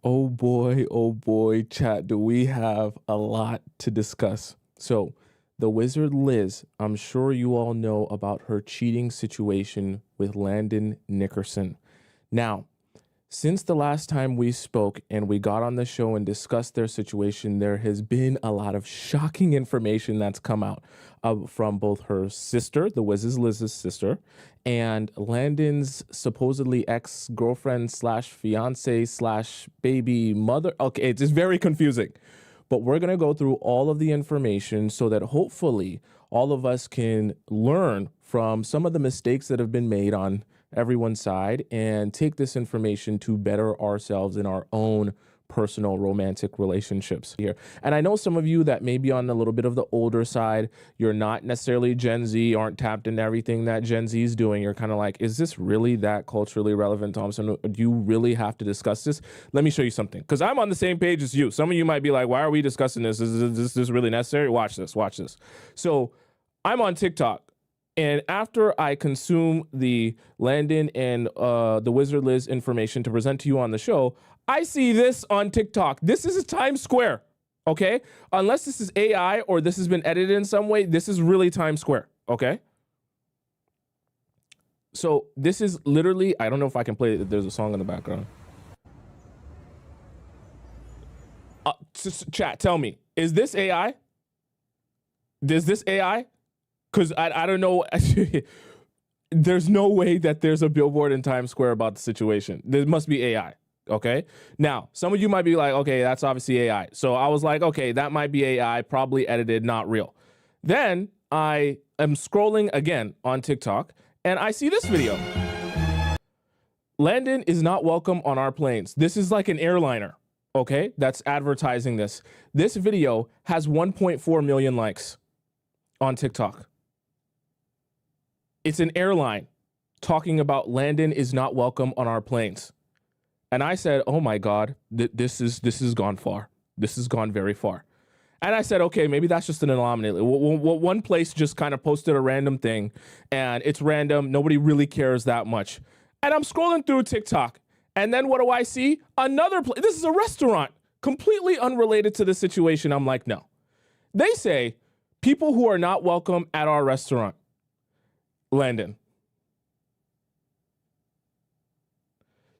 Oh boy, chat, do we have a lot to discuss. So, the Wizard Liz, I'm sure you all know about her cheating situation with Landon Nickerson. Now, since the last time we spoke and we got on the show and discussed their situation, there has been a lot of shocking information that's come out from both her sister, the Wizard Liz's sister, and Landon's supposedly ex-girlfriend slash fiance slash baby mother. Okay, it's just very confusing. But we're going to go through all of the information so that hopefully all of us can learn from some of the mistakes that have been made on everyone's side and take this information to better ourselves in our own personal romantic relationships here. And I know some of you that may be on a little bit of the older side, you're not necessarily Gen Z, aren't tapped into everything that Gen Z is doing. You're kind of like, is this really that culturally relevant, Thompson? Do you really have to discuss this? Let me show you something, because I'm on the same page as you. Some of you might be like, why are we discussing this? Is this really necessary? Watch this, watch this. So I'm on TikTok. And after I consume the Landon and the Wizard Liz information to present to you on the show, I see this on TikTok. This is a Times Square, okay? Unless this is AI or this has been edited in some way, this is really Times Square, okay? So this is literally, I don't know if I can play it. There's a song in the background. Chat, tell me, is this AI? Is this AI? Because I don't know. There's no way that there's a billboard in Times Square about the situation. There must be AI. Okay. Now, some of you might be like, okay, that's obviously AI. So I was like, okay, that might be AI, probably edited, not real. Then I am scrolling again on TikTok and I see this video. Landon is not welcome on our planes. This is like an airliner. Okay. That's advertising this. This video has 1.4 million likes on TikTok. It's an airline talking about Landon is not welcome on our planes. And I said, oh my God, this has gone far. This has gone very far. And I said, okay, maybe that's just an anomaly. One place just kind of posted a random thing and it's random. Nobody really cares that much. And I'm scrolling through TikTok. And then what do I see? Another place. This is a restaurant completely unrelated to the situation. I'm like, no. They say people who are not welcome at our restaurant. Landon.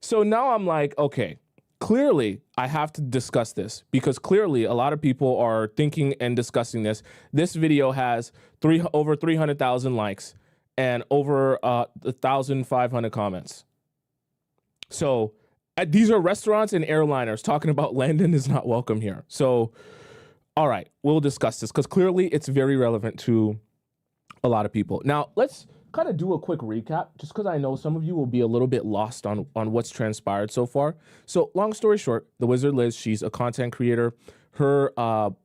So now I'm like, okay, clearly I have to discuss this because clearly a lot of people are thinking and discussing this. This video has over 300,000 likes and over 1,500 comments. So these are restaurants and airliners talking about Landon is not welcome here. So, all right, we'll discuss this because clearly it's very relevant to a lot of people. Now, let's kind of do a quick recap just because I know some of you will be a little bit lost on what's transpired so far. So long story short, the Wizard Liz, she's a content creator. Her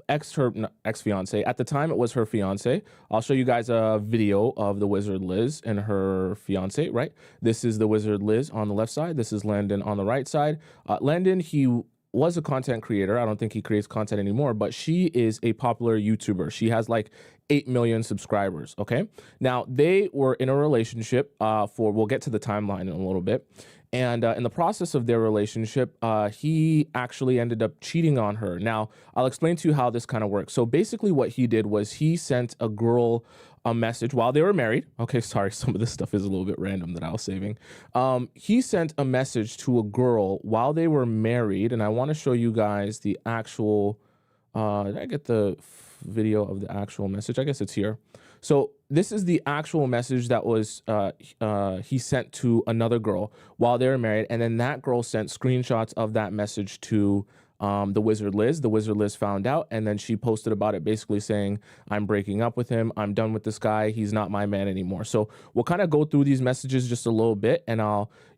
ex-fiance, at the time it was her fiance. I'll show you guys a video of the Wizard Liz and her fiance, right? This is the Wizard Liz on the left side. This is Landon on the right side. Landon, he was a content creator. I don't think he creates content anymore, but she is a popular YouTuber. She has like 8 million subscribers, okay? Now, they were in a relationship we'll get to the timeline in a little bit. And in the process of their relationship, he actually ended up cheating on her. Now, I'll explain to you how this kind of works. So basically what he did was he sent a girl a message while they were married. Okay, sorry, some of this stuff is a little bit random that I was saving. He sent a message to a girl while they were married. And I want to show you guys the actual, did I get the video of the actual message? I guess it's here. So this is the actual message that was he sent to another girl while they were married. And then that girl sent screenshots of that message to the Wizard Liz. The Wizard Liz found out, and then she posted about it, basically saying, I'm breaking up with him. I'm done with this guy. He's not my man anymore. So we'll kind of go through these messages just a little bit, and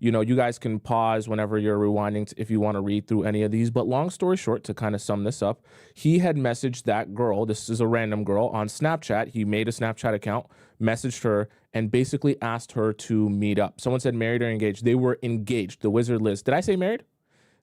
you guys can pause whenever you're rewinding if you want to read through any of these. But long story short, to kind of sum this up, he had messaged that girl. This is a random girl on Snapchat. He made a Snapchat account, messaged her, and basically asked her to meet up. Someone said married or engaged. They were engaged. The Wizard Liz. Did I say married?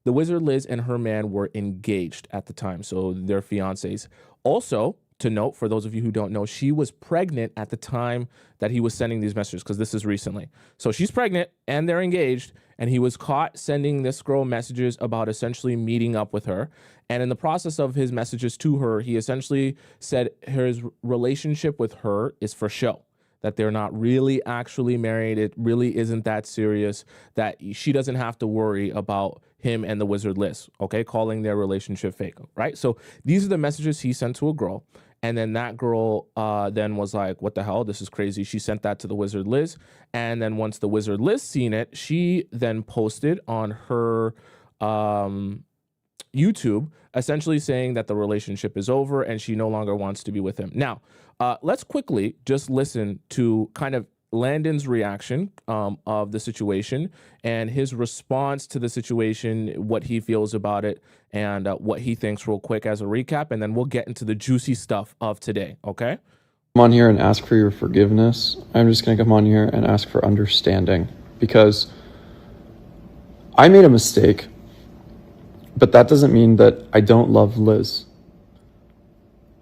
The Wizard Liz and her man were engaged at the time, so they're fiancés. Also, to note, for those of you who don't know, she was pregnant at the time that he was sending these messages, because this is recently. So she's pregnant, and they're engaged, and he was caught sending this girl messages about essentially meeting up with her. And in the process of his messages to her, he essentially said his relationship with her is for show, that they're not really actually married. It really isn't that serious, that she doesn't have to worry about him and the Thewizardliz, okay, calling their relationship fake, right? So these are the messages he sent to a girl. And then that girl then was like, what the hell? This is crazy. She sent that to the Thewizardliz. And then once the Thewizardliz seen it, she then posted on her YouTube, essentially saying that the relationship is over and she no longer wants to be with him. Now, let's quickly just listen to kind of Landon's reaction of the situation and his response to the situation, what he feels about it, and what he thinks real quick as a recap, and then we'll get into the juicy stuff of today, okay? Come on here and ask for your forgiveness. I'm just going to come on here and ask for understanding, because I made a mistake, but that doesn't mean that I don't love Liz.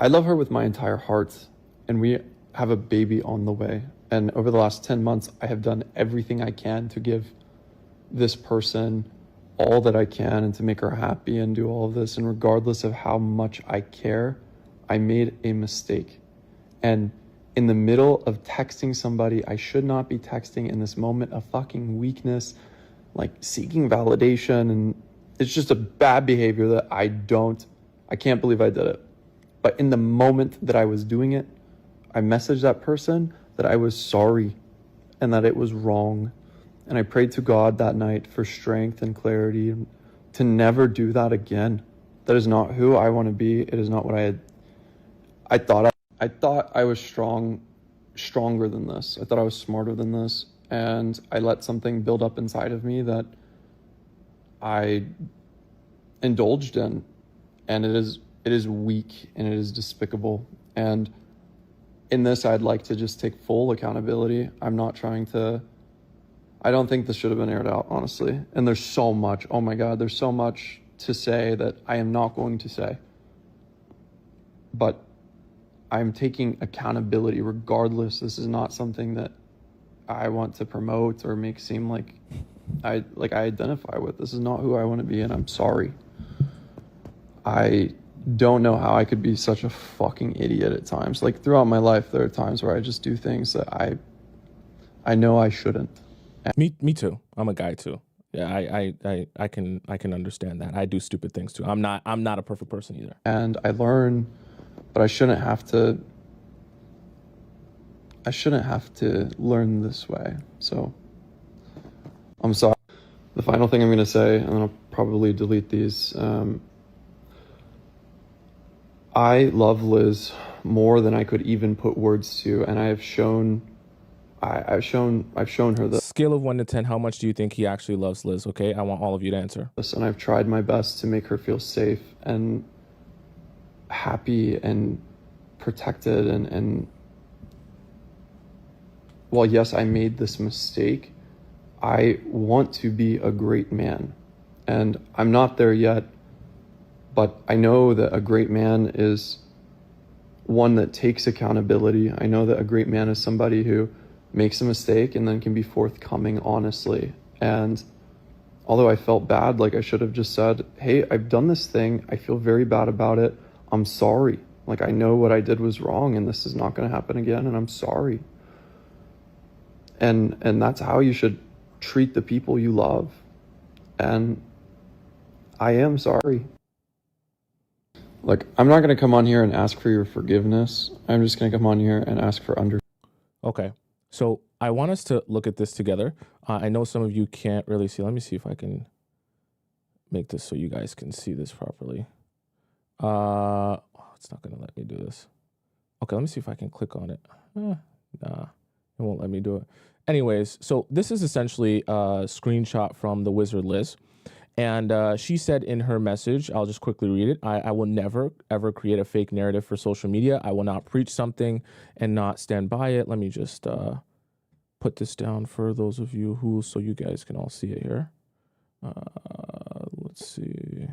I love her with my entire heart, and we have a baby on the way. And over the last 10 months, I have done everything I can to give this person all that I can and to make her happy and do all of this. And regardless of how much I care, I made a mistake. And in the middle of texting somebody I should not be texting, in this moment of fucking weakness, like seeking validation, and it's just a bad behavior that I can't believe I did it. But in the moment that I was doing it, I messaged that person that I was sorry and that it was wrong. And I prayed to God that night for strength and clarity to never do that again. That is not who I want to be. It is not what I thought I was stronger than this. I thought I was smarter than this. And I let something build up inside of me that I indulged in. And it is weak and it is despicable. And in this, I'd like to just take full accountability. I don't think this should have been aired out, honestly. And there's so much, oh my God, there's so much to say that I am not going to say. But I'm taking accountability regardless. This is not something that I want to promote or make seem like I identify with. This is not who I want to be, and I'm sorry. I don't know how I could be such a fucking idiot at times. Like, throughout my life, there are times where I just do things that I know I shouldn't. Me too. I'm a guy too. Yeah, I can understand that. I do stupid things too. I'm not a perfect person either. And I learn, but I shouldn't have to learn this way. So I'm sorry. The final thing I'm going to say, and then I'll probably delete these. I love Liz more than I could even put words to, and I've shown her this. Scale of 1 to 10, how much do you think he actually loves Liz? Okay, I want all of you to answer. And I've tried my best to make her feel safe and happy and protected. And while yes, I made this mistake, I want to be a great man, and I'm not there yet. But I know that a great man is one that takes accountability. I know that a great man is somebody who makes a mistake and then can be forthcoming honestly. And although I felt bad, like I should have just said, hey, I've done this thing. I feel very bad about it. I'm sorry. Like, I know what I did was wrong and this is not going to happen again, and I'm sorry. And that's how you should treat the people you love. And I am sorry. Look, I'm not going to come on here and ask for your forgiveness. I'm just going to come on here and ask for Okay, so I want us to look at this together. I know some of you can't really see. Let me see if I can make this so you guys can see this properly. It's not going to let me do this. Okay, let me see if I can click on it. Nah, it won't let me do it. Anyways, so this is essentially a screenshot from the Thewizardliz. And she said in her message, I'll just quickly read it. I will never, ever create a fake narrative for social media. I will not preach something and not stand by it. Let me just put this down for those of you who, so you guys can all see it here. Let's see.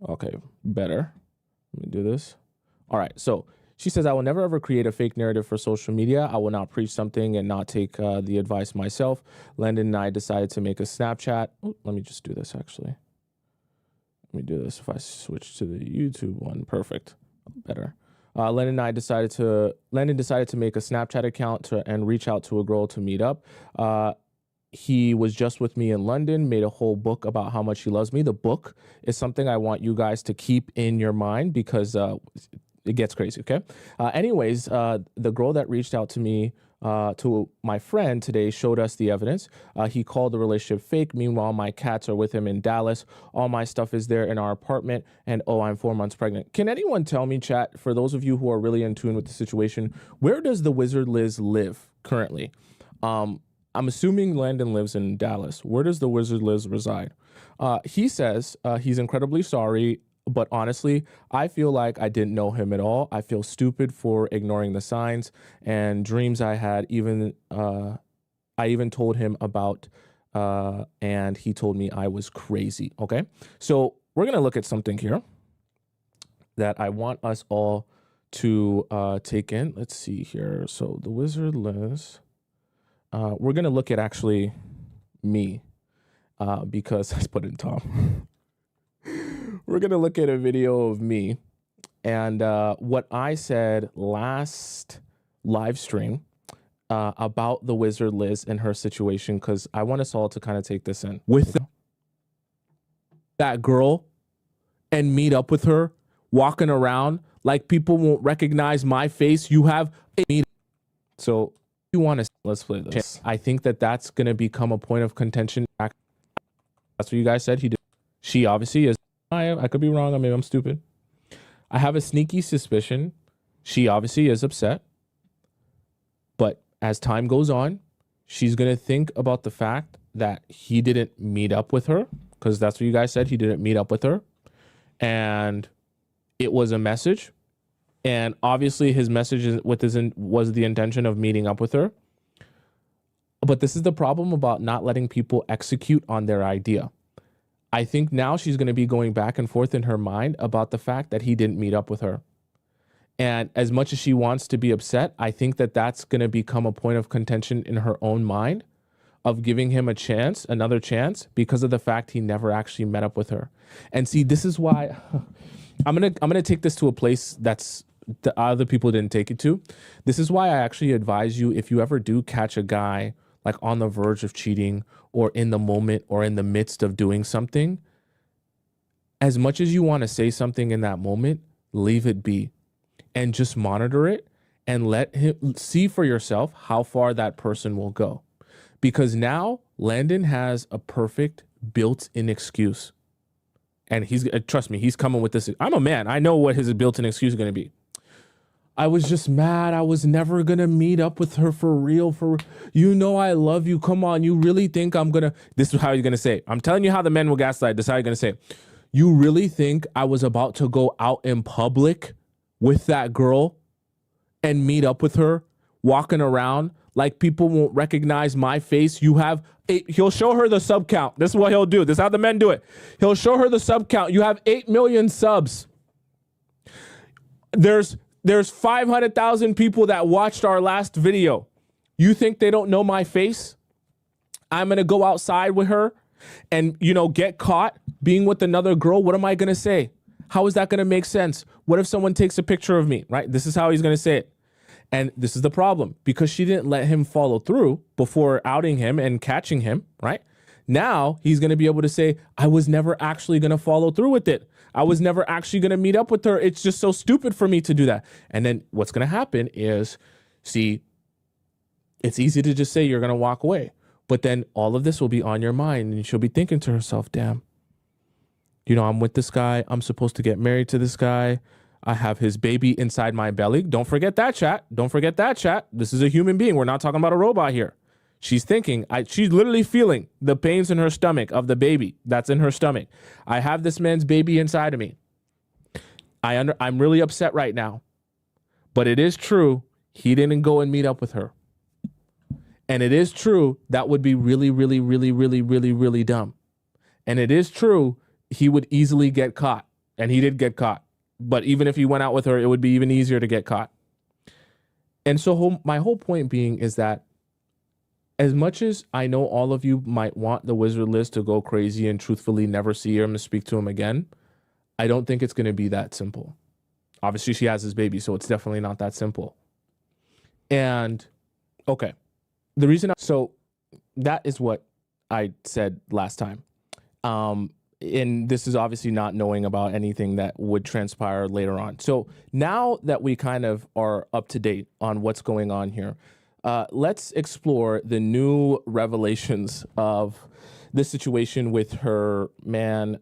Okay, better. Let me do this. All right, so She says, I will never ever create a fake narrative for social media. I will not preach something and not take the advice myself. Landon and I decided to make a Snapchat. Oh, let me just do this, actually. Let me do this if I switch to the YouTube one. Perfect. Better. Landon decided to make a Snapchat account and reach out to a girl to meet up. He was just with me in London, made a whole book about how much he loves me. The book is something I want you guys to keep in your mind because it gets crazy, okay? Anyways, the girl that reached out to me, to my friend today, showed us the evidence. He called the relationship fake. Meanwhile, my cats are with him in Dallas. All my stuff is there in our apartment. And oh, I'm 4 months pregnant. Can anyone tell me, chat, for those of you who are really in tune with the situation, where does the Wizardliz live currently? I'm assuming Landon lives in Dallas. Where does the Wizardliz reside? He says he's incredibly sorry. But honestly, I feel like I didn't know him at all. I feel stupid for ignoring the signs and dreams I had. I even told him about, and he told me I was crazy. Okay, so we're gonna look at something here that I want us all to take in. Let's see here. So the Wizardliz. We're gonna look at actually me because I put in Tom. We're going to look at a video of me and what I said last live stream about the Wizardliz and her situation, because I want us all to kind of take this in. With that girl and meet up with her, walking around like people won't recognize my face. You have a meeting. So you want to, let's play this. I think that that's going to become a point of contention. That's what you guys said he did. She obviously is. I could be wrong. I mean, I'm stupid. I have a sneaky suspicion she obviously is upset. But as time goes on, she's going to think about the fact that he didn't meet up with her, because that's what you guys said. He didn't meet up with her. And it was a message. And obviously his message was the intention of meeting up with her. But this is the problem about not letting people execute on their idea. I think now she's going to be going back and forth in her mind about the fact that he didn't meet up with her. And as much as she wants to be upset, I think that that's going to become a point of contention in her own mind of giving him a chance, another chance, because of the fact he never actually met up with her. And see, this is why I'm going to take this to a place that's the other people didn't take it to. This is why I actually advise you, if you ever do catch a guy like on the verge of cheating or in the moment or in the midst of doing something, as much as you want to say something in that moment, leave it be and just monitor it and let him see for yourself how far that person will go. Because now Landon has a perfect built-in excuse. And he's, trust me, he's coming with this. I'm a man. I know what his built-in excuse is going to be. I was just mad. I was never going to meet up with her for real. You know I love you. Come on. You really think I'm going to... This is how he's going to say it. I'm telling you how the men will gaslight. This is how you're going to say it. You really think I was about to go out in public with that girl and meet up with her, walking around like people won't recognize my face? You have... He'll show her the sub count. This is what he'll do. This is how the men do it. He'll show her the sub count. You have 8 million subs. There's 500,000 people that watched our last video. You think they don't know my face? I'm going to go outside with her and, get caught being with another girl. What am I going to say? How is that going to make sense? What if someone takes a picture of me, right? This is how he's going to say it. And this is the problem, because she didn't let him follow through before outing him and catching him, right? Now he's going to be able to say, I was never actually going to follow through with it. I was never actually going to meet up with her. It's just so stupid for me to do that. And then what's going to happen is, see, it's easy to just say you're going to walk away. But then all of this will be on your mind and she'll be thinking to herself, damn, I'm with this guy. I'm supposed to get married to this guy. I have his baby inside my belly. Don't forget that, chat. Don't forget that, chat. This is a human being. We're not talking about a robot here. She's thinking, she's literally feeling the pains in her stomach of the baby that's in her stomach. I have this man's baby inside of me. I'm really upset right now. But it is true, he didn't go and meet up with her. And it is true, that would be really, really, really, really, really, really dumb. And it is true, he would easily get caught. And he did get caught. But even if he went out with her, it would be even easier to get caught. And so my whole point being is that as much as I know all of you might want the Wizardliz to go crazy and truthfully never see him and speak to him again, I don't think it's going to be that simple. Obviously, she has his baby, so it's definitely not that simple. And, okay, the reason, so that is what I said last time. And this is obviously not knowing about anything that would transpire later on. So now that we kind of are up to date on what's going on here, let's explore the new revelations of this situation with her man,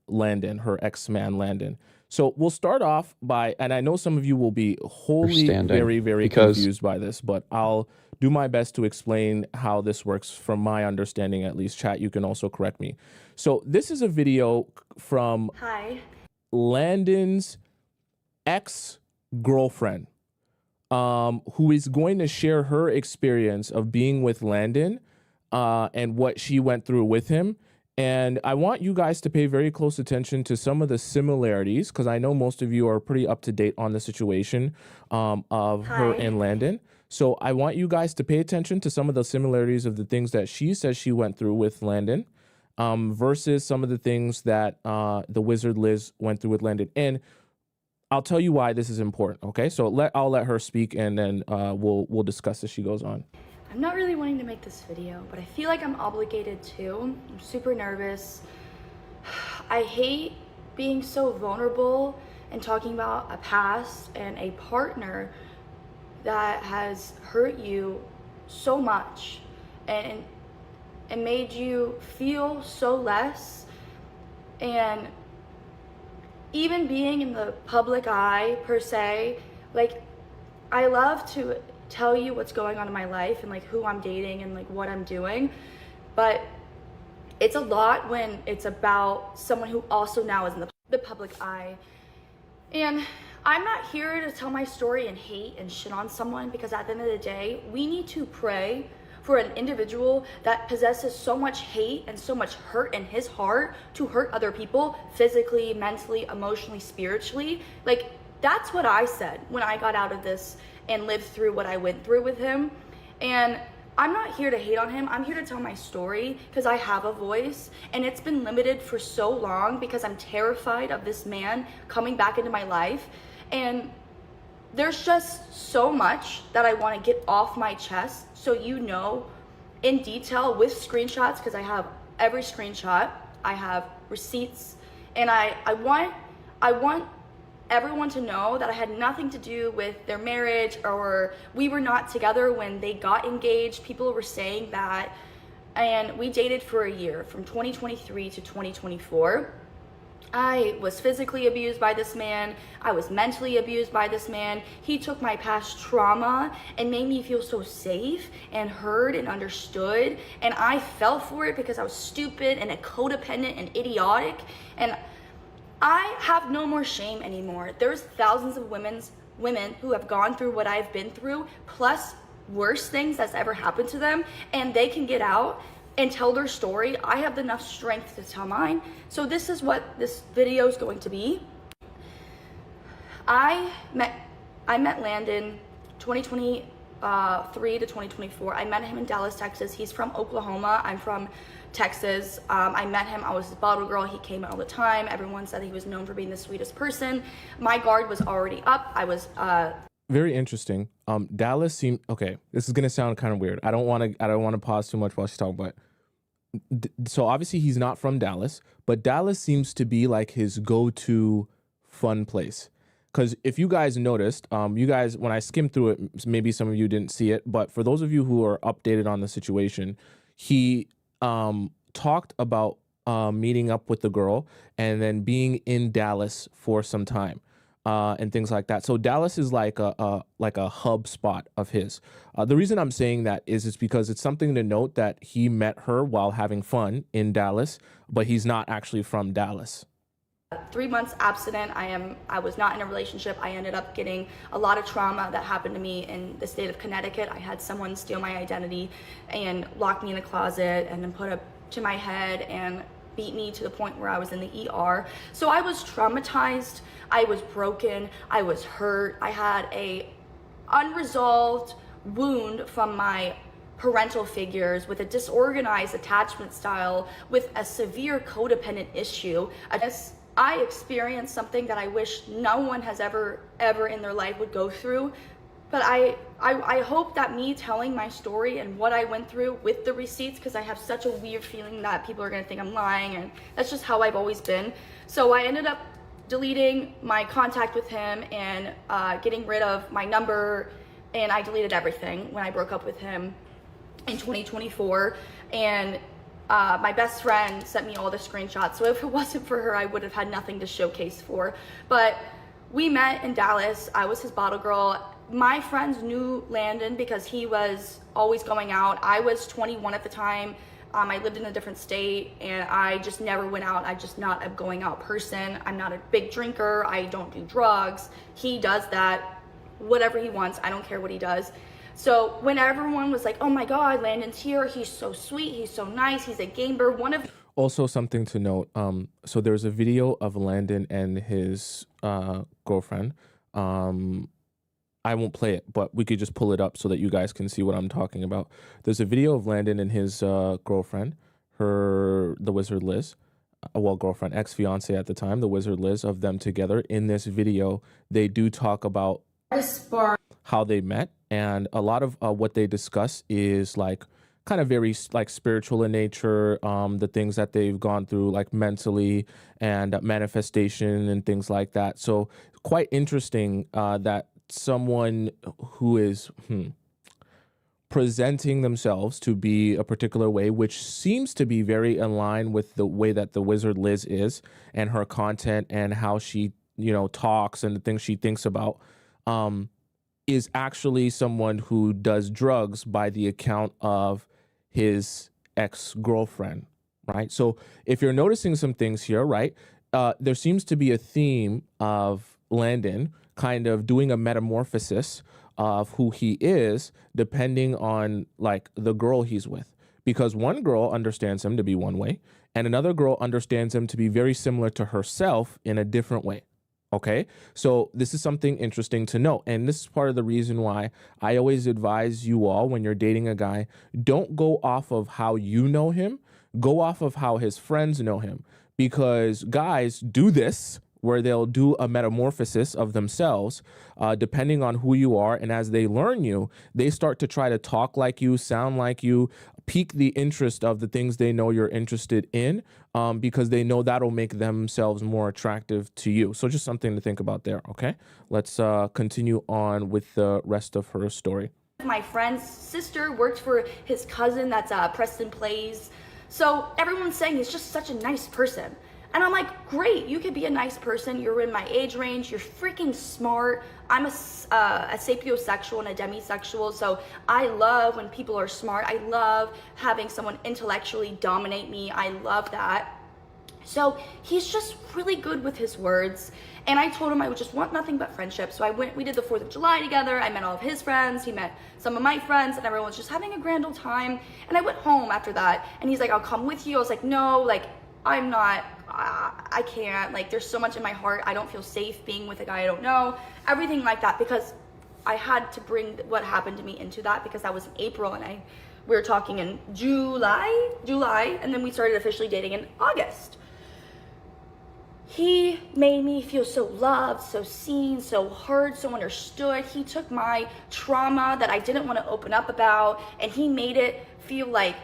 Landon, her ex-man, Landon. So we'll start off by, and I know some of you will be wholly very, very confused by this, but I'll do my best to explain how this works from my understanding, at least. Chat, you can also correct me. So this is a video from Landon's ex-girlfriend, who is going to share her experience of being with Landon and what she went through with him. And I want you guys to pay very close attention to some of the similarities, because I know most of you are pretty up to date on the situation of her and Landon. So I want you guys to pay attention to some of the similarities of the things that she says she went through with Landon versus some of the things that the Wizardliz went through with Landon. And I'll tell you why this is important, okay? So I'll let her speak, and then we'll discuss as she goes on. I'm not really wanting to make this video, but I feel like I'm obligated to. I'm super nervous. I hate being so vulnerable and talking about a past and a partner that has hurt you so much and made you feel so less. And even being in the public eye, per se, like, I love to tell you what's going on in my life and like who I'm dating and like what I'm doing, but it's a lot when it's about someone who also now is in the public eye. And I'm not here to tell my story and hate and shit on someone, because at the end of the day, we need to pray for an individual that possesses so much hate and so much hurt in his heart to hurt other people physically, mentally, emotionally, spiritually. Like, that's what I said when I got out of this and lived through what I went through with him. And I'm not here to hate on him. I'm here to tell my story because I have a voice, and it's been limited for so long because I'm terrified of this man coming back into my life. And there's just so much that I want to get off my chest, so you know in detail with screenshots, because I have every screenshot, I have receipts, and I want everyone to know that I had nothing to do with their marriage, or we were not together when they got engaged. People were saying that. And we dated for a year, from 2023 to 2024. I was physically abused by this man. I was mentally abused by this man. He took my past trauma and made me feel so safe and heard and understood. And I fell for it because I was stupid and codependent and idiotic. And I have no more shame anymore. There's thousands of women who have gone through what I've been through, plus worse things that's ever happened to them, and they can get out and tell their story. I have enough strength to tell mine. So this is what this video is going to be. I met Landon 2023 to 2024. I met him in Dallas, Texas. He's from Oklahoma. I'm from Texas. I met him. I was his bottle girl. He came all the time. Everyone said he was known for being the sweetest person. My guard was already up. I was very interesting. Dallas seemed okay. This is gonna sound kind of weird. I don't want to pause too much while she's talking, but so obviously he's not from Dallas, but Dallas seems to be like his go-to fun place. Because if you guys noticed, you guys, when I skimmed through it, maybe some of you didn't see it, but for those of you who are updated on the situation, he talked about meeting up with the girl and then being in Dallas for some time and things like that. So Dallas is like a hub spot of his. The reason I'm saying that is because it's something to note that he met her while having fun in Dallas, but he's not actually from Dallas. 3 months abstinent. I was not in a relationship. I ended up getting a lot of trauma that happened to me in the state of Connecticut. I had someone steal my identity and lock me in a closet and then put a to my head and beat me to the point where I was in the ER. So I was traumatized, I was broken, I was hurt. I had a unresolved wound from my parental figures, with a disorganized attachment style, with a severe codependent issue. I experienced something that I wish no one has ever in their life would go through. But I hope that me telling my story and what I went through with the receipts, because I have such a weird feeling that people are gonna think I'm lying, and that's just how I've always been. So I ended up deleting my contact with him and getting rid of my number, and I deleted everything when I broke up with him in 2024. And my best friend sent me all the screenshots, so if it wasn't for her, I would have had nothing to showcase for. But we met in Dallas. I was his bottle girl. My friends knew Landon because he was always going out. I was 21 at the time. I lived in a different state, and I just never went out. I'm just not a going out person. I'm not a big drinker. I don't do drugs. He does that, whatever he wants. I don't care what he does. So when everyone was like, oh my God, Landon's here, he's so sweet, he's so nice, he's a gamer, Also, something to note, so there's a video of Landon and his girlfriend. I won't play it, but we could just pull it up so that you guys can see what I'm talking about. There's a video of Landon and his girlfriend, the Wizard Liz, girlfriend, ex-fiance at the time, the Wizard Liz, of them together. In this video, they do talk about how they met, and a lot of what they discuss is like kind of very like spiritual in nature, the things that they've gone through like mentally and manifestation and things like that. So quite interesting that someone who is presenting themselves to be a particular way, which seems to be very in line with the way that the Wizard Liz is and her content and how she, talks and the things she thinks about, is actually someone who does drugs by the account of his ex-girlfriend, right? So if you're noticing some things here, right, there seems to be a theme of Landon kind of doing a metamorphosis of who he is depending on like the girl he's with, because one girl understands him to be one way and another girl understands him to be very similar to herself in a different way. Okay, so this is something interesting to note, and this is part of the reason why I always advise you all, when you're dating a guy, don't go off of how you know him, go off of how his friends know him, because guys do this where they'll do a metamorphosis of themselves depending on who you are, and as they learn you, they start to try to talk like you, sound like you, pique the interest of the things they know you're interested in, because they know that'll make themselves more attractive to you. So just something to think about there, okay? Let's continue on with the rest of her story. My friend's sister worked for his cousin that's Preston Plays. So everyone's saying he's just such a nice person. And I'm like, great, you could be a nice person. You're in my age range. You're freaking smart. I'm a sapiosexual and a demisexual, so I love when people are smart. I love having someone intellectually dominate me. I love that. So he's just really good with his words. And I told him I would just want nothing but friendship. So we did the 4th of July together. I met all of his friends. He met some of my friends, and everyone was just having a grand old time. And I went home after that, and he's like, I'll come with you. I was like, no, like, I'm not, I can't, like, there's so much in my heart. I don't feel safe being with a guy I don't know, everything like that, because I had to bring what happened to me into that, because that was in April, and we were talking in July, and then we started officially dating in August. He made me feel so loved, so seen, so heard, so understood. He took my trauma that I didn't want to open up about, and he made it feel like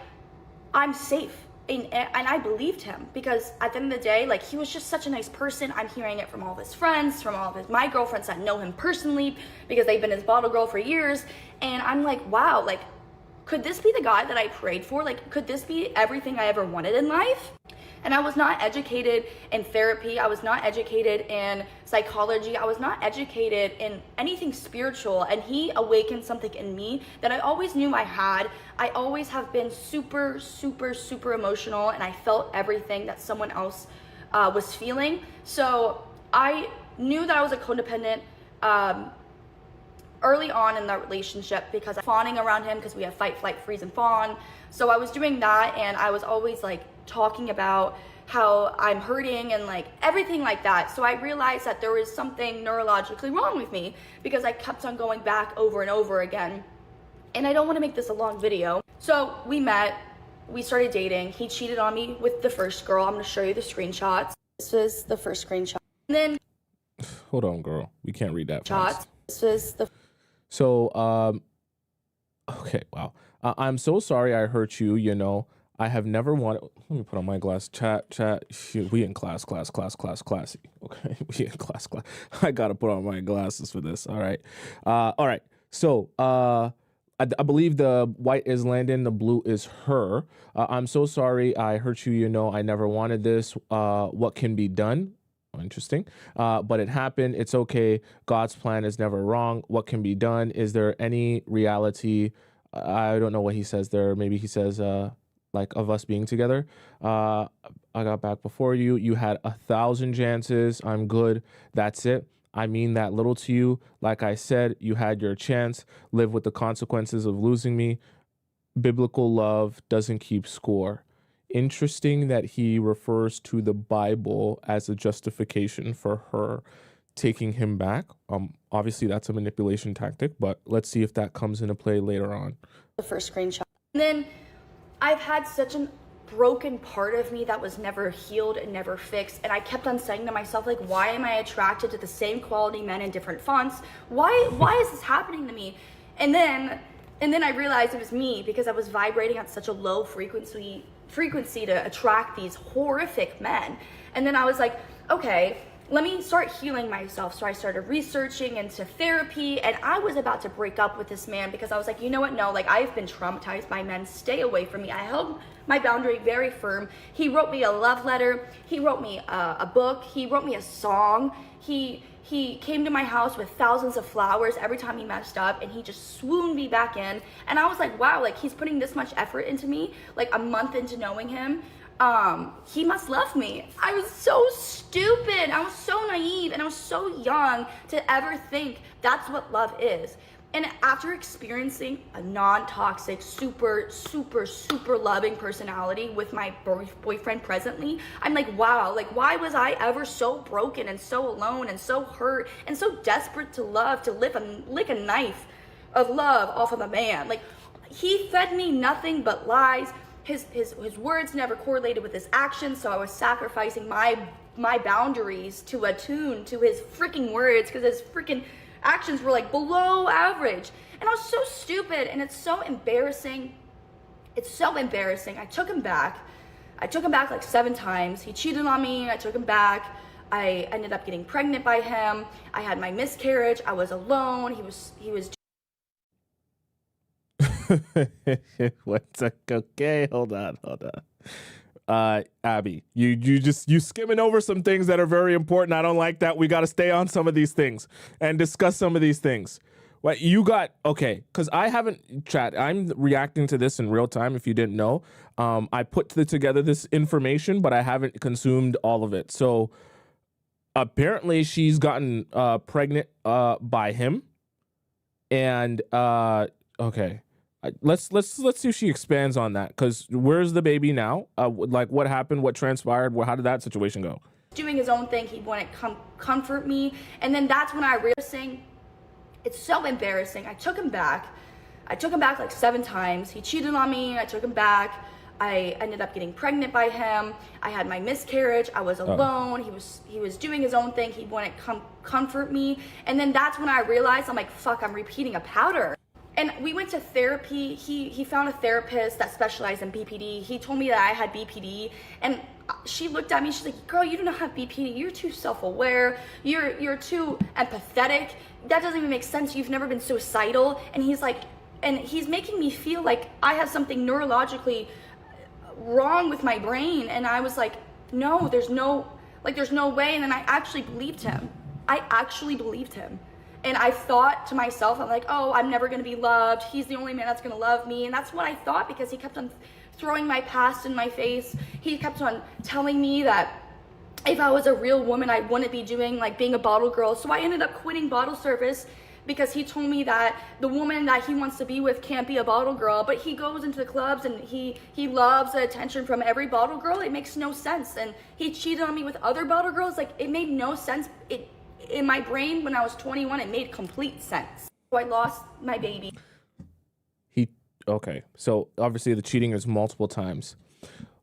I'm safe. And I believed him, because at the end of the day, like, he was just such a nice person. I'm hearing it from all of his friends, from all of my girlfriends that know him personally, because they've been his bottle girl for years. And I'm like, wow, like, could this be the guy that I prayed for? Like, could this be everything I ever wanted in life? And I was not educated in therapy. I was not educated in psychology. I was not educated in anything spiritual. And he awakened something in me that I always knew I had. I always have been super, super, super emotional, and I felt everything that someone else was feeling. So I knew that I was a codependent early on in the relationship, because I'm fawning around him, because we have fight, flight, freeze, and fawn. So I was doing that, and I was always like talking about how I'm hurting and like everything like that. So I realized that there was something neurologically wrong with me because I kept on going back over and over again. And I don't want to make this a long video. So we met, we started dating. He cheated on me with the first girl. I'm going to show you the screenshots. This was the first screenshot. And then hold on, girl. We can't read that fast. This was the So okay, wow. I'm so sorry I hurt you, you know. I have never wanted, let me put on my glass. Chat. Shoot, we in classy. Okay, we in class. I gotta put on my glasses for this. All right. So, I believe the white is Landon, the blue is her. I'm so sorry I hurt you, you know. I never wanted this. What can be done? Interesting. But it happened. It's okay. God's plan is never wrong. What can be done? Is there any reality? I don't know what he says there. Maybe he says, like, of us being together. I got back before you. You had 1,000 chances. I'm good. That's it. I mean that little to you. Like I said, you had your chance. Live with the consequences of losing me. Biblical love doesn't keep score. Interesting that he refers to the Bible as a justification for her taking him back. Obviously that's a manipulation tactic, but let's see if that comes into play later on. The first screenshot. And then I've had such a broken part of me that was never healed and never fixed, and I kept on saying to myself, like, why am I attracted to the same quality men in different fonts? Why is this happening to me? And then I realized it was me because I was vibrating at such a low frequency to attract these horrific men. And then I was like, okay, let me start healing myself. So I started researching into therapy, and I was about to break up with this man because I was like, you know what? No, like, I've been traumatized by men. Stay away from me. I held my boundary very firm. He wrote me a love letter. He wrote me a book. He wrote me a song. He came to my house with thousands of flowers every time he messed up, and he just swooned me back in. And I was like, wow, like, he's putting this much effort into me, like a month into knowing him. He must love me. I was so stupid. I was so naive, and I was so young to ever think that's what love is. And after experiencing a non-toxic, super loving personality with my boyfriend presently, I'm like, wow, like, why was I ever so broken and so alone and so hurt and so desperate to love, to lick a knife of love off of a man? Like, he fed me nothing but lies. His words never correlated with his actions, so I was sacrificing my boundaries to attune to his freaking words because his freaking actions were like below average. And I was so stupid, and it's so embarrassing. It's so embarrassing. I took him back like 7 times. He cheated on me. I took him back. I ended up getting pregnant by him. I had my miscarriage. I was alone. He was What's okay? Hold on. Abby, you skimming over some things that are very important. I don't like that. We got to stay on some of these things and discuss some of these things. What you got? Okay, because I haven't chat. I'm reacting to this in real time. If you didn't know, I put together this information, but I haven't consumed all of it. So apparently, she's gotten pregnant by him, and okay. Let's see if she expands on that, because where's the baby now? Like, what happened? What transpired? How did that situation go? Doing his own thing. He wouldn't comfort me, and then that's when I realized it's so embarrassing. I took him back like 7 times. He cheated on me. I took him back. I ended up getting pregnant by him. I had my miscarriage. I was alone. He was doing his own thing. He wouldn't comfort me, and then that's when I realized, I'm like, fuck, I'm repeating a pattern. And we went to therapy. He found a therapist that specialized in BPD. He told me that I had BPD, and she looked at me. She's like, "Girl, you do not have BPD. You're too self-aware. You're too empathetic. That doesn't even make sense. You've never been suicidal." And he's like, and he's making me feel like I have something neurologically wrong with my brain. And I was like, no, there's no way. And then I actually believed him. And I thought to myself, I'm like, oh, I'm never gonna be loved. He's the only man that's gonna love me. And that's what I thought, because he kept on throwing my past in my face. He kept on telling me that if I was a real woman, I wouldn't be doing like being a bottle girl. So I ended up quitting bottle service because he told me that the woman that he wants to be with can't be a bottle girl, but he goes into the clubs and he loves the attention from every bottle girl. It makes no sense. And he cheated on me with other bottle girls. Like, it made no sense. In my brain, when I was 21, it made complete sense. So I lost my baby. Okay, so obviously the cheating is multiple times.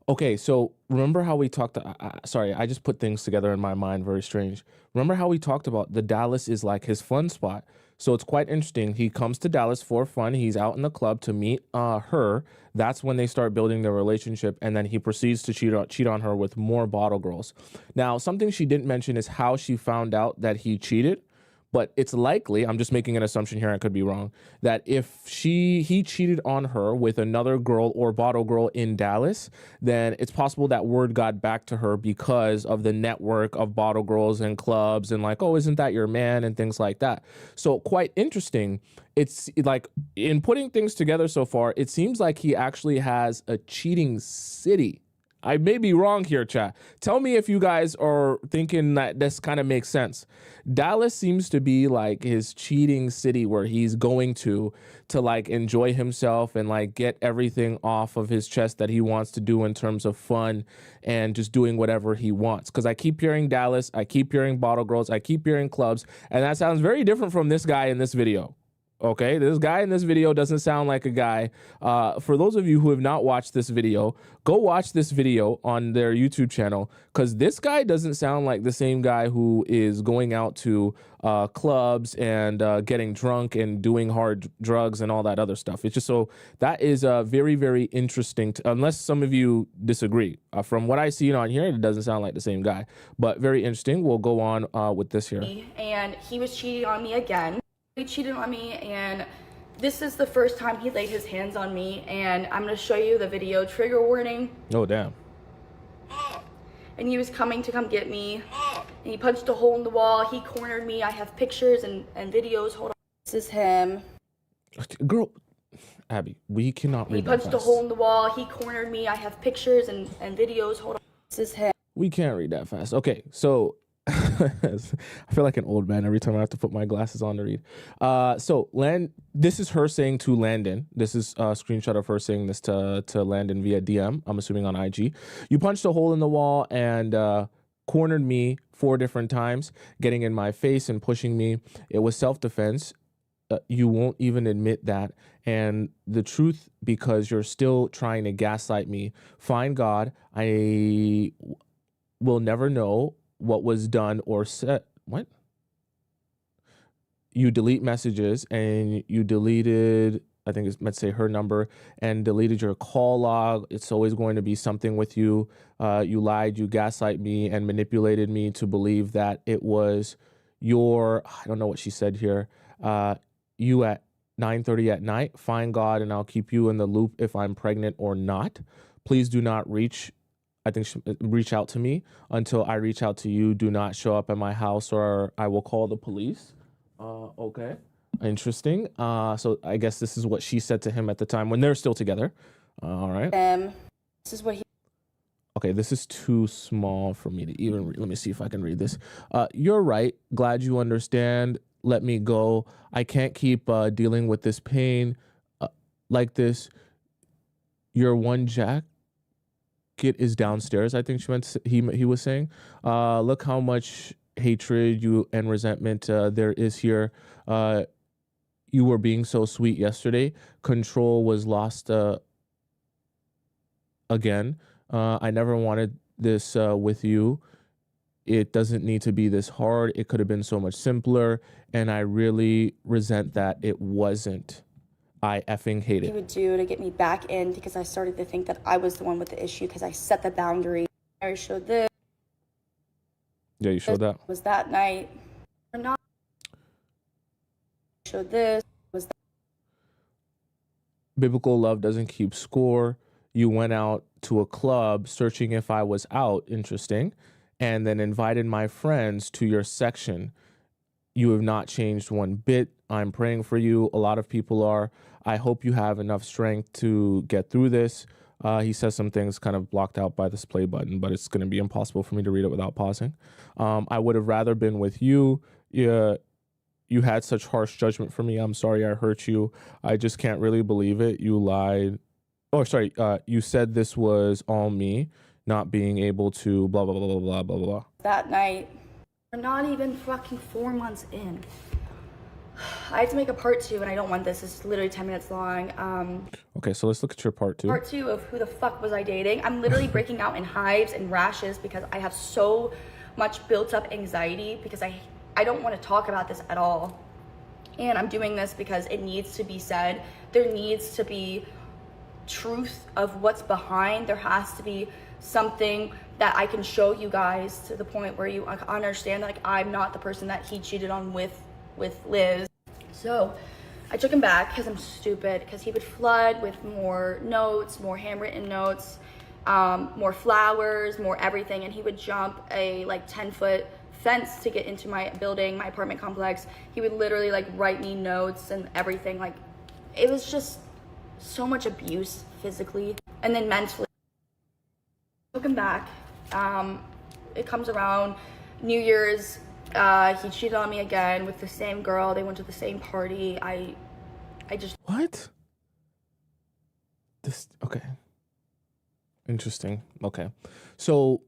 Okay, so remember how we talked, sorry, I just put things together in my mind, very strange. Remember how we talked about the Dallas is like his fun spot. So it's quite interesting. He comes to Dallas for fun. He's out in the club to meet her. That's when they start building their relationship. And then he proceeds to cheat on her with more bottle girls. Now, something she didn't mention is how she found out that he cheated. But it's likely, I'm just making an assumption here, I could be wrong, that if he cheated on her with another girl or bottle girl in Dallas, then it's possible that word got back to her because of the network of bottle girls and clubs and like, oh, isn't that your man, and things like that. So quite interesting. It's like, in putting things together so far, it seems like he actually has a cheating city. I may be wrong here, chat. Tell me if you guys are thinking that this kind of makes sense. Dallas seems to be like his cheating city where he's going to like enjoy himself and like get everything off of his chest that he wants to do in terms of fun and just doing whatever he wants. Because I keep hearing Dallas, I keep hearing bottle girls, I keep hearing clubs, and that sounds very different from this guy in this video. Okay, this guy in this video doesn't sound like a guy. For those of you who have not watched this video, go watch this video on their YouTube channel, because this guy doesn't sound like the same guy who is going out to clubs and getting drunk and doing hard drugs and all that other stuff. It's just, so that is very, very interesting, unless some of you disagree. From what I see on here, it doesn't sound like the same guy, but very interesting. We'll go on with this here. And he was cheating on me again. He cheated on me, and this is the first time he laid his hands on me, and I'm going to show you the video. Trigger warning. Oh, damn. And he was coming to come get me, and he punched a hole in the wall. He cornered me. I have pictures and videos. Hold on. This is him. Girl, Abby, we cannot read that fast. He punched a hole in the wall. He cornered me. I have pictures and videos. Hold on. This is him. We can't read that fast. Okay, so I feel like an old man every time I have to put my glasses on to read. So this is her saying to Landon. This is a screenshot of her saying this to Landon via DM. I'm assuming on IG. You punched a hole in the wall and cornered me 4 different times, getting in my face and pushing me. It was self-defense. You won't even admit that. And the truth, because you're still trying to gaslight me. Find God. I will never know what was done or said. What? You delete messages and you deleted, I think it's meant to say her number, and deleted your call log. It's always going to be something with you. You lied, you gaslight me and manipulated me to believe that it was your, I don't know what she said here. You at 9:30 at night, find God and I'll keep you in the loop if I'm pregnant or not. Please do not reach out to me until I reach out to you. Do not show up at my house or I will call the police. Okay. Interesting. So I guess this is what she said to him at the time when they're still together. All right. This is what he... Okay, this is too small for me to even read. Let me see if I can read this. You're right. Glad you understand. Let me go. I can't keep dealing with this pain like this. You're one jack. It is downstairs, I think she meant he was saying. Look how much hatred and resentment there is here. You were being so sweet yesterday. Control was lost again. I never wanted this with you. It doesn't need to be this hard. It could have been so much simpler, and I really resent that it wasn't. I effing hate it. He would do to get me back in, because I started to think that I was the one with the issue because I set the boundary. I showed this. Yeah, you showed that. Was that night or not? Showed this. Was that? Biblical love doesn't keep score. You went out to a club searching if I was out. Interesting. And then invited my friends to your section. You have not changed one bit. I'm praying for you. A lot of people are. I hope you have enough strength to get through this. He says some things kind of blocked out by this play button, but it's going to be impossible for me to read it without pausing. I would have rather been with you. You You had such harsh judgment for me. I'm sorry I hurt you. I just can't really believe it. You lied. Oh, sorry. You said this was all me, not being able to blah, blah, blah, blah, blah, blah, blah. That night, we're not even fucking 4 months in. I have to make a part 2, and I don't want this. It's literally 10 minutes long. Okay, so let's look at your part 2. Part 2 of who the fuck was I dating. I'm literally breaking out in hives and rashes because I have so much built up anxiety because I don't want to talk about this at all. And I'm doing this because it needs to be said. There needs to be truth of what's behind. There has to be something that I can show you guys to the point where you understand, like, I'm not the person that he cheated on with Liz. So I took him back because I'm stupid, because he would flood with more notes, more handwritten notes, more flowers, more everything, and he would jump a like 10-foot fence to get into my building, my apartment complex. He would literally like write me notes and everything. Like, it was just so much abuse physically and then mentally. Took him back. It comes around New Year's. He cheated on me again with the same girl. They went to the same party. I just... What? This, okay. Interesting. Okay. So,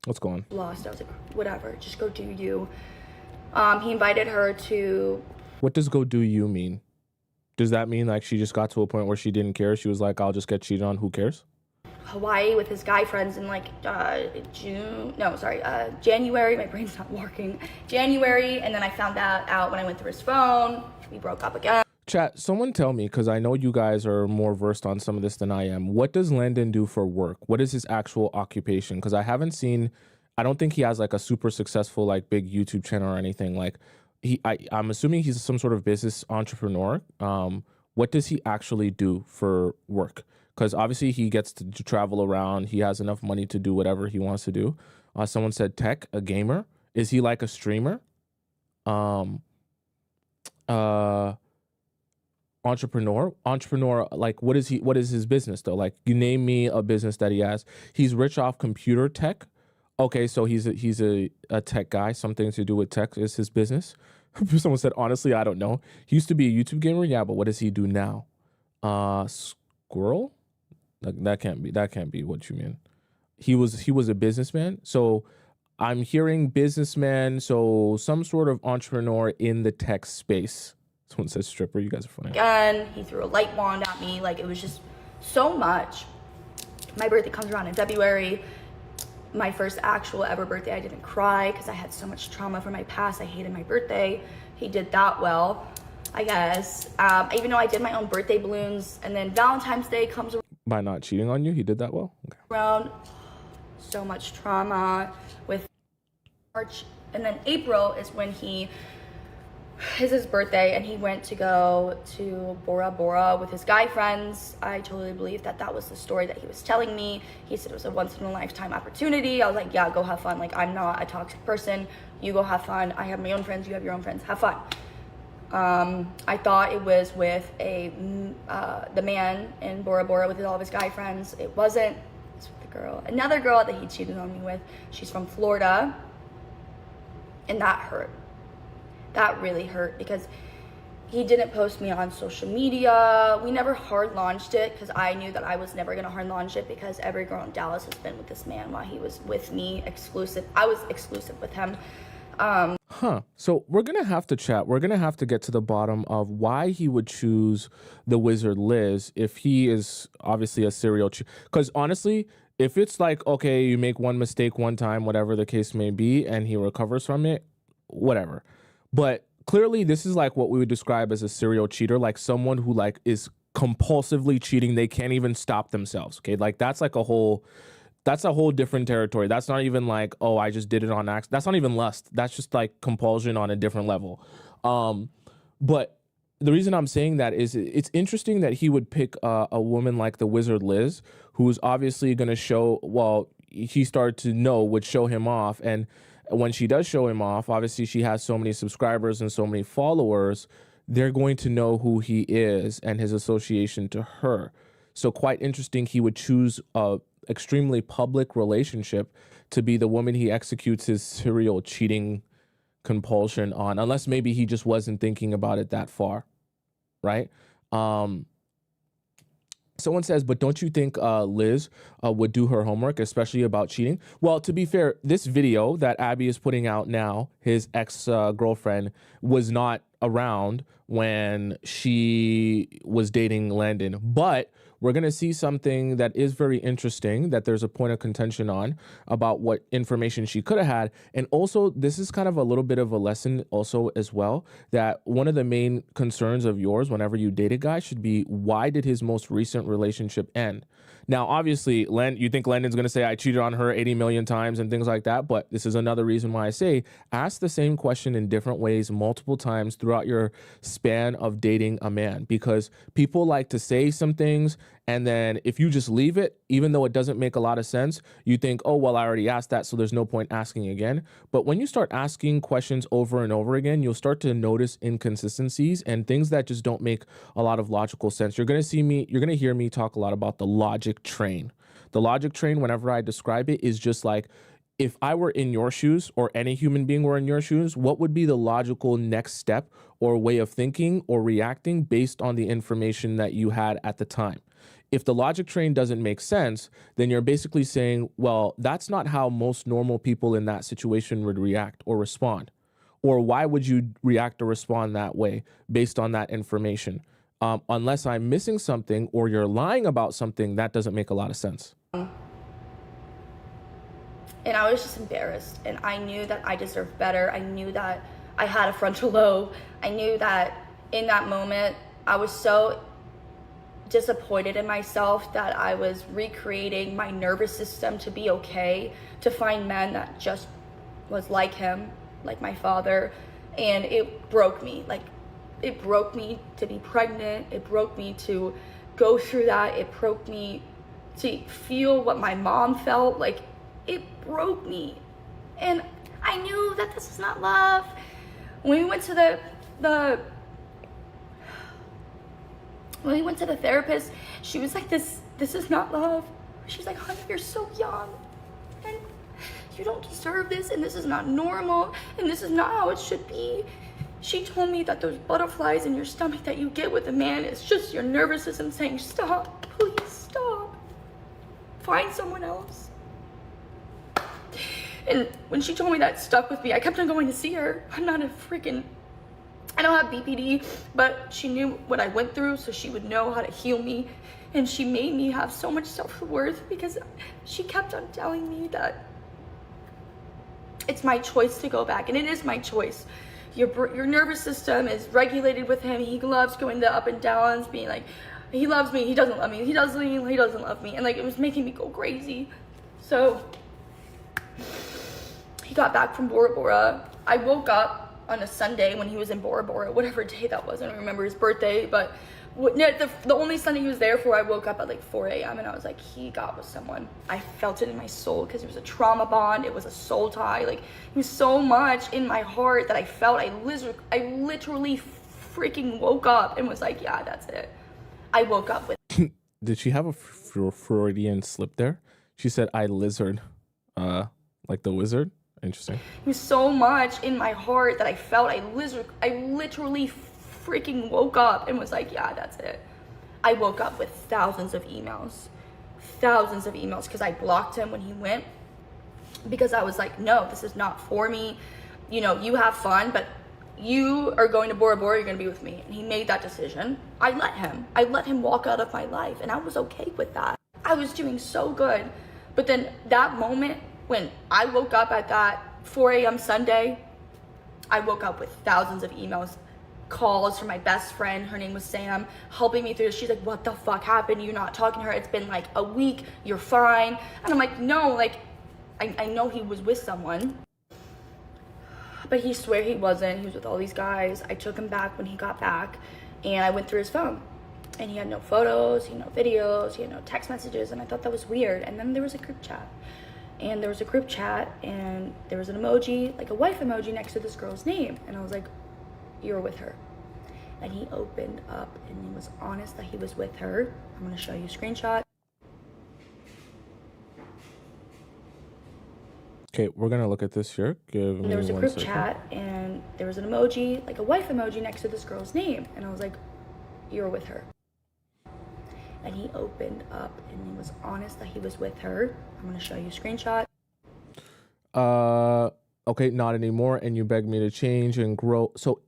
what's going on? Lost. I was like, whatever, just go do you. He invited her to... What does go do you mean? Does that mean like she just got to a point where she didn't care? She was like, I'll just get cheated on. Who cares? Hawaii with his guy friends in like January. My brain's not working. January, and then I found that out when I went through his phone. We broke up again. Chat, someone tell me, because I know you guys are more versed on some of this than I am. What does Landon do for work? What is his actual occupation? Because I haven't seen, I don't think he has like a super successful like big YouTube channel or anything. Like I'm assuming he's some sort of business entrepreneur. What does he actually do for work? Because obviously he gets to travel around. He has enough money to do whatever he wants to do. Someone said tech, a gamer. Is he like a streamer? Entrepreneur, like what is his business though? Like, you name me a business that he has. He's rich off computer tech. Okay, so he's a tech guy. Something to do with tech is his business. Someone said, honestly, I don't know. He used to be a YouTube gamer, yeah, but what does he do now? Squirrel? Like, that can't be what you mean. He was a businessman. So I'm hearing businessman, so some sort of entrepreneur in the tech space. Someone says stripper. You guys are funny. Again, he threw a light wand at me. Like, it was just so much. My birthday comes around in February. My first actual ever birthday, I didn't cry because I had so much trauma from my past. I hated my birthday. He did that well, I guess. Even though I did my own birthday balloons, and then Valentine's Day comes around. By not cheating on you, he did that well? Okay. Around, so much trauma with March. And then April is when it's his birthday, and he went to go to Bora Bora with his guy friends. I totally believe that was the story that he was telling me. He said it was a once-in-a-lifetime opportunity. I was like, yeah, go have fun. Like, I'm not a toxic person. You go have fun. I have my own friends. You have your own friends. Have fun. I thought it was with the man in Bora Bora with all of his guy friends. It wasn't. It's with the girl. Another girl that he cheated on me with. She's from Florida. And that hurt. That really hurt because he didn't post me on social media. We never hard launched it because I knew that I was never going to hard launch it because every girl in Dallas has been with this man while he was with me exclusive. I was exclusive with him. So we're going to have to chat. We're going to have to get to the bottom of why he would choose Thewizardliz if he is obviously a serial cheater. Because honestly, if it's like, okay, you make one mistake one time, whatever the case may be, and he recovers from it, whatever. But clearly this is like what we would describe as a serial cheater, like someone who like is compulsively cheating. They can't even stop themselves. Okay. Like that's a whole different territory. That's not even like, oh, I just did it on accident. That's not even lust. That's just like compulsion on a different level. But the reason I'm saying that is it's interesting that he would pick a woman like Thewizardliz, who's obviously going to show, well, he started to know would show him off. And when she does show him off, obviously she has so many subscribers and so many followers, they're going to know who he is and his association to her. So quite interesting, he would choose a extremely public relationship to be the woman he executes his serial cheating compulsion on, unless maybe he just wasn't thinking about it that far, right? Someone says, but don't you think Liz would do her homework, especially about cheating? Well, to be fair, this video that Abby is putting out now, his ex-girlfriend, was not around when she was dating Landon. But we're going to see something that is very interesting that there's a point of contention on about what information she could have had. And also, this is kind of a little bit of a lesson also as well, that one of the main concerns of yours whenever you date a guy should be, why did his most recent relationship end? Now, obviously, you think Landon's going to say, I cheated on her 80 million times and things like that. But this is another reason why I say, ask the same question in different ways multiple times throughout your span of dating a man, because people like to say some things, and then if you just leave it, even though it doesn't make a lot of sense, you think, oh, well, I already asked that, so there's no point asking again. But when you start asking questions over and over again, you'll start to notice inconsistencies and things that just don't make a lot of logical sense. You're going to hear me talk a lot about the logic train. The logic train, whenever I describe it, is just like, if I were in your shoes or any human being were in your shoes, what would be the logical next step or way of thinking or reacting based on the information that you had at the time? If the logic train doesn't make sense, then you're basically saying, well, that's not how most normal people in that situation would react or respond. Or why would you react or respond that way based on that information? Unless I'm missing something or you're lying about something, that doesn't make a lot of sense. And I was just embarrassed, and I knew that I deserved better. I knew that I had a frontal lobe. I knew that in that moment, I was so disappointed in myself that I was recreating my nervous system to be okay, to find men that just was like him, like my father. And it broke me. Like, it broke me to be pregnant. It broke me to go through that. It broke me to feel what my mom felt. Like, it broke me. And I knew that this was not love. When we went to when we went to the therapist, she was like, this is not love. She's like, honey, you're so young, and you don't deserve this, and this is not normal, and this is not how it should be. She told me that those butterflies in your stomach that you get with a man is just your nervous system saying, stop, please stop. Find someone else. And when she told me that, it stuck with me. I kept on going to see her. I don't have BPD, but she knew what I went through, so she would know how to heal me. And she made me have so much self-worth because she kept on telling me that it's my choice to go back, and it is my choice. Your nervous system is regulated with him. He loves going the up and downs, being like, he loves me, he doesn't love me, he doesn't love me. And like, it was making me go crazy. So he got back from Bora Bora. I woke up on a Sunday when he was in Bora Bora, whatever day that was. I don't remember his birthday, but the only Sunday he was there for, I woke up at like 4 a.m. and I was like, he got with someone. I felt it in my soul because it was a trauma bond. It was a soul tie. Like, it was so much in my heart that I felt. I literally freaking woke up and was like, yeah, that's it. I woke up with. Did she have a Freudian slip there? She said, I lizard, like the wizard. Interesting. It was so much in my heart that I felt. I literally freaking woke up and was like, yeah, that's it. I woke up with thousands of emails because I blocked him when he went, because I was like, no, this is not for me. You know, you have fun, but you are going to Bora Bora, you're going to be with me. And he made that decision. I let him walk out of my life, and I was okay with that. I was doing so good. But then that moment when I woke up at that 4 a.m. Sunday, I woke up with thousands of emails, calls from my best friend. Her name was Sam, helping me through this. She's like, what the fuck happened? You're not talking to her. It's been like a week. You're fine. And I'm like, no, like, I know he was with someone, but he swear he wasn't. He was with all these guys. I took him back when he got back, and I went through his phone, and he had no photos, he had no videos, he had no text messages, and I thought that was weird. And then there was a group chat. And there was an emoji, like a wife emoji next to this girl's name. And I was like, you're with her. And he opened up and he was honest that he was with her. I'm gonna show you a screenshot. Okay, we're gonna look at this here. Give me There was a 1 group second. chat, and there was an emoji, like a wife emoji, next to this girl's name, and I was like, "You're with her." And he opened up, and he was honest that he was with her. I'm gonna show you a screenshot. Okay, not anymore. And you begged me to change and grow. So,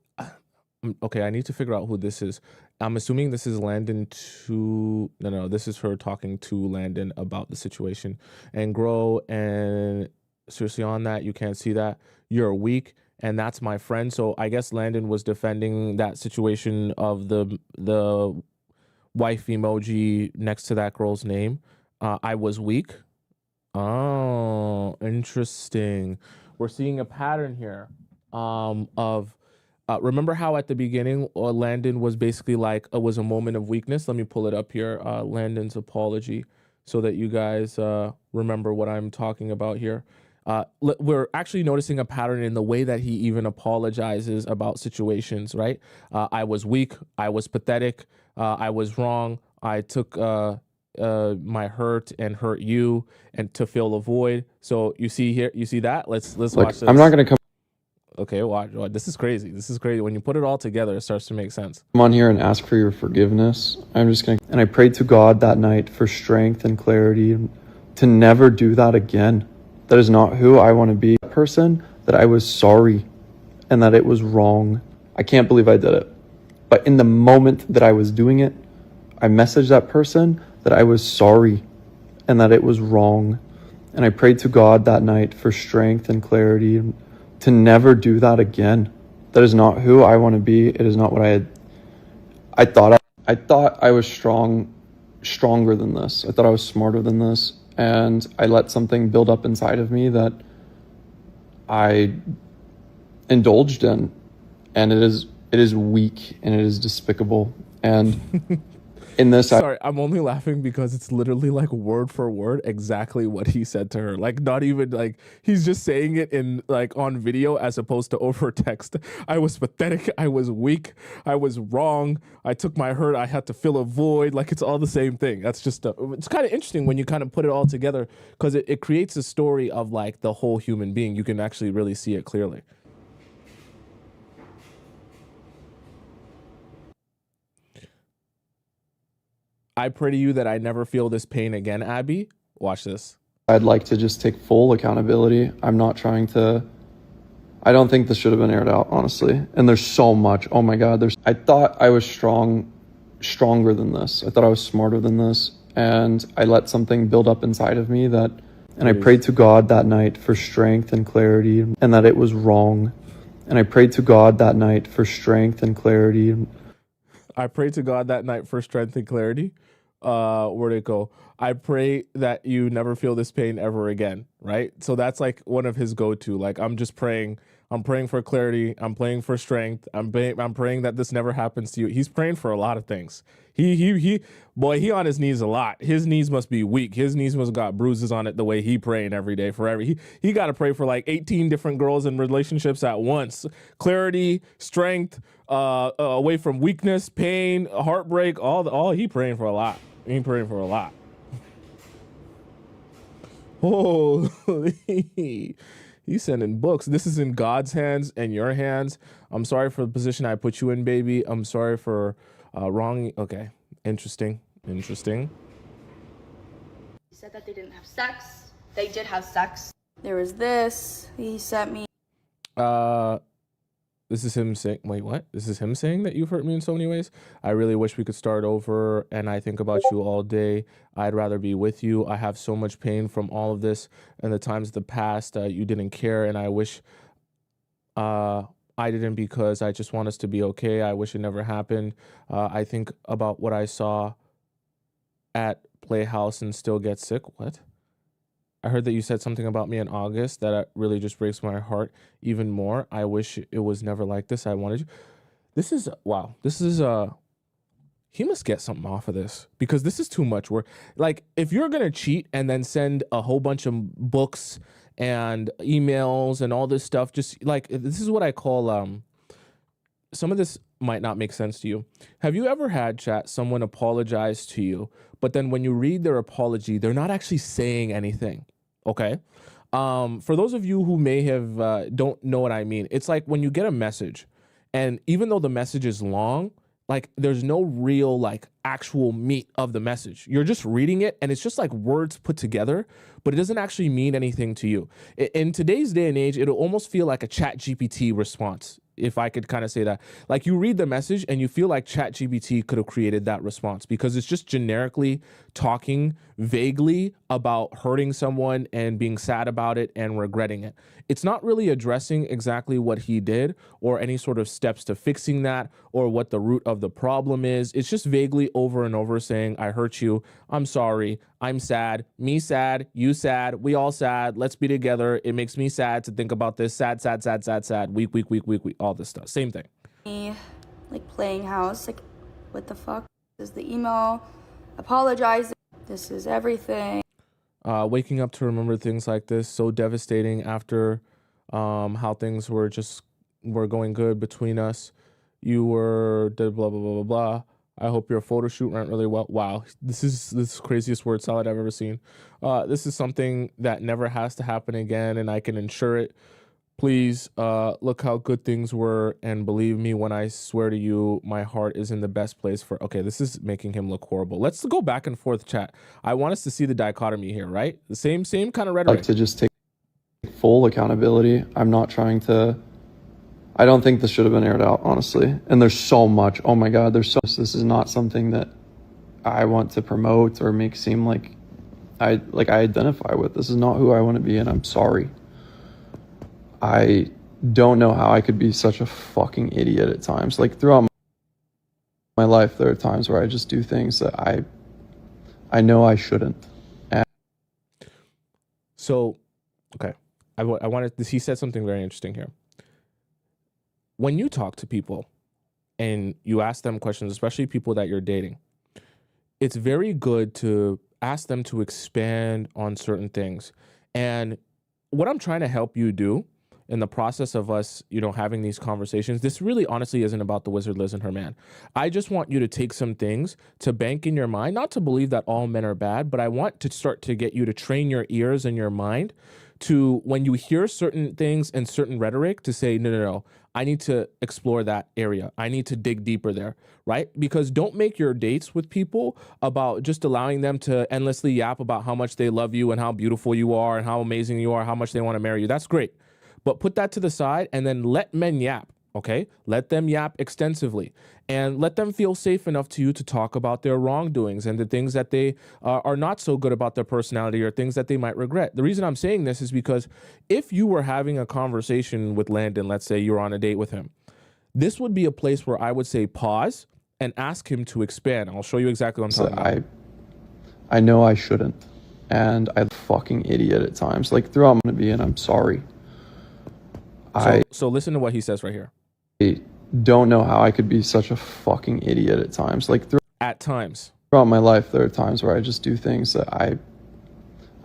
okay, I need to figure out who this is. I'm assuming this is Landon to, no, this is her talking to Landon about the situation and grow. And seriously, on that, you can't see that. You're weak. And that's my friend. So I guess Landon was defending that situation of the wife emoji next to that girl's name. I was weak. Oh, interesting. We're seeing a pattern here of remember how at the beginning Landon was basically like it was a moment of weakness. Let me pull it up here. Landon's apology so that you guys remember what I'm talking about here. We're actually noticing a pattern in the way that he even apologizes about situations, right? I was weak. I was pathetic. I was wrong. I took my hurt and hurt you and to fill a void. So you see here, you see that? Let's Look, watch this. I'm not going to Okay, watch. This is crazy. This is crazy. When you put it all together, it starts to make sense. come on here and ask for your forgiveness. I'm just going to, and I prayed to God that night for strength and clarity to never do that again. That is not who I want to be. That person, that I was sorry and that it was wrong. I can't believe I did it. But in the moment that I was doing it, I messaged that person that I was sorry and that it was wrong. And I prayed to God that night for strength and clarity to never do that again. That is not who I want to be. It is not what I thought I was stronger than this. I thought I was smarter than this. And I let something build up inside of me that I indulged in. And it is weak and it is despicable. And in this, Sorry, I'm only laughing because it's literally like word for word exactly what he said to her. Like not even like he's just saying it in like on video as opposed to over text. I was pathetic. I was weak. I was wrong. I took my hurt. I had to fill a void. Like it's all the same thing. That's just it's kind of interesting when you kind of put it all together because it creates a story of like the whole human being. You can actually really see it clearly. I pray to you that I never feel this pain again, Abby. Watch this. I'd like to just take full accountability. I'm not trying to, I don't think this should have been aired out, honestly. And there's so much. Oh my God. I thought I was stronger than this. I thought I was smarter than this. And I let something build up inside of me that, and I prayed to God that night for strength and clarity and that it was wrong. And I prayed to God that night for strength and clarity. I prayed to God that night for strength and clarity. Where'd it go? I pray that you never feel this pain ever again, right? So that's like one of his go-to. Like I'm just praying. I'm praying for clarity. I'm praying for strength. I'm praying that this never happens to you. He's praying for a lot of things. He on his knees a lot. His knees must be weak. His knees must got bruises on it the way he praying every day forever. He got to pray for like 18 different girls in relationships at once. Clarity, strength, away from weakness, pain, heartbreak, all he praying for a lot. He praying for a lot. Holy. He's sending books. This is in God's hands and your hands. I'm sorry for the position I put you in, baby. I'm sorry for wrong. Okay. Interesting. He said that they didn't have sex. They did have sex. There was this. He sent me. This is him saying, wait, what? This is him saying that you've hurt me in so many ways. I really wish we could start over and I think about you all day. I'd rather be with you. I have so much pain from all of this and the times of the past. You didn't care and I wish I didn't because I just want us to be okay. I wish it never happened. I think about what I saw at Playhouse and still get sick. What? I heard that you said something about me in August that really just breaks my heart even more. I wish it was never like this. I wanted you. This is, wow. This is, he must get something off of this because this is too much work. Like, if you're going to cheat and then send a whole bunch of books and emails and all this stuff, just like, this is what I call, some of this might not make sense to you. Have you ever had, chat, someone apologize to you, but then when you read their apology, they're not actually saying anything? Okay. For those of you who may have don't know what I mean, it's like when you get a message, and even though the message is long, like there's no real like actual meat of the message. You're just reading it, and it's just like words put together, but it doesn't actually mean anything to you. In today's day and age, it'll almost feel like a Chat GPT response, if I could kind of say that. Like you read the message and you feel like Chat GPT could have created that response, because it's just generically talking vaguely about hurting someone and being sad about it and regretting it. It's not really addressing exactly what he did or any sort of steps to fixing that or what the root of the problem is. It's just vaguely over and over saying, I hurt you, I'm sorry, I'm sad, me sad, you sad, we all sad, let's be together. It makes me sad to think about this. Sad, sad, sad, sad, sad, weak, all this stuff. Same thing. Like playing house, like what the fuck? This is the email, apologizing, this is everything. Waking up to remember things like this, so devastating after how things were going good between us. You were blah, blah, blah, blah, blah. I hope your photo shoot went really well. Wow, this is the craziest word salad I've ever seen. This is something that never has to happen again, and I can ensure it. Please look how good things were, and believe me when I swear to you, my heart is in the best place for... Okay, this is making him look horrible. Let's go back and forth chat. I want us to see the dichotomy here, right? The same kind of rhetoric. Like to just take full accountability. I'm not trying to... I don't think this should have been aired out, honestly. And there's so much. Oh my God, there's so... This is not something that I want to promote or make seem like I identify with. This is not who I want to be, and I'm sorry. I don't know how I could be such a fucking idiot at times. Like throughout my life, there are times where I just do things that I know I shouldn't. So, okay, I wanted this. He said something very interesting here. When you talk to people and you ask them questions, especially people that you're dating, it's very good to ask them to expand on certain things. And what I'm trying to help you do in the process of us, having these conversations, this really honestly isn't about the wizard Liz and her man. I just want you to take some things to bank in your mind, not to believe that all men are bad, but I want to start to get you to train your ears and your mind to, when you hear certain things and certain rhetoric, to say, no, I need to explore that area. I need to dig deeper there, right? Because don't make your dates with people about just allowing them to endlessly yap about how much they love you and how beautiful you are and how amazing you are, how much they want to marry you. That's great. But put that to the side and then let men yap, okay? Let them yap extensively and let them feel safe enough to you to talk about their wrongdoings and the things that they are not so good about their personality or things that they might regret. The reason I'm saying this is because if you were having a conversation with Landon, let's say you're on a date with him, this would be a place where I would say pause and ask him to expand. I'll show you exactly what I'm talking about. I know I shouldn't, and I'm a fucking idiot at times. Like throughout I'm going to be, and I'm sorry. So listen to what he says right here. I don't know how I could be such a fucking idiot at times. Like at times. Throughout my life, there are times where I just do things that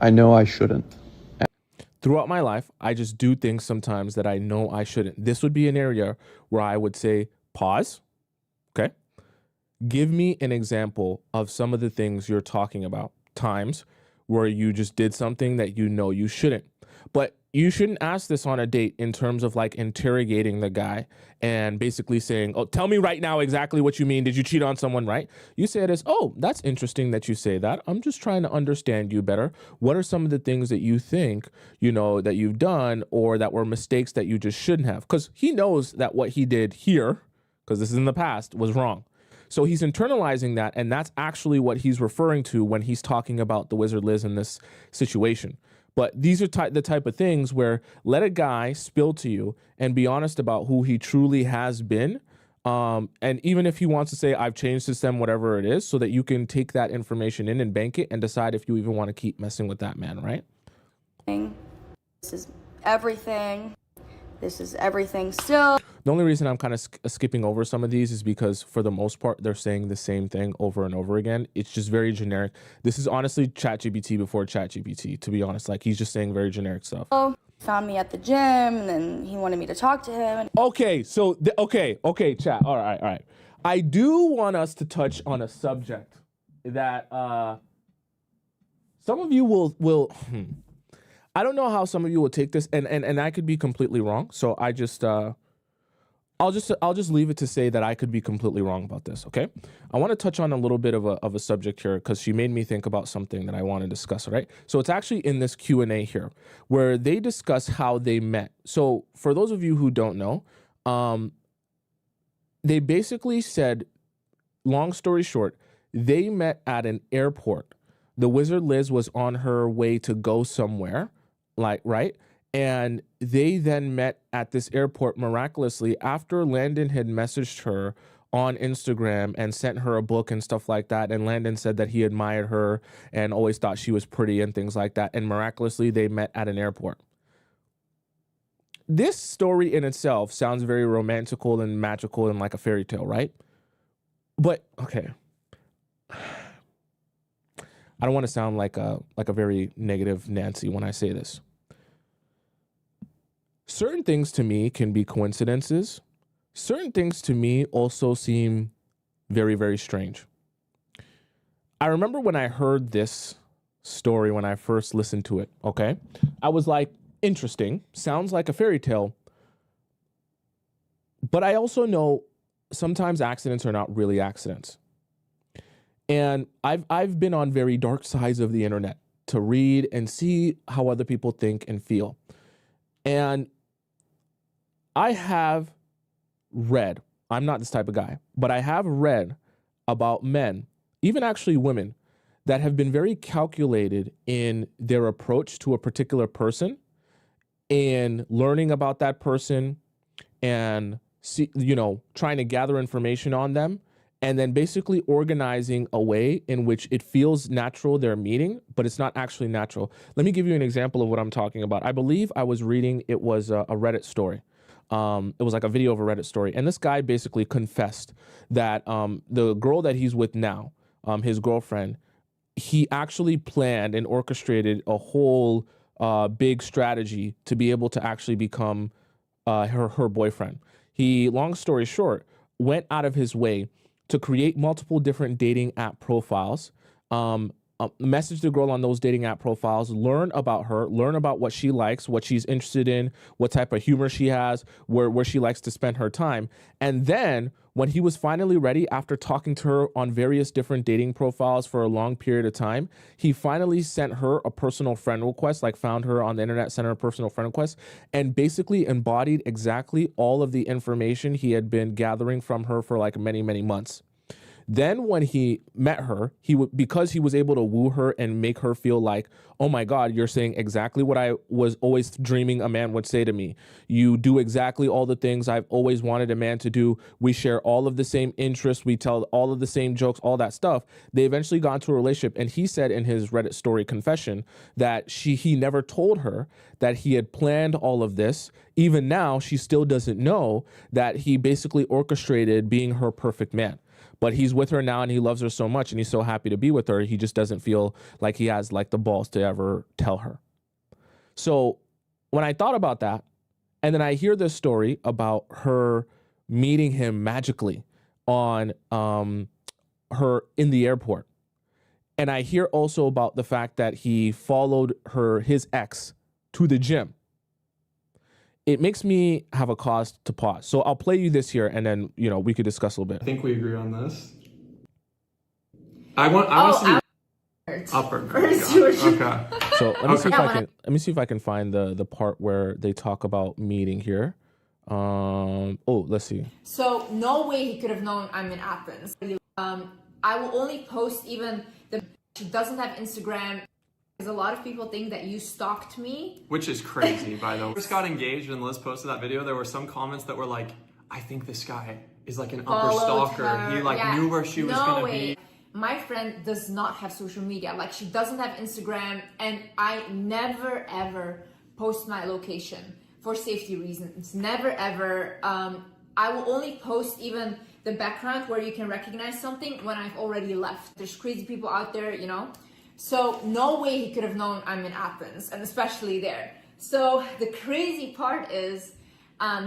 I know I shouldn't. Throughout my life, I just do things sometimes that I know I shouldn't. This would be an area where I would say, pause, okay? Give me an example of some of the things you're talking about, times where you just did something that you know you shouldn't. But you shouldn't ask this on a date in terms of like interrogating the guy and basically saying, oh, tell me right now exactly what you mean. Did you cheat on someone, right? You say it as, oh, that's interesting that you say that. I'm just trying to understand you better. What are some of the things that you think, that you've done or that were mistakes that you just shouldn't have? Because he knows that what he did here, because this is in the past, was wrong. So he's internalizing that, and that's actually what he's referring to when he's talking about the wizard Liz in this situation. But these are the type of things where let a guy spill to you and be honest about who he truly has been. And even if he wants to say, I've changed since then, whatever it is, so that you can take that information in and bank it and decide if you even want to keep messing with that man, right? This is everything. This is everything still. The only reason I'm kind of skipping over some of these is because for the most part, they're saying the same thing over and over again. It's just very generic. This is honestly ChatGPT before ChatGPT, to be honest. Like he's just saying very generic stuff. Oh, found me at the gym and then he wanted me to talk to him. Okay, so, okay, chat. All right. I do want us to touch on a subject that some of you will I don't know how some of you will take this, and I could be completely wrong. So I just I'll just leave it to say that I could be completely wrong about this. Okay, I want to touch on a little bit of a subject here because she made me think about something that I want to discuss. All right, so it's actually in this Q&A here where they discuss how they met. So for those of you who don't know, they basically said, long story short, they met at an airport. Thewizardliz was on her way to go somewhere, like, right? And they then met at this airport miraculously after Landon had messaged her on Instagram and sent her a book and stuff like that. And Landon said that he admired her and always thought she was pretty and things like that. And miraculously, they met at an airport. This story in itself sounds very romantical and magical and like a fairy tale, right? But, okay. I don't want to sound like a very negative Nancy when I say this. Certain things to me can be coincidences. Certain things to me also seem very, very strange. I remember when I heard this story, when I first listened to it, okay? I was like, interesting, sounds like a fairy tale. But I also know sometimes accidents are not really accidents. And I've been on very dark sides of the internet to read and see how other people think and feel. And I have read, I'm not this type of guy, but I have read about men, even actually women, that have been very calculated in their approach to a particular person and learning about that person and trying to gather information on them and then basically organizing a way in which it feels natural they're meeting, but it's not actually natural. Let me give you an example of what I'm talking about. I believe I was reading, it was a Reddit story. It was like a video of a Reddit story. And this guy basically confessed that the girl that he's with now, his girlfriend, he actually planned and orchestrated a whole big strategy to be able to actually become her boyfriend. He, long story short, went out of his way to create multiple different dating app profiles, message the girl on those dating app profiles, learn about her, learn about what she likes, what she's interested in, what type of humor she has, where she likes to spend her time. And then when he was finally ready, after talking to her on various different dating profiles for a long period of time, he finally sent her a personal friend request, like found her on the internet, sent her a personal friend request, and basically embodied exactly all of the information he had been gathering from her for like many, many months. Then when he met her, because he was able to woo her and make her feel like, oh my God, you're saying exactly what I was always dreaming a man would say to me. You do exactly all the things I've always wanted a man to do. We share all of the same interests. We tell all of the same jokes, all that stuff. They eventually got into a relationship. And he said in his Reddit story confession that he never told her that he had planned all of this. Even now, she still doesn't know that he basically orchestrated being her perfect man. But he's with her now and he loves her so much and he's so happy to be with her. He just doesn't feel like he has like the balls to ever tell her. So when I thought about that, and then I hear this story about her meeting him magically on her in the airport. And I hear also about the fact that he followed his ex to the gym. It makes me have a cause to pause. So I'll play you this here and then, we could discuss a little bit. I think we agree on this. I want to see upward. Okay. So let me see if I can find the part where they talk about meeting here. Let's see. So no way he could have known I'm in Athens. I will only post even she doesn't have Instagram. Because a lot of people think that you stalked me. Which is crazy, by the way. Just got engaged and Liz posted that video. There were some comments that were like, I think this guy is like an upper stalker. Her. He knew where she was going to be. My friend does not have social media. Like she doesn't have Instagram and I never ever post my location for safety reasons. Never ever. I will only post even the background where you can recognize something when I've already left. There's crazy people out there, So no way he could have known I'm in Athens, and especially there. So the crazy part is,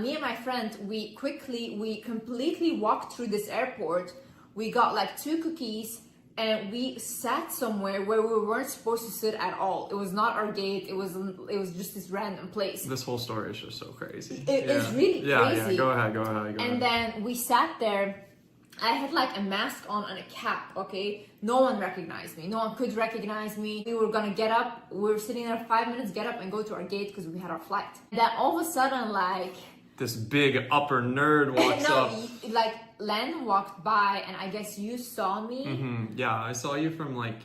me and my friend, we completely walked through this airport. We got like 2 cookies, and we sat somewhere where we weren't supposed to sit at all. It was not our gate. It was just this random place. This whole story is just so crazy. It's really crazy. Yeah, go ahead. And then we sat there. I had like a mask on and a cap, okay? No one recognized me. No one could recognize me. We were gonna get up. We were sitting there 5 minutes, get up and go to our gate because we had our flight. And then all of a sudden, like... This big upper nerd walks up. Like Landon walked by and I guess you saw me. Mm-hmm. Yeah, I saw you from like...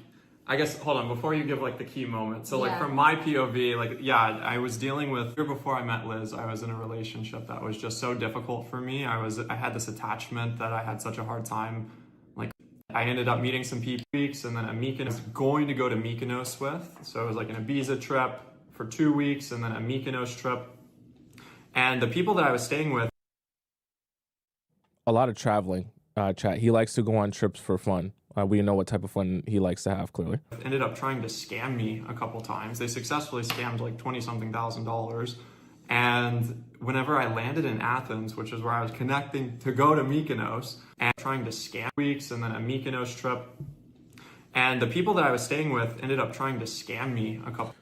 I guess, hold on, before you give like the key moment. So like Yeah. from my POV, like, yeah, I was dealing with, before I met Liz, I was in a relationship that was just so difficult for me. I had this attachment that I had such a hard time. Like I ended up meeting some people weeks and then a Mykonos, going to go to Mykonos with. So it was like an Ibiza trip for 2 weeks and then a Mykonos trip. And the people that I was staying with. A lot of traveling, chat. He likes to go on trips for fun. We know what type of fun he likes to have, clearly. Ended up trying to scam me a couple times. They successfully scammed like $20-something thousand. And whenever I landed in Athens, which is where I was connecting to go to Mykonos, and trying to scam weeks and then a Mykonos trip. And the people that I was staying with ended up trying to scam me a couple.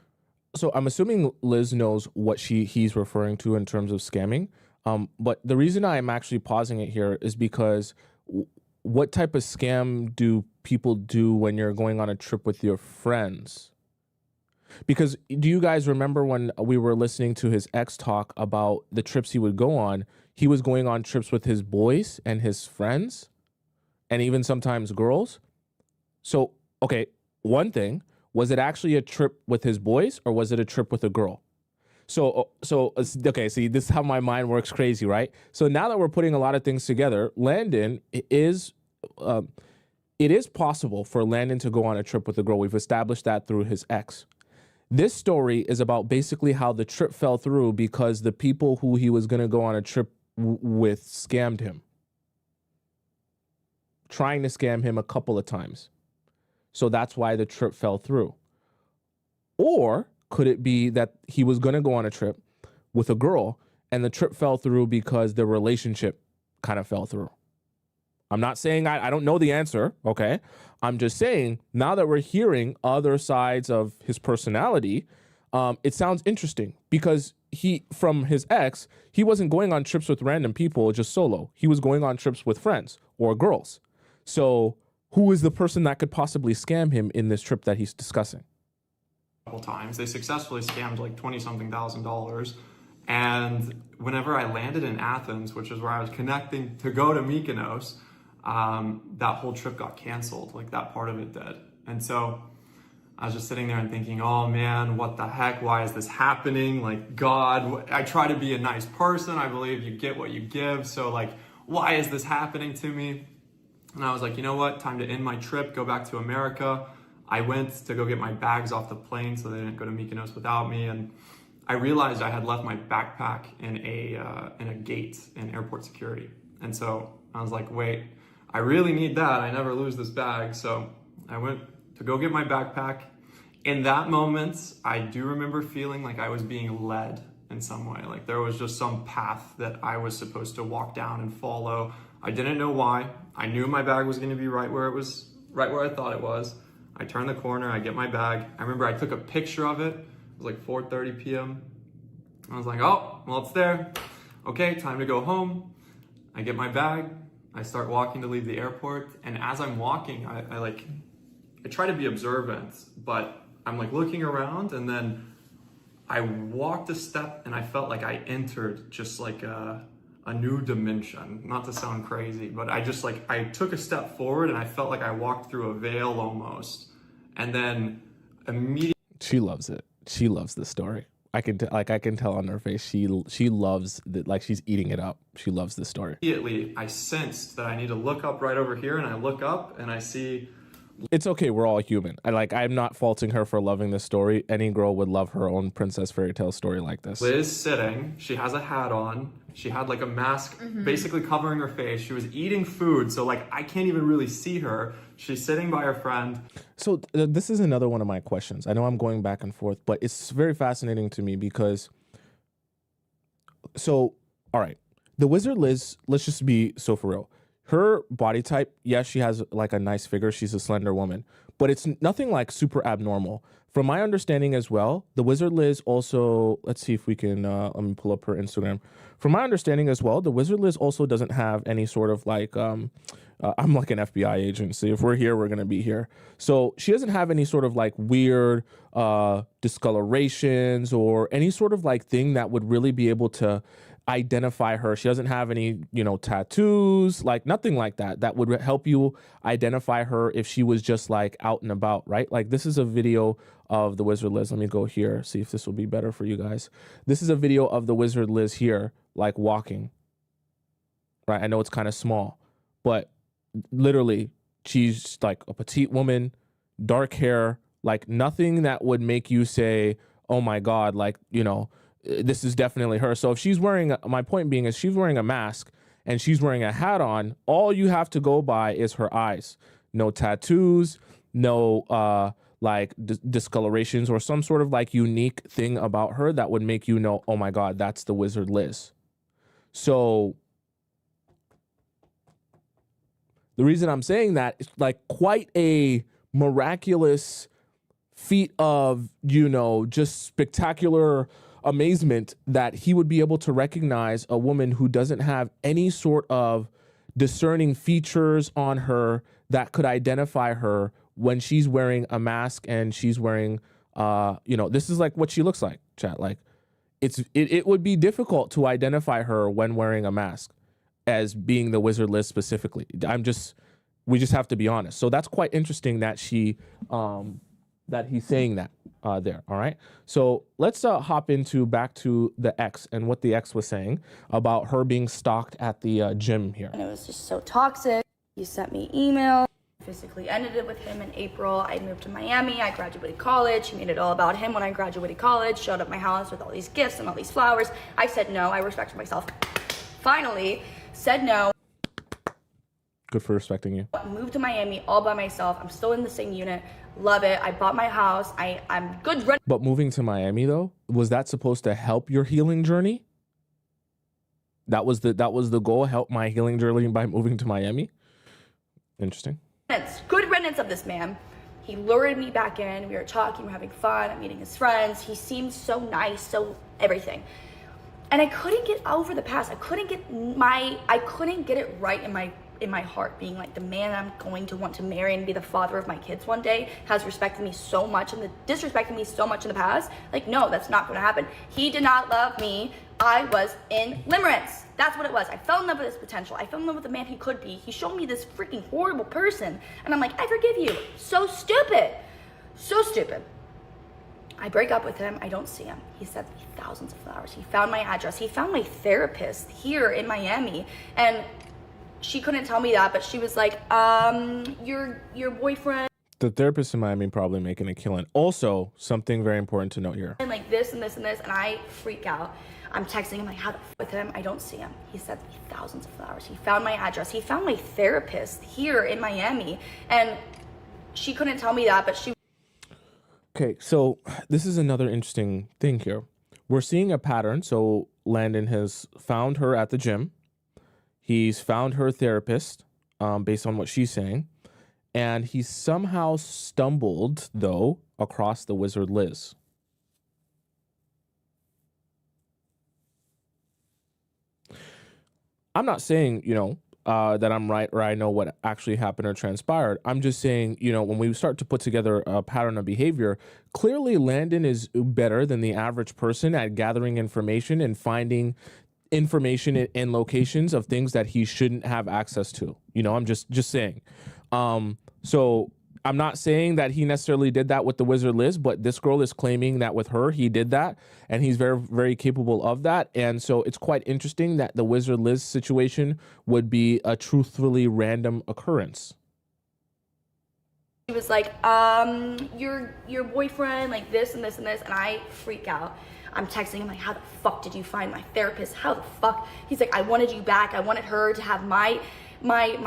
So I'm assuming Liz knows what he's referring to in terms of scamming. But the reason I'm actually pausing it here is because what type of scam do people do when you're going on a trip with your friends? Because do you guys remember when we were listening to his ex talk about the trips he would go on? He was going on trips with his boys and his friends and even sometimes girls. So, okay, one thing, was it actually a trip with his boys or was it a trip with a girl? So okay, see, this is how my mind works crazy, right? So now that we're putting a lot of things together, Landon is, it is possible for Landon to go on a trip with a girl. We've established that through his ex. This story is about basically how the trip fell through because the people who he was going to go on a trip with scammed him. Trying to scam him a couple of times. So that's why the trip fell through. Or could it be that he was going to go on a trip with a girl and the trip fell through because the relationship kind of fell through? I'm not saying I don't know the answer, okay? I'm just saying now that we're hearing other sides of his personality, it sounds interesting because from his ex, he wasn't going on trips with random people just solo. He was going on trips with friends or girls. So who is the person that could possibly scam him in this trip that he's discussing? Couple times. They successfully scammed like $20-something thousand. And whenever I landed in Athens, which is where I was connecting to go to Mykonos, that whole trip got canceled. Like that part of it did. And so I was just sitting there and thinking, oh man, what the heck? Why is this happening? Like, God, I try to be a nice person. I believe you get what you give. So like, why is this happening to me? And I was like, you know what? Time to end my trip, go back to America. I went to go get my bags off the plane so they didn't go to Mykonos without me. And I realized I had left my backpack in a gate in airport security. And so I was like, wait, I really need that. I never lose this bag. So I went to go get my backpack. In that moment, I do remember feeling like I was being led in some way. Like there was just some path that I was supposed to walk down and follow. I didn't know why. I knew my bag was going to be right where I thought it was. I turn the corner, I get my bag. I remember I took a picture of it. It was like 4:30 p.m. I was like, oh, well, it's there. Okay, time to go home. I get my bag. I start walking to leave the airport. And as I'm walking, I try to be observant, but I'm like looking around and then I walked a step and I felt like I entered just like a new dimension. Not to sound crazy, but I took a step forward and I felt like I walked through a veil almost. And then immediately, she loves it. She loves the story. I can tell on her face. She loves that. Like she's eating it up. She loves the story. immediately I sensed that I need to look up right over here, and I look up and I see. It's okay. We're all human. I'm not faulting her for loving this story. Any girl would love her own princess fairy tale story like this. Liz sitting. She has a hat on. She had like a mask basically covering her face. She was eating food, so like I can't even really see her. She's sitting by her friend. So this is another one of my questions. I know I'm going back and forth, but it's very fascinating to me because. So, all right, the Wizard Liz. Let's just be so for real. her body type, yes, she has like a nice figure. She's a slender woman, but it's nothing like super abnormal. From my understanding as well, the Wizardliz also, let's see if we can, let me pull up her Instagram. From my understanding as well, the Wizardliz also doesn't have any sort of like, I'm like an FBI agent. So if we're here, we're going to be here. So she doesn't have any sort of like weird discolorations or any sort of like thing that would really be able to identify her. She doesn't have any, tattoos, like nothing like that that would help you identify her if she was just like out and about, right? Like this is a video of the Wizardliz. Let me go here, see if this will be better for you guys. This is a video of the Wizardliz here, like walking, right? I know it's kind of small, but literally she's like a petite woman, dark hair, like nothing that would make you say, oh my God, like, this is definitely her. So if she's wearing, my point being is she's wearing a mask and she's wearing a hat on, all you have to go by is her eyes. No tattoos, no discolorations or some sort of like unique thing about her that would make you know, oh my God, that's the Wizardliz. So the reason I'm saying that is like quite a miraculous feat of, just spectacular amazement that he would be able to recognize a woman who doesn't have any sort of discerning features on her that could identify her when she's wearing a mask and she's wearing, this is like what she looks like, chat. Like it would be difficult to identify her when wearing a mask as being the Wizardliz specifically. We just have to be honest. So that's quite interesting that that he's saying that there. All right. So let's hop back to the ex and what the ex was saying about her being stalked at the gym here. And it was just so toxic. He sent me email. Physically ended it with him in April. I moved to Miami. I graduated college. He made it all about him when I graduated college. Showed up at my house with all these gifts and all these flowers. I said no. I respected myself. Finally, said no. Good for respecting you. Moved to Miami all by myself. I'm still in the same unit. Love it. I bought my house. I'm good. But moving to Miami though, was that supposed to help your healing journey? That was the goal, help my healing journey by moving to Miami? Interesting. Good riddance of this man. He lured me back in. We were talking, we were having fun. I'm meeting his friends. He seemed so nice, so everything. And I couldn't get over the past. I couldn't get it right in my heart, being like the man I'm going to want to marry and be the father of my kids one day has respected me so much and disrespected me so much in the past. Like, no, that's not going to happen. He did not love me. I was in limerence. That's what it was. I fell in love with his potential. I fell in love with the man he could be. He showed me this freaking horrible person. And I'm like, I forgive you. So stupid. So stupid. I break up with him. I don't see him. He sent me thousands of flowers. He found my address. He found my therapist here in Miami. And she couldn't tell me that, but she was like, your boyfriend. The therapist in Miami probably making a killing. Also, something very important to note here. And like this and this and this, and I freak out. I'm texting him like, how the f with him? I don't see him. He sent me thousands of flowers. He found my address. He found my therapist here in Miami. And she couldn't tell me that, but she. Okay, so this is another interesting thing here. We're seeing a pattern. So Landon has found her at the gym. He's found her therapist, based on what she's saying. And he somehow stumbled, though, across the Wizardliz. I'm not saying, that I'm right or I know what actually happened or transpired. I'm just saying, when we start to put together a pattern of behavior, clearly Landon is better than the average person at gathering information and finding information in locations of things that he shouldn't have access to. I'm just saying. So I'm not saying that he necessarily did that with the Wizardliz, but this girl is claiming that with her, he did that, and he's very, very capable of that. And so it's quite interesting that the Wizardliz situation would be a truthfully random occurrence. She was like, your boyfriend, like this and this and this, and I freak out. I'm texting him like, how the fuck did you find my therapist? How the fuck? He's like, I wanted you back. I wanted her to have my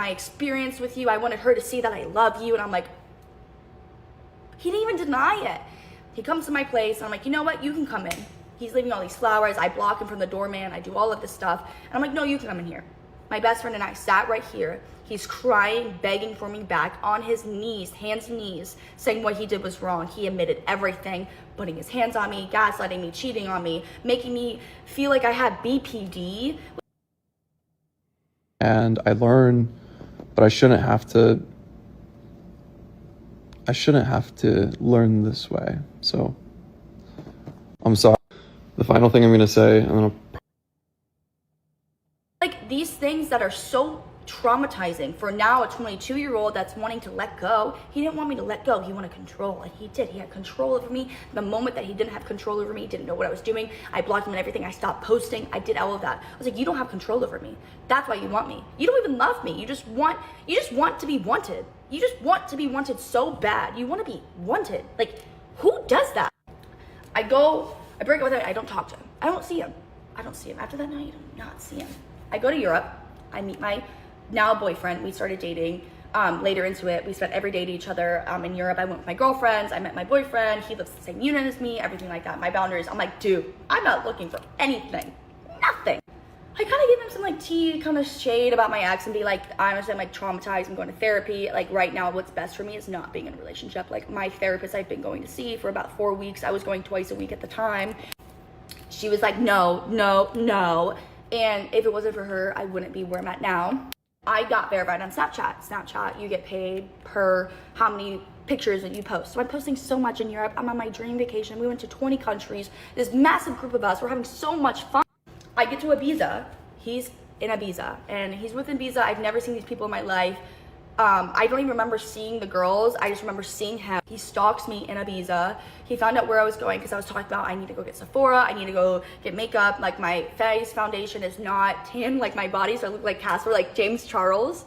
experience with you. I wanted her to see that I love you. And I'm like, he didn't even deny it. He comes to my place and I'm like, you know what? You can come in. He's leaving all these flowers. I block him from the doorman. I do all of this stuff. And I'm like, no, you can come in here. My best friend and I sat right here. He's crying, begging for me back on his knees, hands and knees, saying what he did was wrong. He admitted everything, putting his hands on me, gaslighting me, cheating on me, making me feel like I had BPD. And I learn, but I shouldn't have to learn this way. So I'm sorry. The final thing I'm going to say, like these things that are so traumatizing for now a 22-year-old that's wanting to let go. He didn't want me to let go. He wanted control, and he did. He had control over me. The moment that he didn't have control over me, he didn't know what I was doing. I blocked him and everything. I stopped posting. I did all of that. I was like, you don't have control over me. That's why you want me. You don't even love me. You just want to be wanted. You just want to be wanted so bad. You want to be wanted. Like, who does that? I break up with him. I don't talk to him. I don't see him. After that night, I do not see him. I go to Europe. I meet my now boyfriend. We started dating later into it. We spent every day to each other in Europe. I went with my girlfriends. I met my boyfriend. He lives in the same unit as me, everything like that. My boundaries. I'm like, dude, I'm not looking for anything. Nothing. I kind of give him some like tea, kind of shade about my ex and be like, honestly, I'm like traumatized. I'm going to therapy. Like right now, what's best for me is not being in a relationship. Like my therapist I've been going to see for about 4 weeks. I was going twice a week at the time. She was like, no. And if it wasn't for her, I wouldn't be where I'm at now. I got verified on Snapchat. Snapchat, you get paid per how many pictures that you post. So I'm posting so much in Europe. I'm on my dream vacation. We went to 20 countries. This massive group of us. We're having so much fun. I get to Ibiza. He's in Ibiza, and he's with Ibiza. I've never seen these people in my life. I don't even remember seeing the girls. I just remember seeing him. He stalks me in Ibiza. He found out where I was going because I was talking about I need to go get Sephora. I need to go get makeup. Like my face foundation is not tan like my body, so I look like Casper, like James Charles.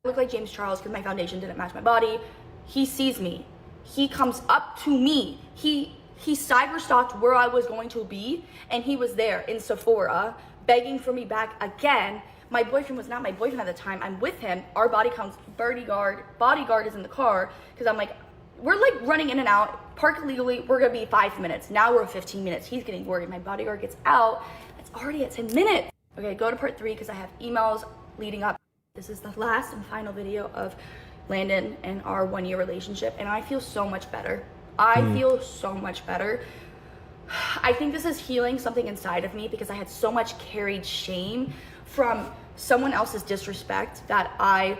I look like James Charles because my foundation didn't match my body. He sees me. He comes up to me. He cyber stalked where I was going to be, and he was there in Sephora begging for me back again. My boyfriend was not my boyfriend at the time. I'm with him. Our bodyguard is in the car because I'm like, we're like running in and out. Park illegally, we're gonna be 5 minutes. Now we're 15 minutes. He's getting worried. My bodyguard gets out. It's already at 10 minutes. Okay, go to part 3 because I have emails leading up. This is the last and final video of Landon and our 1-year relationship, and I feel so much better. I feel so much better. I think this is healing something inside of me because I had so much carried shame from someone else's disrespect that I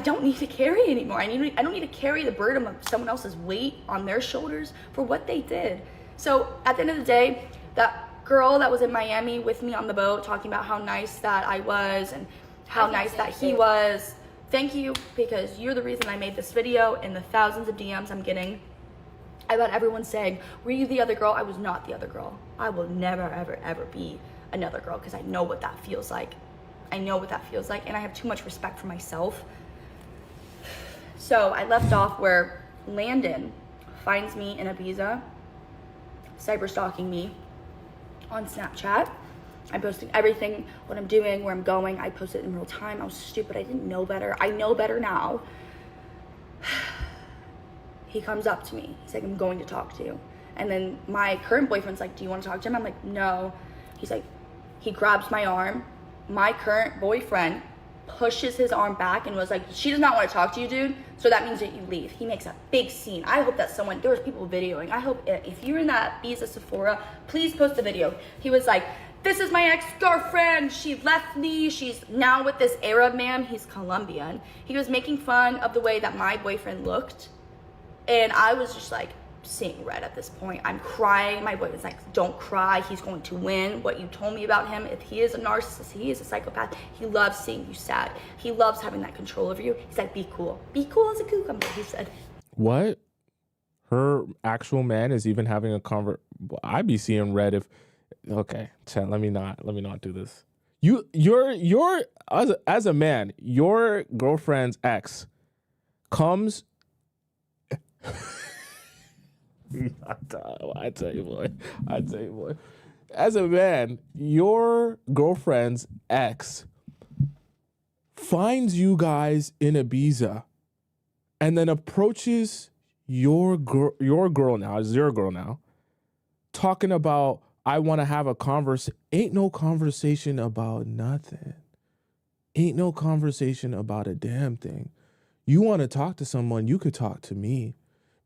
don't need to carry anymore. I don't need to carry the burden of someone else's weight on their shoulders for what they did. So at the end of the day, that girl that was in Miami with me on the boat talking about how nice that I was and how nice that he was, thank you, because you're the reason I made this video and the thousands of DMs I'm getting about everyone saying, were you the other girl? I was not the other girl. I will never, ever, ever be another girl because I know what that feels like. I know what that feels like, and I have too much respect for myself. So I left off where Landon finds me in Ibiza, cyber stalking me on Snapchat. I'm posting everything, what I'm doing, where I'm going. I post it in real time. I was stupid. I didn't know better. I know better now. He comes up to me. He's like, I'm going to talk to you. And then my current boyfriend's like, do you want to talk to him? I'm like, no. He's like, he grabs my arm. My current boyfriend pushes his arm back and was like, she does not want to talk to you, dude. So that means that you leave. He makes a big scene. I hope that there was people videoing. I hope if you're in that Ibiza Sephora, please post the video. He was like, this is my ex-girlfriend. She left me. She's now with this Arab man. He's Colombian. He was making fun of the way that my boyfriend looked. And I was just like seeing red at this point. I'm crying. My boyfriend's like, don't cry. He's going to win. What you told me about him, if he is a narcissist, he is a psychopath. He loves seeing you sad. He loves having that control over you. He's like, be cool. Be cool as a cucumber, he said. What? Her actual man is even having a I'd be seeing red if. Okay, Chan, let me not do this. You're as a man, your girlfriend's ex comes. I tell you, boy. As a man, your girlfriend's ex finds you guys in Ibiza and then approaches your girl now, talking about, I want to have a ain't no conversation about nothing. Ain't no conversation about a damn thing. You want to talk to someone, you could talk to me.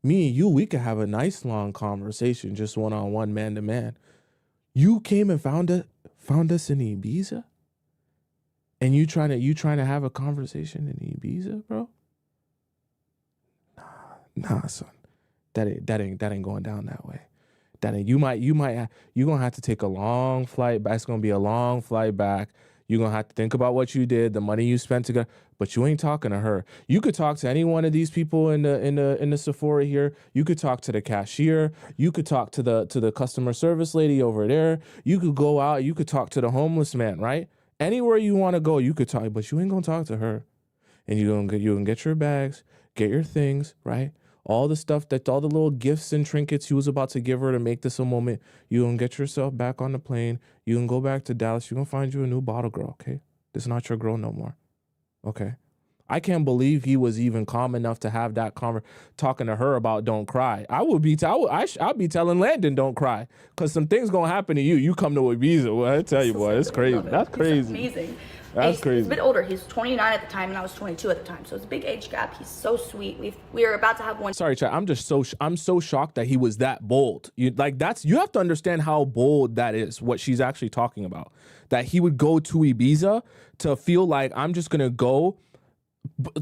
Me and you, we could have a nice long conversation, just one-on-one, man-to-man. You came and found us in Ibiza? And you trying to have a conversation in Ibiza, bro? Nah, son. That ain't going down that way. That ain't, you gonna have to take a long flight back. It's gonna be a long flight back. You're gonna have to think about what you did, the money you spent to go, but you ain't talking to her. You could talk to any one of these people in the Sephora here. You could talk to the cashier. You could talk to the customer service lady over there. You could go out. You could talk to the homeless man, right? Anywhere you want to go, you could talk, but you ain't gonna talk to her. And you gonna get your bags, get your things, right? All the stuff all the little gifts and trinkets you was about to give her to make this a moment. You gonna get yourself back on the plane. You can go back to Dallas. You gonna find you a new bottle girl, okay? This is not your girl no more, okay? I can't believe he was even calm enough to have that talking to her about don't cry. I'll be telling Landon don't cry, because some things gonna happen to you. You come to Ibiza, well, I tell you, boy, it's crazy. That's crazy. He's amazing. That's crazy. He's a bit older. He's 29 at the time, and I was 22 at the time. So it's a big age gap. He's so sweet. We are about to have one. Sorry, Chad. I'm so shocked that he was that bold. You have to understand how bold that is. What she's actually talking about. That he would go to Ibiza to feel like I'm just gonna go.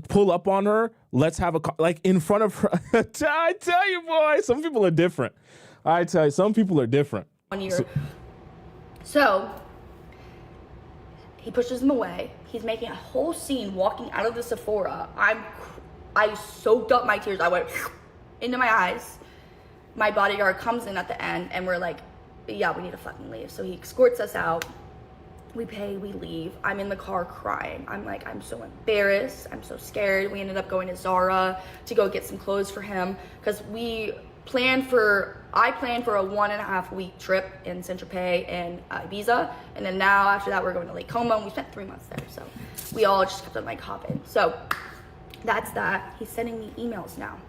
Pull up on her. Let's have in front of her. I tell you, boy, some people are different. I tell you, some people are different. 1 year. So he pushes him away. He's making a whole scene walking out of the Sephora. I soaked up my tears. I went into my eyes. My bodyguard comes in at the end, and we're like, yeah, we need to fucking leave. So he escorts us out. We pay, we leave. I'm in the car crying. I'm like, I'm so embarrassed. I'm so scared. We ended up going to Zara to go get some clothes for him, because I planned for a 1.5 week trip in Saint-Tropez and Ibiza. And then now after that, we're going to Lake Como, and we spent 3 months there. So we all just kept on like hopping. So that's that. He's sending me emails now.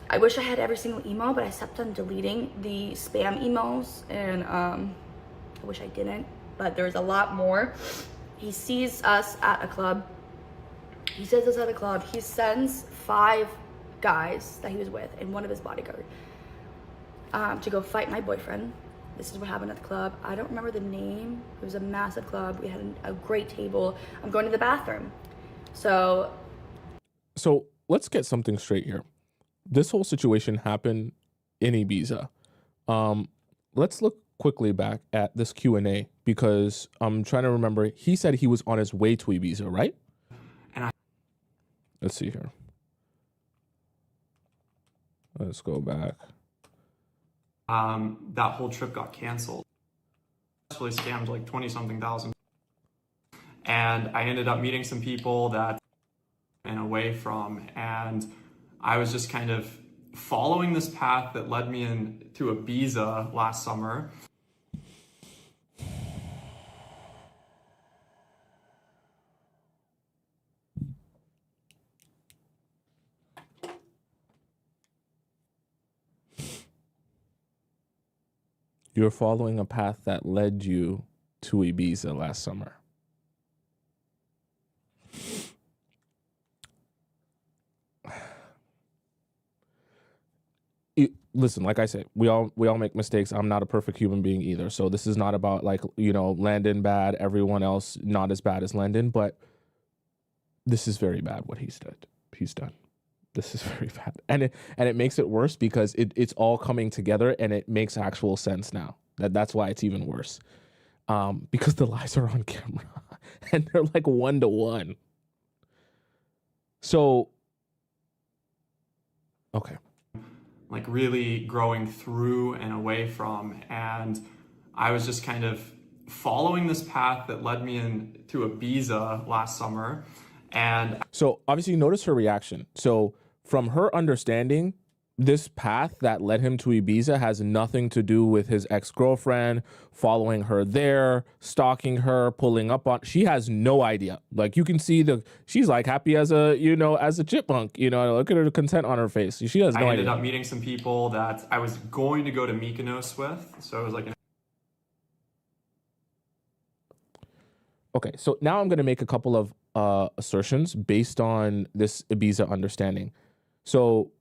I wish I had every single email, but I kept on deleting the spam emails, and I wish I didn't, but there's a lot more. He sees us at a club. He sends 5 guys that he was with and one of his bodyguard to go fight my boyfriend. This is what happened at the club. I don't remember the name. It was a massive club. We had a great table. I'm going to the bathroom. So let's get something straight here. This whole situation happened in Ibiza. Let's look quickly back at this Q&A, because I'm trying to remember. He said he was on his way to Ibiza, right? Let's see here. Let's go back. That whole trip got canceled. Actually scammed like 20-something thousand. And I ended up meeting some people that and away from, and I was just kind of following this path that led me into Ibiza last summer. You're following a path that led you to Ibiza last summer. Listen, like I said, we all make mistakes. I'm not a perfect human being either. So this is not about Landon bad, everyone else not as bad as Landon, but this is very bad what he's done. This is very bad. And it makes it worse because it's all coming together, and it makes actual sense now. That's why it's even worse. Because the lies are on camera and they're like 1-to-1. So okay. Like really growing through and away from, and I was just kind of following this path that led me into Ibiza last summer. And so obviously notice her reaction. So from her understanding, this path that led him to Ibiza has nothing to do with his ex-girlfriend, following her there, stalking her, pulling up on. She has no idea. Like you can see she's like happy as a chipmunk. Look at her content on her face. She has no idea. I ended up meeting some people that I was going to go to Mykonos with. So it was like Okay, so now I'm going to make a couple of assertions based on this Ibiza understanding. So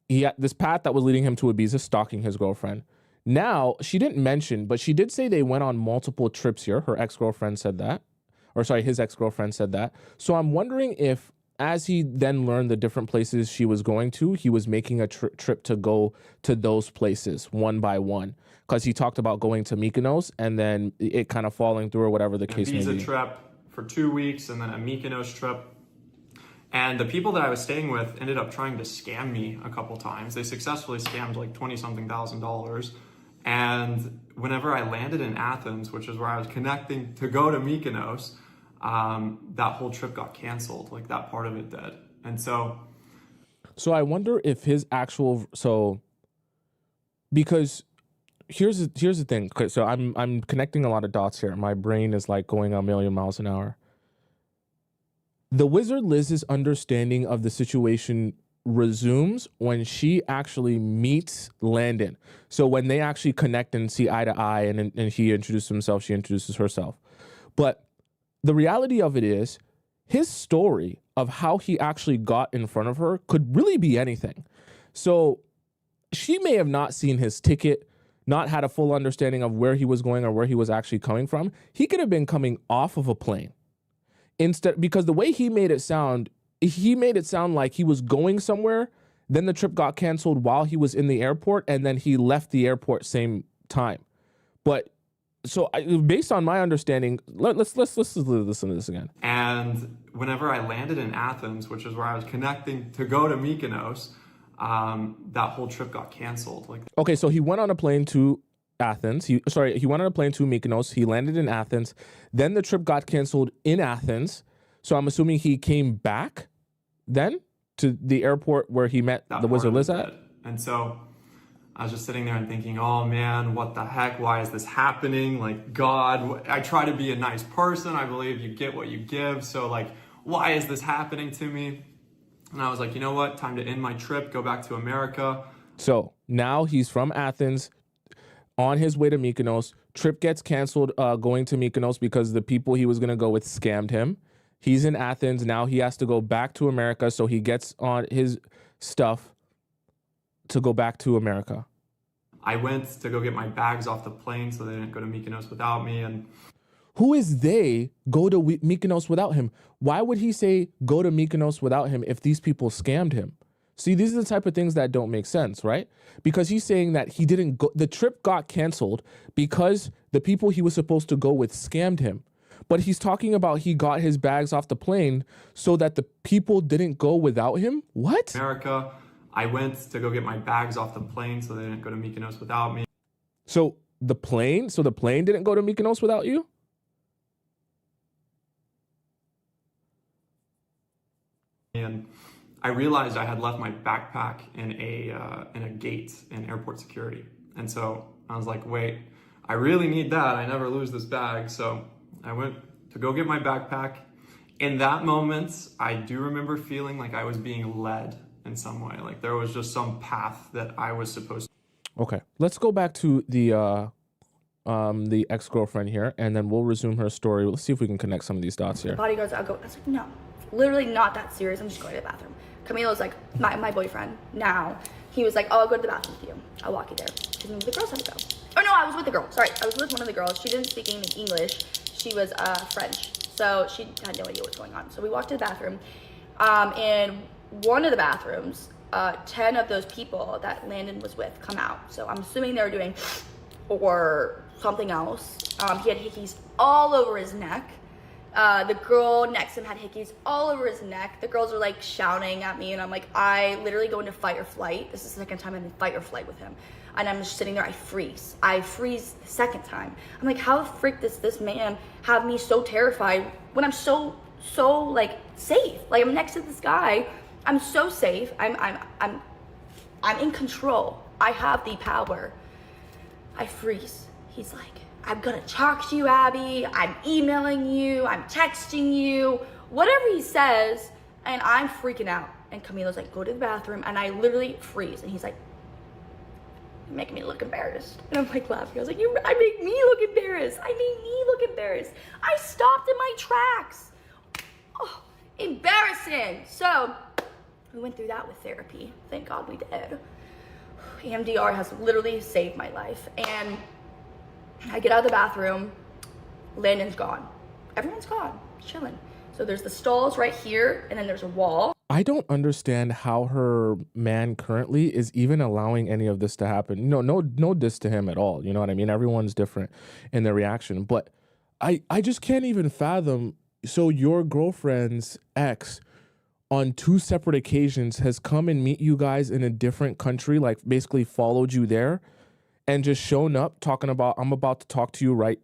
he had this path that was leading him to Ibiza, stalking his girlfriend. Now, she didn't mention, but she did say they went on multiple trips here. Her ex-girlfriend said that. Or sorry, his ex-girlfriend said that. So I'm wondering if, as he then learned the different places she was going to, he was making a trip to go to those places one by one. Because he talked about going to Mykonos and then it kind of falling through or whatever the case may be. Ibiza trip for 2 weeks and then a Mykonos trip. And the people that I was staying with ended up trying to scam me a couple times. They successfully scammed like $20-something thousand. And whenever I landed in Athens, which is where I was connecting to go to Mykonos, that whole trip got canceled. Like that part of it did. And so I wonder if his actual, because here's the thing. Okay, so I'm connecting a lot of dots here. My brain is like going a million miles an hour. The Wizard Liz's understanding of the situation resumes when she actually meets Landon. So when they actually connect and see eye to eye, and he introduces himself, she introduces herself. But the reality of it is, his story of how he actually got in front of her could really be anything. So she may have not seen his ticket, not had a full understanding of where he was going or where he was actually coming from. He could have been coming off of a plane. Instead, because the way he made it sound like he was going somewhere, then the trip got canceled while he was in the airport, and then he left the airport same time. But so based on my understanding, let's listen to this again. And whenever I landed in Athens, which is where I was connecting to go to Mykonos, that whole trip got canceled. Okay, so he went on a plane to Athens. He went on a plane to Mykonos. He landed in Athens. Then the trip got canceled in Athens. So I'm assuming he came back then to the airport where he met the Wizard Liz at. And so I was just sitting there and thinking, oh man, what the heck? Why is this happening? Like, God, I try to be a nice person. I believe you get what you give. So like, why is this happening to me? And I was like, you know what? Time to end my trip, go back to America. So now he's from Athens, on his way to Mykonos. Trip gets canceled going to Mykonos because the people he was going to go with scammed him. He's in Athens. Now he has to go back to America. So he gets on his stuff to go back to America. I went to go get my bags off the plane so they didn't go to Mykonos without me. And who is they go to Mykonos without him? Why would he say go to Mykonos without him if these people scammed him? See, these are the type of things that don't make sense, right? Because he's saying that he didn't go, the trip got canceled because the people he was supposed to go with scammed him. But he's talking about he got his bags off the plane so that the people didn't go without him? What? America, I went to go get my bags off the plane so they didn't go to Mykonos without me. So the plane didn't go to Mykonos without you? And I realized I had left my backpack in a gate in airport security. And so I was like, wait, I really need that. I never lose this bag. So I went to go get my backpack. In that moment, I do remember feeling like I was being led in some way. Like there was just some path that I was supposed to. Okay, let's go back to the ex-girlfriend here, and then we'll resume her story. Let's see if we can connect some of these dots here. Bodyguards, I was like, no, literally not that serious. I'm just going to the bathroom. Camilo's like, my boyfriend now. He was like, oh, I'll go to the bathroom with you. I'll walk you there. Because the girls had to go. Oh no, I was with the girl. Sorry, I was with one of the girls. She didn't speak English. She was French. So she had no idea what's going on. So we walked to the bathroom. In one of the bathrooms, 10 of those people that Landon was with come out. So I'm assuming they were doing or something else. He had hickeys all over his neck. The girl next to him had hickeys all over his neck. The girls are like shouting at me, and I'm like, I literally go into fight or flight. This is the second time I'm in fight or flight with him. And I'm just sitting there, I freeze. I freeze the second time. I'm like, how the frick does this man have me so terrified when I'm so like safe? Like I'm next to this guy. I'm so safe. I'm in control. I have the power. I freeze. He's like, I'm gonna talk to you, Abby. I'm emailing you. I'm texting you. Whatever he says, and I'm freaking out. And Camilo's like, go to the bathroom. And I literally freeze. And he's like, You're making me look embarrassed. And I'm like laughing. I was like, I make me look embarrassed. I made me look embarrassed. I stopped in my tracks. Oh, embarrassing. So we went through that with therapy. Thank God we did. EMDR has literally saved my life. And I get out of the bathroom, Landon's gone. Everyone's gone, chilling. So there's the stalls right here, and then there's a wall. I don't understand how her man currently is even allowing any of this to happen. No diss to him at all. You know what I mean? Everyone's different in their reaction. But I just can't even fathom. So your girlfriend's ex on 2 separate occasions has come and meet you guys in a different country, like basically followed you there and just shown up talking about, I'm about to talk to you right.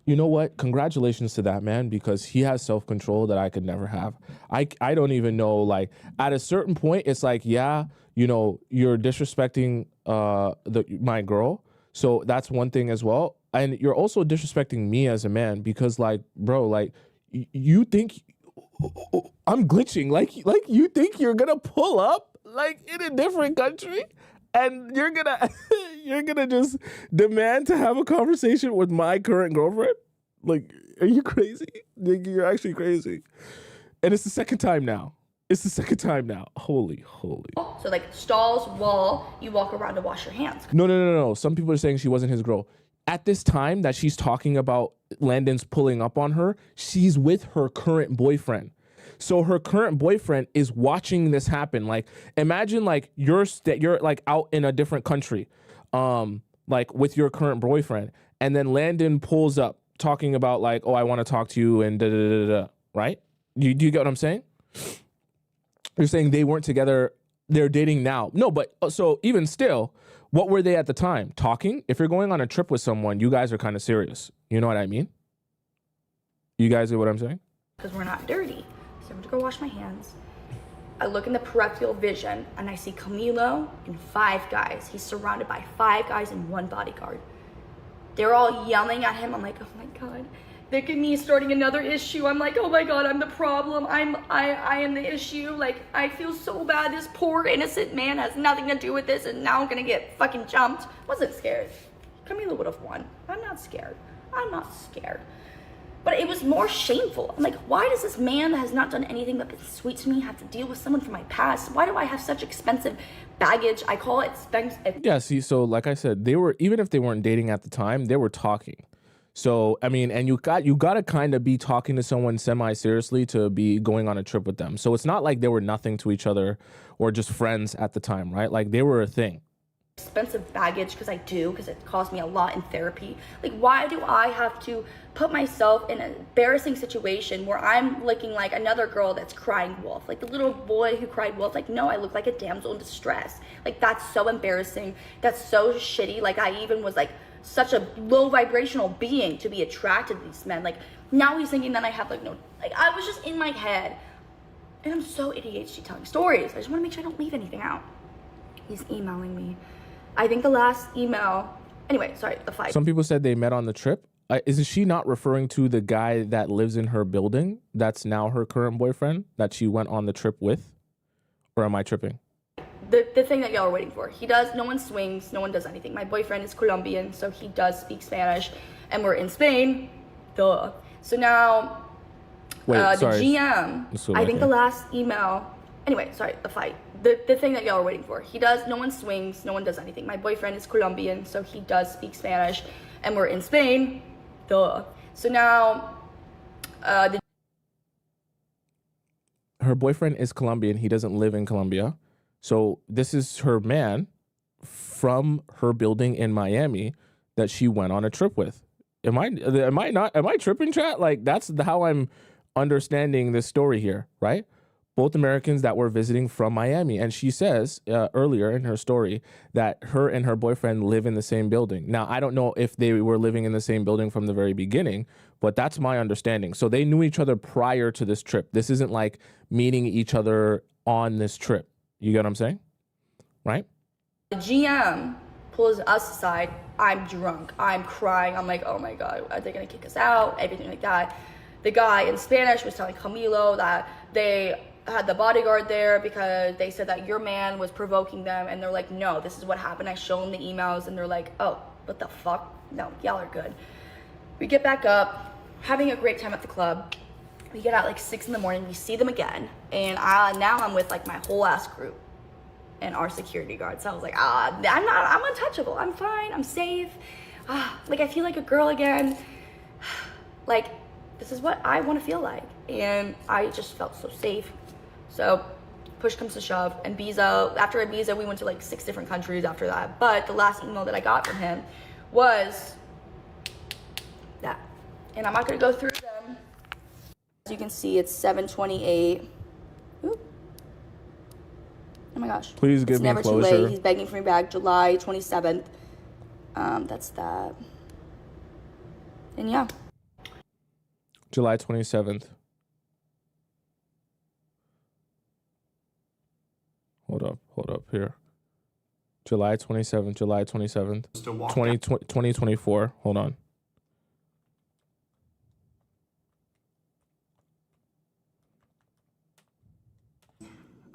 You know what? Congratulations to that man, because he has self-control that I could never have. I don't even know, like, at a certain point, it's like, yeah, you know, you're disrespecting my girl. So that's one thing as well. And you're also disrespecting me as a man, because, like, bro, like, you think I'm glitching. Like you think you're gonna pull up like in a different country and you're gonna just demand to have a conversation with my current girlfriend? Like, are you crazy? Like, you're actually crazy. And it's the second time now. Holy. So like stalls, wall, you walk around to wash your hands. No. Some people are saying she wasn't his girl. At this time that she's talking about Landon's pulling up on her, she's with her current boyfriend. So her current boyfriend is watching this happen. Like, imagine like you're like out in a different country, like with your current boyfriend, and then Landon pulls up talking about like, oh, I want to talk to you and da, right? Do you get what I'm saying? You're saying they weren't together, they're dating now. No, but so even still, what were they at the time? Talking? If you're going on a trip with someone, you guys are kind of serious. You know what I mean? You guys get what I'm saying? Because we're not dirty. So I'm gonna go wash my hands. I look in the peripheral vision and I see Camilo and 5 guys. He's surrounded by 5 guys and 1 bodyguard. They're all yelling at him. I'm like, oh my God. Look at me starting another issue. I'm like, oh my God, I'm the problem. I am the issue. Like, I feel so bad. This poor innocent man has nothing to do with this, and now I'm gonna get fucking jumped. Wasn't scared. Camila would have won. I'm not scared. But it was more shameful. I'm like, why does this man that has not done anything but been sweet to me have to deal with someone from my past? Why do I have such expensive baggage? I call it expensive. Yeah, see, so like I said, they were, even if they weren't dating at the time, they were talking. So, I mean, and you got to kind of be talking to someone semi-seriously to be going on a trip with them. So it's not like they were nothing to each other or just friends at the time, right? Like, they were a thing. Expensive baggage, because it cost me a lot in therapy. Like, why do I have to put myself in an embarrassing situation where I'm looking like another girl that's crying wolf, like the little boy who cried wolf? Like, no, I look like a damsel in distress. Like, that's so embarrassing. That's so shitty. Like, I even was like such a low vibrational being to be attracted to these men. Like, now he's thinking that I have like no, like, I was just in my head, and I'm so ADHD telling stories. I just want to make sure I don't leave anything out. He's emailing me. I think the last email, anyway, sorry, the fight. Some people said they met on the trip. Isn't she not referring to the guy that lives in her building that's now her current boyfriend that she went on the trip with? Or am I tripping? The thing that y'all are waiting for. He does, no one swings, no one does anything. My boyfriend is Colombian, so he does speak Spanish, and we're in Spain. Duh. So now, Wait, the GM, I think the last email, anyway, sorry, the fight. The thing that y'all are waiting for. He does, no one swings, no one does anything. My boyfriend is Colombian, so he does speak Spanish, and we're in Spain. Duh. So now, her boyfriend is Colombian. He doesn't live in Colombia. So this is her man from her building in Miami that she went on a trip with. Am I tripping, chat? Like, that's how I'm understanding this story here, right? Both Americans that were visiting from Miami. And she says earlier in her story that her and her boyfriend live in the same building. Now, I don't know if they were living in the same building from the very beginning, but that's my understanding. So they knew each other prior to this trip. This isn't like meeting each other on this trip. You get what I'm saying? Right? the GM pulls us aside. I'm drunk. I'm crying. I'm like, oh my God, are they going to kick us out? Everything like that. The guy in Spanish was telling Camilo that they had the bodyguard there because they said that your man was provoking them, and they're like, no, this is what happened. I show them the emails, and they're like, oh, what the fuck? No, y'all are good. We get back up, having a great time at the club. We get out like 6 in the morning, we see them again, and now I'm with like my whole ass group and our security guard. So I was like, I'm untouchable, I'm fine, I'm safe. Like I feel like a girl again. Like this is what I want to feel like, and I just felt so safe. So push comes to shove, and after Ibiza we went to like 6 different countries after that, but the last email that I got from him was that, and I'm not going to go through them. As you can see, it's 7:28. Ooh. Oh my gosh. Please give it's me never closure. too late. He's begging for me back, July 27th. That's that. And yeah. July 27th. Hold up here. July 27th, July 27th, 2024. Hold on.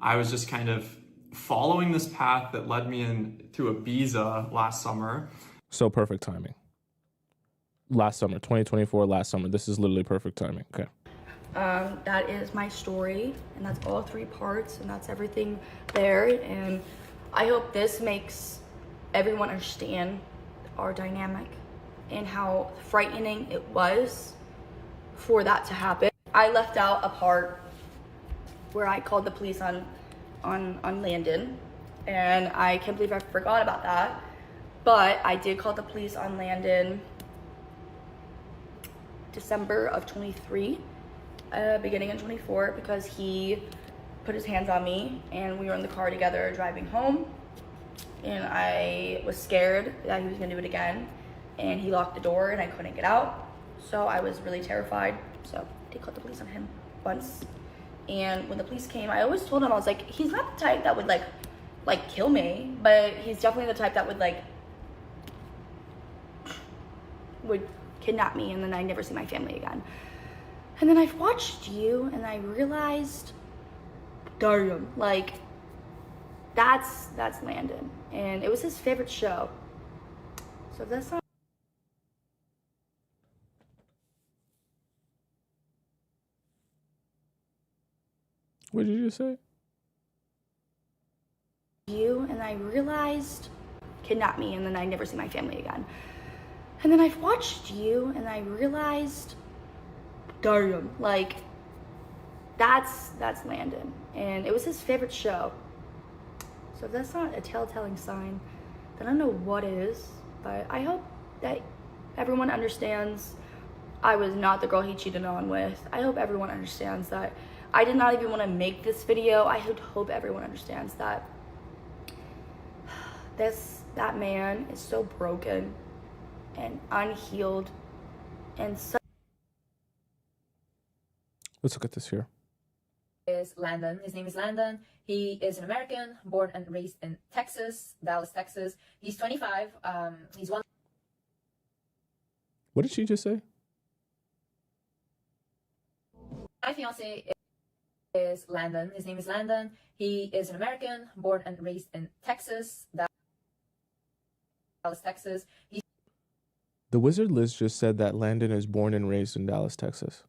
I was just kind of following this path that led me into Ibiza last summer. So perfect timing. Last summer, 2024, last summer. This is literally perfect timing. Okay. That is my story, and that's all 3 parts, and that's everything there. And I hope this makes everyone understand our dynamic and how frightening it was for that to happen. I left out a part where I called the police on Landon, and I can't believe I forgot about that. But I did call the police on Landon December of 23, beginning in 24, because he put his hands on me, and we were in the car together driving home, and I was scared that he was gonna do it again, and he locked the door and I couldn't get out, so I was really terrified. So I did call the police on him once. And when the police came, I always told him, I was like, he's not the type that would like kill me, but he's definitely the type that would kidnap me, and then I never see my family again. And then I've watched you, and I realized, damn, like that's Landon, and it was his favorite show. So if that's not. What did you just say? You, and I realized, kidnap me, and then I never see my family again. And then I've watched you, and I realized, damn, like that's Landon, and it was his favorite show. So if that's not a telltale sign, then I don't know what is. But I hope that everyone understands I was not the girl he cheated on with. I hope everyone understands that I did not even want to make this video. I hope everyone understands that that man is so broken and unhealed and so. Let's look at this here. Is Landon. His name is Landon. He is an American, born and raised in Texas, Dallas, Texas. He's 25. He's one. What did she just say? My fiance is Landon. His name is Landon. He is an American, born and raised in Texas, Dallas, Texas. Thewizardliz just said that Landon is born and raised in Dallas, Texas.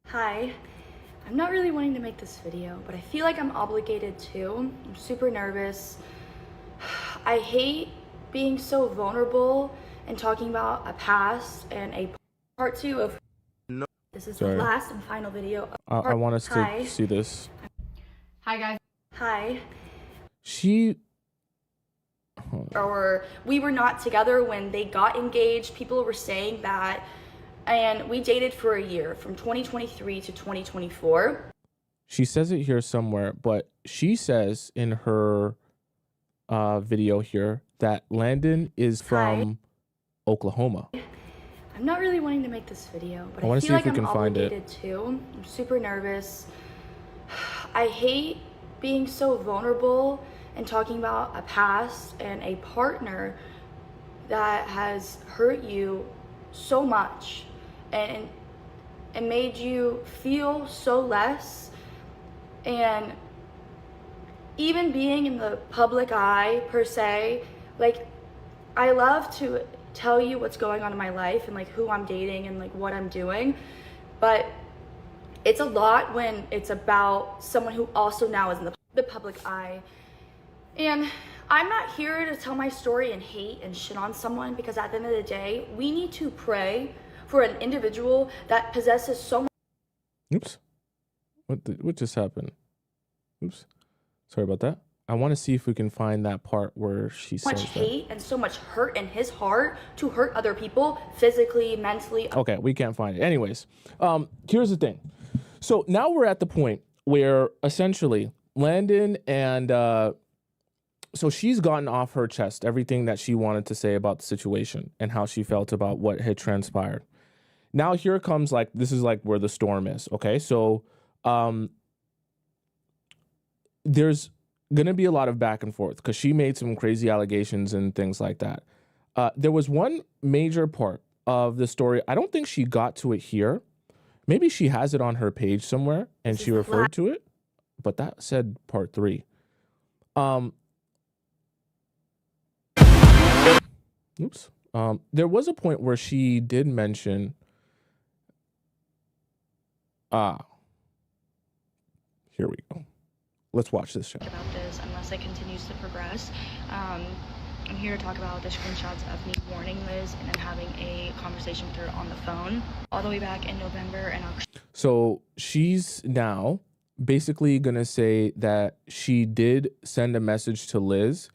Hi. I'm not really wanting to make this video, but I feel like I'm obligated to. I'm super nervous. I hate being so vulnerable and talking about a past and a part 2 of. No. This is Sorry. the last and final video. I want us to see this. Hi, guys. Hi. Or we were not together when they got engaged. People were saying that. And we dated for a year, from 2023 to 2024. She says it here somewhere, but she says in her video here that Landon is from Oklahoma. I'm not really wanting to make this video, but I I see feel if like we I'm can find it. obligated to. I'm super nervous. I hate being so vulnerable and talking about a past and a partner that has hurt you so much. And and made you feel so less. And even being in the public eye per se, like, I love to tell you what's going on in my life and like who I'm dating and like what I'm doing, but it's a lot when it's about someone who also now is in the public eye. And I'm not here to tell my story and hate and shit on someone, because at the end of the day, we need to pray for an individual that possesses so much. Oops. What just happened? Oops. Sorry about that. I want to see if we can find that part where she says that. Hate and so much hurt in his heart to hurt other people physically, mentally. Okay, we can't find it. Anyways, here's the thing. So now we're at the point where essentially Landon and so she's gotten off her chest everything that she wanted to say about the situation and how she felt about what had transpired. Now here comes like, this is like where the storm is. Okay, so there's going to be a lot of back and forth because she made some crazy allegations and things like that. There was one major part of the story. I don't think she got to it here. Maybe she has it on her page somewhere and she referred to it, but that said part 3. Oops. There was a point where she did mention, here we go. Let's watch this show. About this, unless it continues to progress. I'm here to talk about the screenshots of me warning Liz and then having a conversation with her on the phone all the way back in November and October. So she's now basically going to say that she did send a message to Liz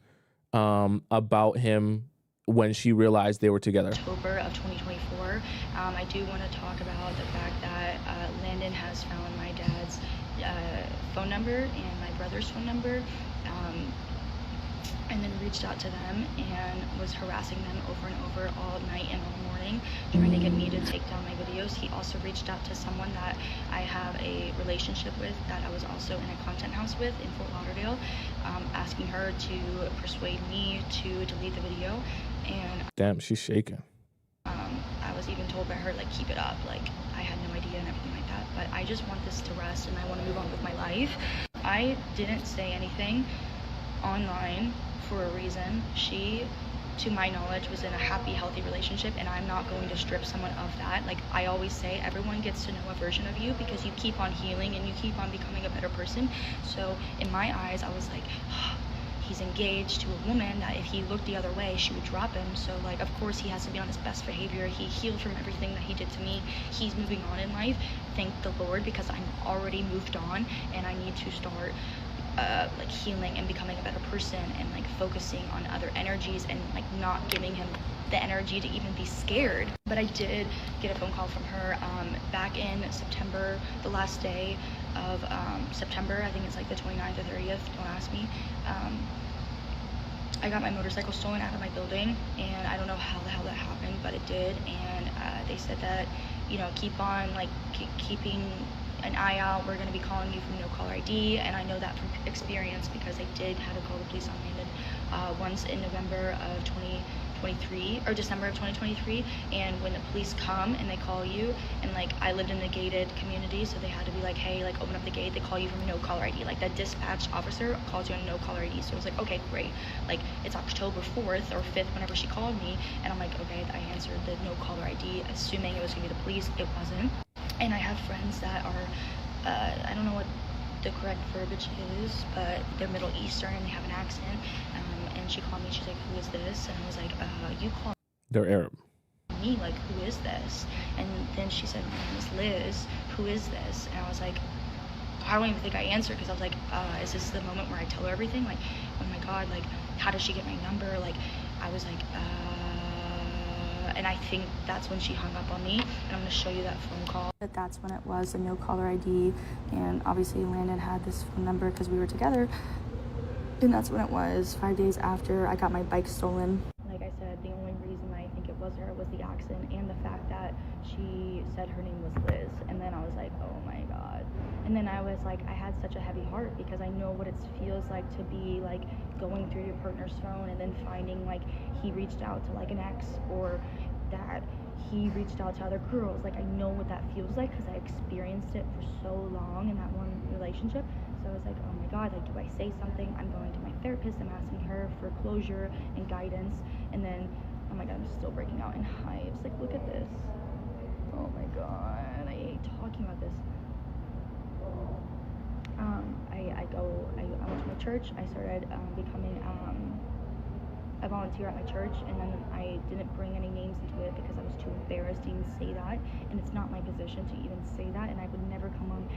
about him when she realized they were together. October of 2024. I do want to talk about the fact that Landon has found my dad's phone number and my brother's phone number, and then reached out to them and was harassing them over and over all night and all morning, trying to get me to take down my videos. He also reached out to someone that I have a relationship with that I was also in a content house with in Fort Lauderdale, asking her to persuade me to delete the video. And damn, she's shaking. I was even told by her, like, keep it up. Like, I had no idea and everything like that. But I just want this to rest and I want to move on with my life. I didn't say anything online for a reason. She, to my knowledge, was in a happy, healthy relationship, and I'm not going to strip someone of that. Like I always say, everyone gets to know a version of you because you keep on healing and you keep on becoming a better person. So in my eyes, I was like, he's engaged to a woman that if he looked the other way, she would drop him. So like, of course he has to be on his best behavior. He healed from everything that he did to me. He's moving on in life, thank the Lord, because I'm already moved on and I need to start like healing and becoming a better person and like focusing on other energies and like not giving him the energy to even be scared. But I did get a phone call from her back in September, the last day of September. I think it's like the 29th or 30th, don't ask me. I got my motorcycle stolen out of my building, and I don't know how the hell that happened, but it did. And they said that, you know, keep on like keeping an eye out. We're going to be calling you from no caller ID, and I know that from experience because I did have to call the police on Landon once in November of 2023 or December of 2023. And when the police come and they call you, and like I lived in a gated community, so they had to be like, hey, like open up the gate. They call you from no caller ID. Like that dispatch officer calls you on no caller ID. So I was like, okay, great. Like it's October 4th or 5th whenever she called me, and I'm like, okay, I answered the no caller ID assuming it was going to be the police. It wasn't. And I have friends that are, I don't know what the correct verbiage is, but they're Middle Eastern and they have an accent. And she called me, she's like, who is this? And I was like, you call They're Arab. me, like, who is this? And then she said, my name is Liz, who is this? And I was like, I don't even think I answered because I was like, is this the moment where I tell her everything? Like, oh my God, like, how does she get my number? Like, I was like, and I think that's when she hung up on me, and I'm gonna show you that phone call. That's when it was a no caller ID, and obviously Landon had this phone number because we were together, and that's when it was 5 days after I got my bike stolen. Like I said, the only reason I think it was her was the accent and the fact that she said her name was Liz, and then I was like, oh my God. And then I was like, I had such a heavy heart because I know what it feels like to be like going through your partner's phone and then finding like he reached out to like an ex, or that he reached out to other girls. Like, I know what that feels like because I experienced it for so long in that one relationship. So I was like, oh my God, like, do I say something? I'm going to my therapist, I'm asking her for closure and guidance. And then, oh my God, I'm still breaking out in hives. Like, look at this. Oh my God, I hate talking about this. I went to my church. I started becoming a volunteer at my church, and then I didn't bring any names into it because I was too embarrassed to even say that, and it's not my position to even say that, and I would never come on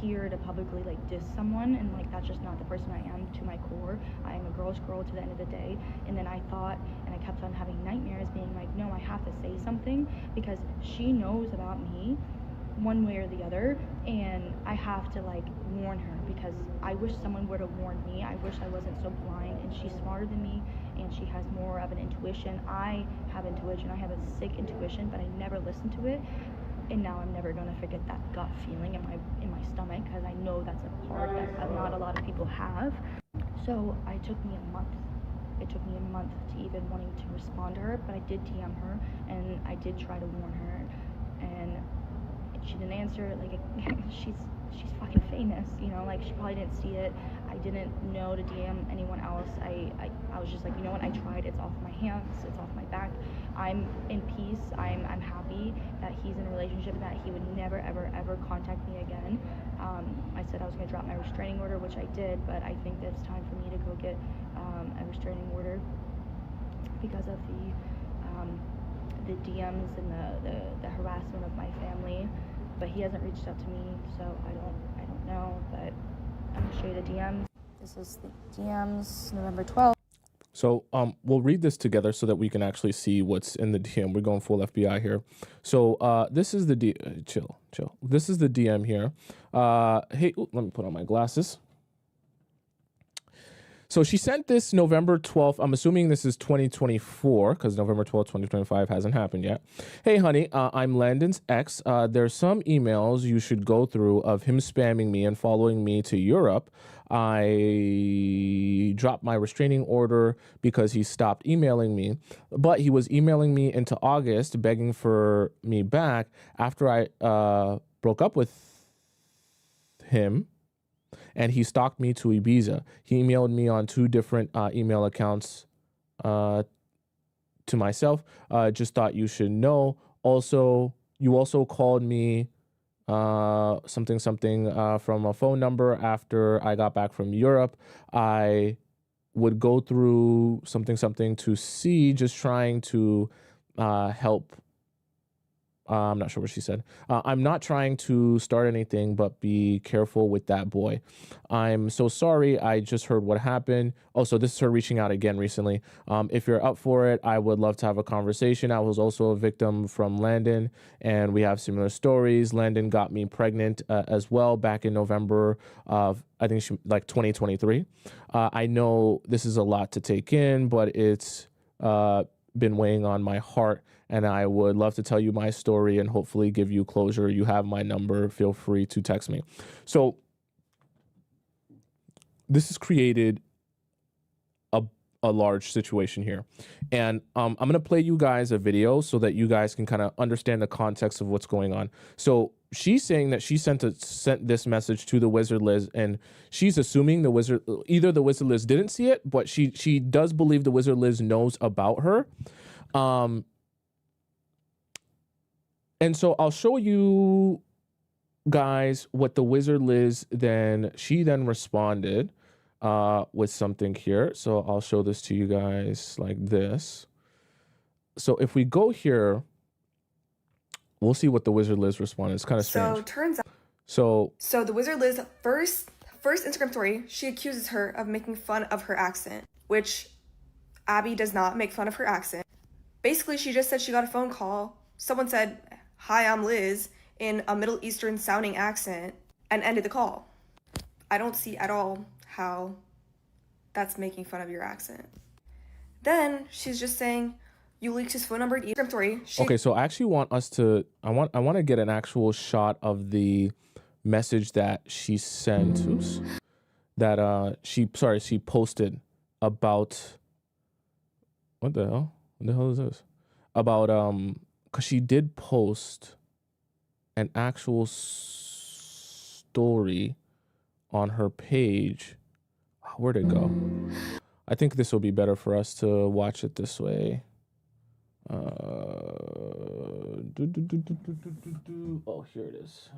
here to publicly like diss someone, and like that's just not the person I am to my core. I am a girl's girl to the end of the day. And then I thought, and I kept on having nightmares being like, no, I have to say something because she knows about me one way or the other, and I have to like warn her because I wish someone would have warned me. I wish I wasn't so blind, and she's smarter than me, and she has more of an intuition. I have intuition. I have a sick intuition, but I never listen to it. And now I'm never gonna forget that gut feeling in my stomach because I know that's a part that not a lot of people have. So it took me a month. It took me a month to even wanting to respond to her, but I did DM her and I did try to warn her, and she didn't answer. Like, she's fucking famous, you know, like she probably didn't see it. I didn't know to DM anyone else. I was just like, you know what, I tried, it's off my hands, it's off my back. I'm in peace. I'm happy that he's in a relationship and that he would never ever contact me again. I said I was gonna drop my restraining order, which I did, but I think that it's time for me to go get a restraining order because of the DMs and the harassment of my family. But he hasn't reached out to me, so I don't know, but I'm gonna show you the DMs. This is the DMs, November 12th. So we'll read this together so that we can actually see what's in the DM. We're going full FBI here. So this is the chill. This is the DM here. Hey, let me put on my glasses. So she sent this November 12th. I'm assuming this is 2024 because November 12th, 2025 hasn't happened yet. Hey, honey, I'm Landon's ex. There's some emails you should go through of him spamming me and following me to Europe. I dropped my restraining order because he stopped emailing me, but he was emailing me into August begging for me back after I broke up with him. And he stalked me to Ibiza. He emailed me on 2 different email accounts to myself. Just thought you should know. Also, you also called me something from a phone number after I got back from Europe. I would go through something to see, just trying to help. I'm not sure what she said. I'm not trying to start anything, but be careful with that boy. I'm so sorry. I just heard what happened. Oh, so this is her reaching out again recently. If you're up for it, I would love to have a conversation. I was also a victim from Landon, and we have similar stories. Landon got me pregnant as well back in November of, I think, 2023. I know this is a lot to take in, but it's been weighing on my heart, and I would love to tell you my story and hopefully give you closure. You have my number. Feel free to text me. So this has created a large situation here. And I'm going to play you guys a video so that you guys can kind of understand the context of what's going on. So she's saying that she sent this message to the Wizardliz, and she's assuming either the Wizardliz didn't see it, but she does believe the Wizardliz knows about her. And so I'll show you guys what the Wizardliz then responded with something here. So I'll show this to you guys like this. So if we go here, we'll see what the Wizardliz responded. It's kind of strange. So turns out. So the Wizardliz first Instagram story, she accuses her of making fun of her accent, which Abby does not make fun of her accent. Basically, she just said she got a phone call. Someone said, "Hi, I'm Liz," in a Middle Eastern sounding accent, and ended the call. I don't see at all how that's making fun of your accent. Then she's just saying, "You leaked his phone number." Instagram story. Okay, so I actually want us to. I want to get an actual shot of the message that she sent. Oops. That she posted about. What the hell? What the hell is this? About because she did post an actual story on her page. Where'd it go? I think this will be better for us to watch it this way. Oh, here it is.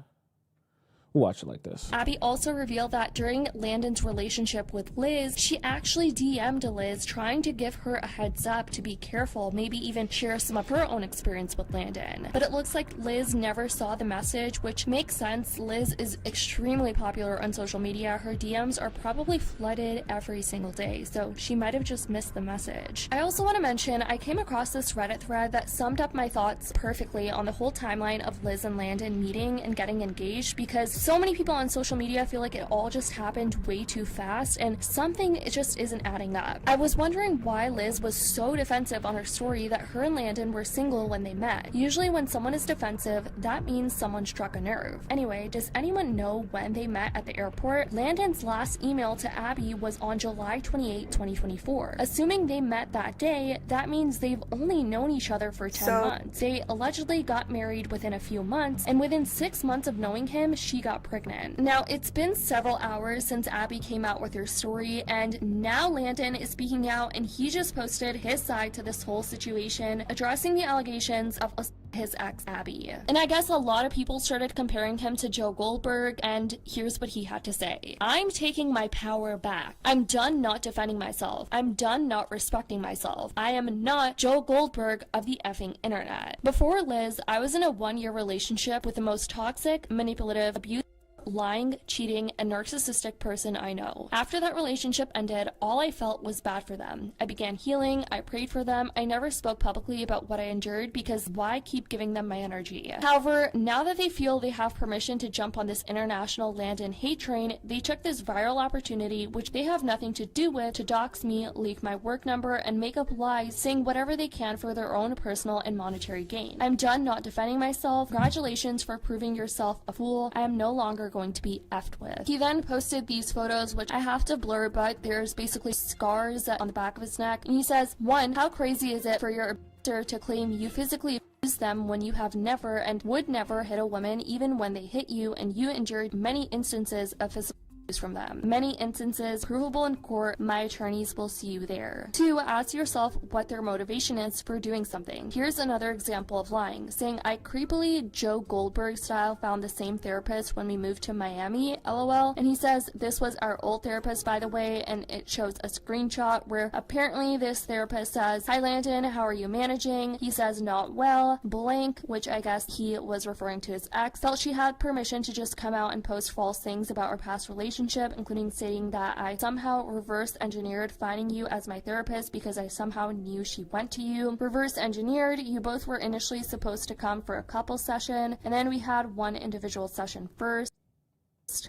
We'll watch it like this. Abby also revealed that during Landon's relationship with Liz, she actually DM'd Liz trying to give her a heads up to be careful, maybe even share some of her own experience with Landon. But it looks like Liz never saw the message, which makes sense. Liz is extremely popular on social media. Her DMs are probably flooded every single day, so she might have just missed the message. I also want to mention I came across this Reddit thread that summed up my thoughts perfectly on the whole timeline of Liz and Landon meeting and getting engaged, because so many people on social media feel like it all just happened way too fast and something just isn't adding up. I was wondering why Liz was so defensive on her story that her and Landon were single when they met. Usually when someone is defensive, that means someone struck a nerve. Anyway, does anyone know when they met at the airport? Landon's last email to Abby was on July 28, 2024. Assuming they met that day, that means they've only known each other for 10 months. They allegedly got married within a few months, and within 6 months of knowing him, she got pregnant. Now, it's been several hours since Abby came out with her story, and now Landon is speaking out, and he just posted his side to this whole situation, addressing the allegations of his ex Abby. And I guess a lot of people started comparing him to Joe Goldberg, and here's what he had to say. I'm taking my power back. I'm done not defending myself. I'm done not respecting myself. I am not Joe Goldberg of the effing internet. Before Liz, I was in a 1-year relationship with the most toxic, manipulative, abusive, lying, cheating, and narcissistic person I know. After that relationship ended, all I felt was bad for them. I began healing, I prayed for them, I never spoke publicly about what I endured because why keep giving them my energy? However, now that they feel they have permission to jump on this international Landon hate train, they took this viral opportunity, which they have nothing to do with, to dox me, leak my work number, and make up lies, saying whatever they can for their own personal and monetary gain. I'm done not defending myself. Congratulations for proving yourself a fool. I am no longer going to be effed with. He then posted these photos, which I have to blur, but there's basically scars on the back of his neck. And he says, 1, how crazy is it for your abuser to claim you physically abused them when you have never and would never hit a woman even when they hit you, and you endured many instances of physical from them. Many instances provable in court. My attorneys will see you there. 2, ask yourself what their motivation is for doing something. Here's another example of lying, saying I creepily Joe Goldberg style found the same therapist when we moved to Miami, lol. And he says this was our old therapist, by the way, and it shows a screenshot where apparently this therapist says, hi Landon, how are you managing? He says not well, blank, which I guess he was referring to his ex. Felt she had permission to just come out and post false things about our past relationship, including stating that I somehow reverse engineered finding you as my therapist because I somehow knew she went to you. Reverse engineered, you both were initially supposed to come for a couple session, and then we had one individual session first.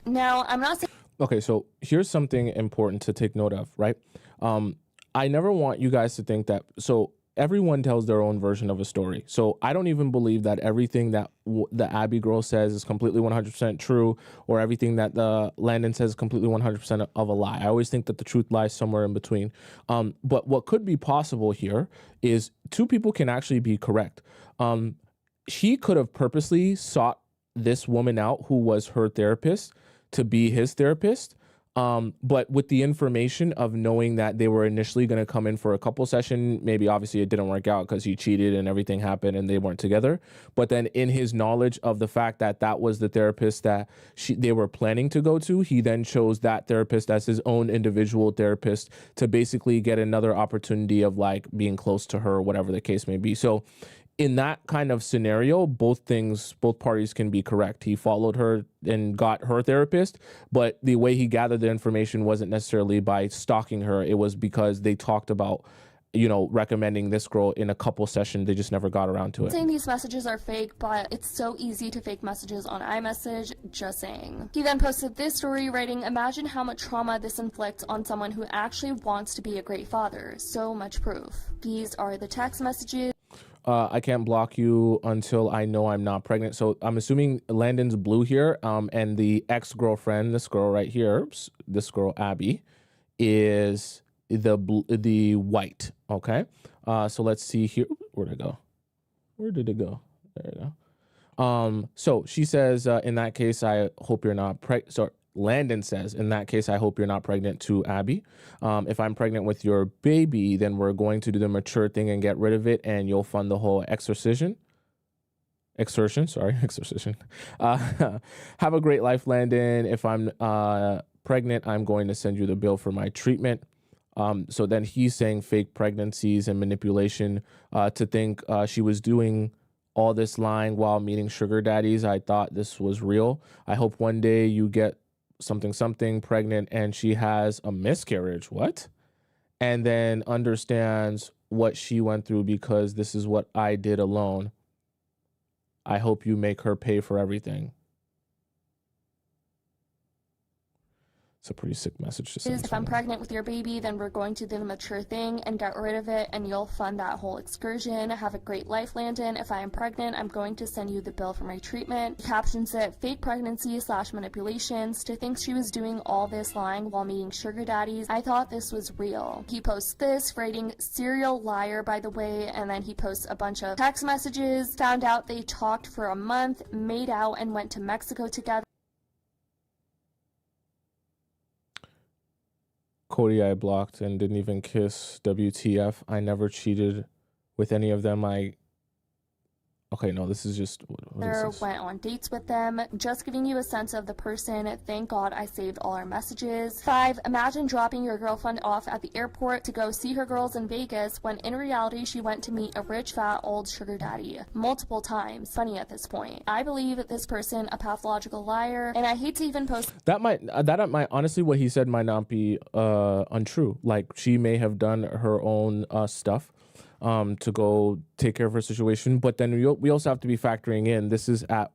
Now, I'm not saying... Okay, so here's something important to take note of, right? I never want you guys to think that... So everyone tells their own version of a story. So I don't even believe that everything that the Abby girl says is completely 100% true, or everything that the Landon says is completely 100% of a lie. I always think that the truth lies somewhere in between. But what could be possible here is two people can actually be correct. He could have purposely sought this woman out who was her therapist to be his therapist. But with the information of knowing that they were initially going to come in for a couple session, maybe obviously it didn't work out because he cheated and everything happened and they weren't together. But then in his knowledge of the fact that that was the therapist that they were planning to go to, he then chose that therapist as his own individual therapist to basically get another opportunity of like being close to her or whatever the case may be. So in that kind of scenario, both parties can be correct. He followed her and got her therapist, but the way he gathered the information wasn't necessarily by stalking her. It was because they talked about, you know, recommending this girl in a couple sessions. They just never got around to it. Saying these messages are fake, but it's so easy to fake messages on iMessage, just saying. He then posted this story writing, imagine how much trauma this inflicts on someone who actually wants to be a great father. So much proof. These are the text messages. I can't block you until I know I'm not pregnant. So I'm assuming Landon's blue here, and the ex-girlfriend, this girl right here, this girl Abby, is the white. Okay. So let's see here. Where'd I go? Where did it go? There you go. So she says, in that case, I hope you're not pregnant. So Landon says, in that case, I hope you're not pregnant to Abby. If I'm pregnant with your baby, then we're going to do the mature thing and get rid of it, and you'll fund the whole exorcism. Exorcism. Have a great life, Landon. If I'm pregnant, I'm going to send you the bill for my treatment. So then he's saying fake pregnancies and manipulation to think she was doing all this lying while meeting sugar daddies. I thought this was real. I hope one day you get something pregnant and she has a miscarriage. What? And then understands what she went through because this is what I did alone. I hope you make her pay for everything. It's a pretty sick message to send. If I'm pregnant with your baby, then we're going to do the mature thing and get rid of it, and you'll fund that whole excursion. Have a great life, Landon. If I am pregnant, I'm going to send you the bill for my treatment. He captions it, fake pregnancy / manipulations. To think she was doing all this lying while meeting sugar daddies. I thought this was real. He posts this, writing serial liar, by the way, and then he posts a bunch of text messages. Found out they talked for a month, made out, and went to Mexico together. Cody, I blocked and didn't even kiss. WTF. I never cheated with any of them. Okay, no, this is just... What is this? Went on dates with them. Just giving you a sense of the person. Thank God I saved all our messages. 5. Imagine dropping your girlfriend off at the airport to go see her girls in Vegas when in reality she went to meet a rich, fat, old sugar daddy. Multiple times. Funny at this point. I believe this person a pathological liar, and I hate to even post... That might honestly, what he said might not be untrue. Like, she may have done her own stuff to go take care of her situation. But then we also have to be factoring in, this is at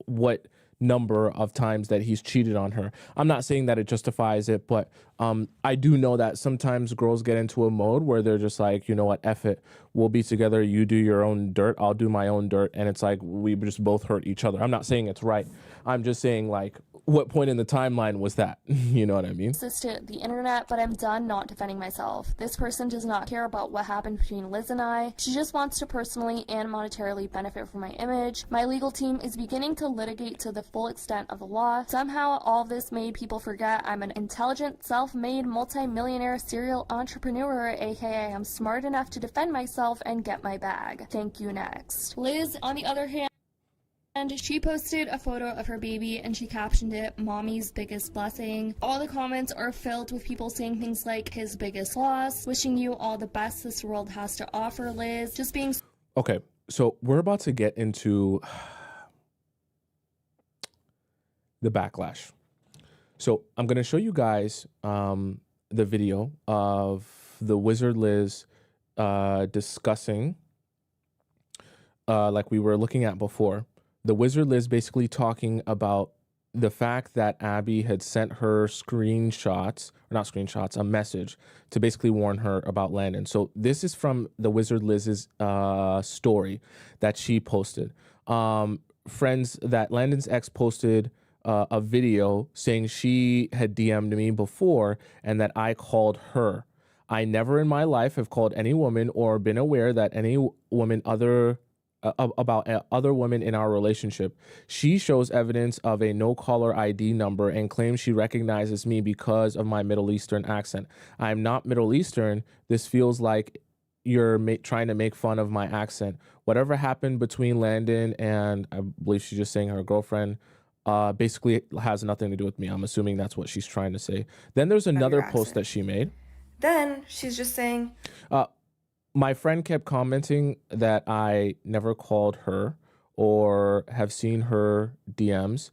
what number of times that he's cheated on her. I'm not saying that it justifies it, but I do know that sometimes girls get into a mode where they're just like, you know what, F it. We'll be together. You do your own dirt. I'll do my own dirt. And it's like, we just both hurt each other. I'm not saying it's right. I'm just saying, like, what point in the timeline was that? You know what I mean? This to the internet, but I'm done not defending myself. This person does not care about what happened between Liz and I. She just wants to personally and monetarily benefit from my image. My legal team is beginning to litigate to the full extent of the law. Somehow all of this made people forget I'm an intelligent, self-made, multi-millionaire serial entrepreneur, aka I'm smart enough to defend myself and get my bag. Thank you. Next. Liz, on the other hand, and she posted a photo of her baby and she captioned it, "Mommy's biggest blessing." All the comments are filled with people saying things like, "His biggest loss," "Wishing you all the best this world has to offer, Liz," just being... Okay, so we're about to get into the backlash. So I'm going to show you guys the video of the Thewizardliz discussing, like we were looking at before, the Thewizardliz basically talking about the fact that Abby had sent her a message to basically warn her about Landon. So this is from the Thewizardliz's story that she posted. Friends, that Landon's ex posted a video saying she had DM'd me before and that I called her. I never in my life have called any woman or been aware that any woman about other women in our relationship. She shows evidence of a no-caller ID number and claims she recognizes me because of my Middle Eastern accent. I'm not Middle Eastern. This feels like you're trying to make fun of my accent. Whatever happened between Landon and, I believe she's just saying her girlfriend, basically has nothing to do with me. I'm assuming that's what she's trying to say. Then there's another post that she made. Then she's just saying... My friend kept commenting that I never called her or have seen her DMs.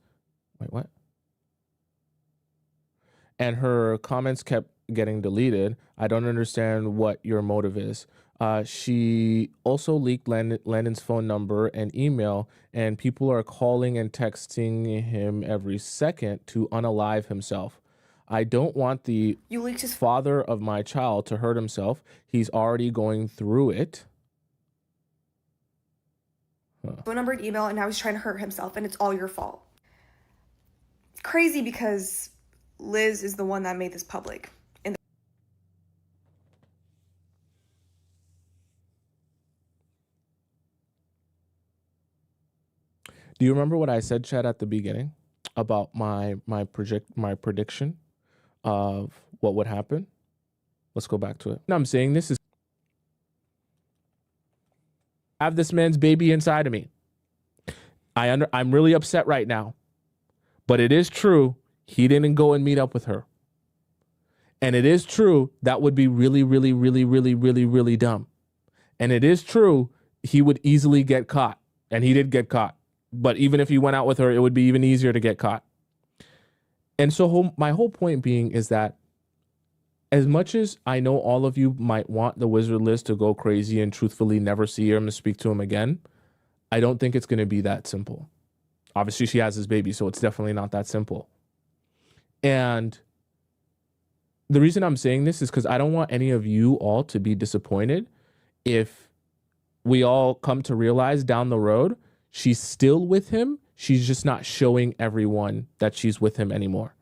Wait, what? And her comments kept getting deleted. I don't understand what your motive is. She also leaked Landon's phone number and email, and people are calling and texting him every second to unalive himself. I don't want the father of my child to hurt himself. He's already going through it. Phone number and email, and now he's trying to hurt himself, and it's all your fault. Crazy, because Liz is the one that made this public. Do you remember what I said, Chad, at the beginning about my prediction of what would happen? Let's go back to it. Now I'm saying this is I have this man's baby inside of me. I'm really upset right now. But it is true he didn't go and meet up with her. And it is true that would be really, really, really, really, really, really dumb. And it is true he would easily get caught. And he did get caught. But even if he went out with her, it would be even easier to get caught. And so my whole point being is that as much as I know all of you might want the Wizardliz to go crazy and truthfully never see him and speak to him again, I don't think it's going to be that simple. Obviously, she has his baby, so it's definitely not that simple. And the reason I'm saying this is because I don't want any of you all to be disappointed if we all come to realize down the road she's still with him. She's just not showing everyone that she's with him anymore.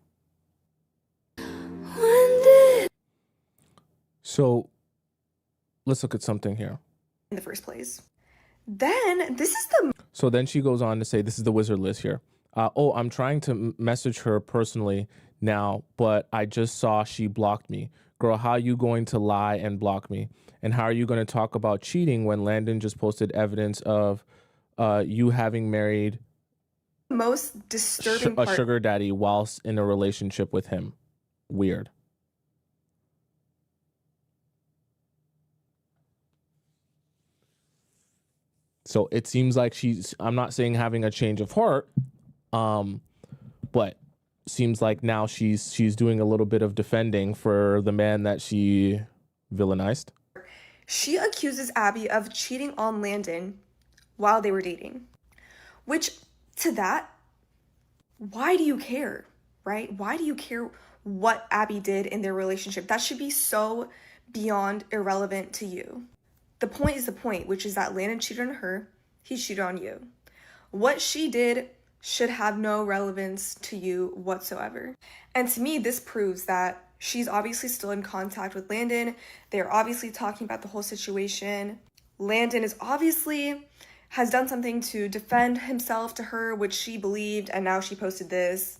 So let's look at something here. In the first place. Then So then she goes on to say, this is the Wizardliz here. I'm trying to message her personally now, but I just saw she blocked me. Girl, how are you going to lie and block me? And how are you going to talk about cheating when Landon just posted evidence of you having married most disturbing a part. sugar daddy whilst in a relationship with him? Weird. So it seems like I'm not saying having a change of heart, but seems like now she's doing a little bit of defending for the man that she villainized. She accuses Abby of cheating on Landon while they were dating. Which, to that, why do you care, right? Why do you care what Abby did in their relationship? That should be so beyond irrelevant to you. The point is the point, which is that Landon cheated on her, he cheated on you. What she did should have no relevance to you whatsoever. And to me, this proves that she's obviously still in contact with Landon. They're obviously talking about the whole situation. Landon is obviously has done something to defend himself to her, which she believed, and now she posted this.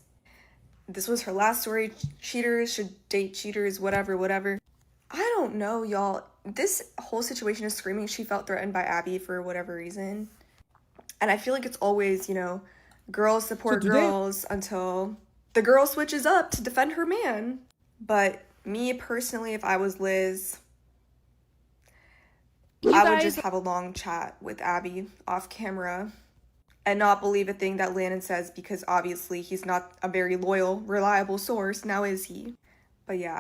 This was her last story. Cheaters should date cheaters, whatever. I don't know, y'all. This whole situation is screaming she felt threatened by Abby for whatever reason. And I feel like it's always, girls support girls until the girl switches up to defend her man. But me personally, if I was Liz, I would just have a long chat with Abby off camera and not believe a thing that Landon says, because obviously he's not a very loyal, reliable source. Now is he? But yeah,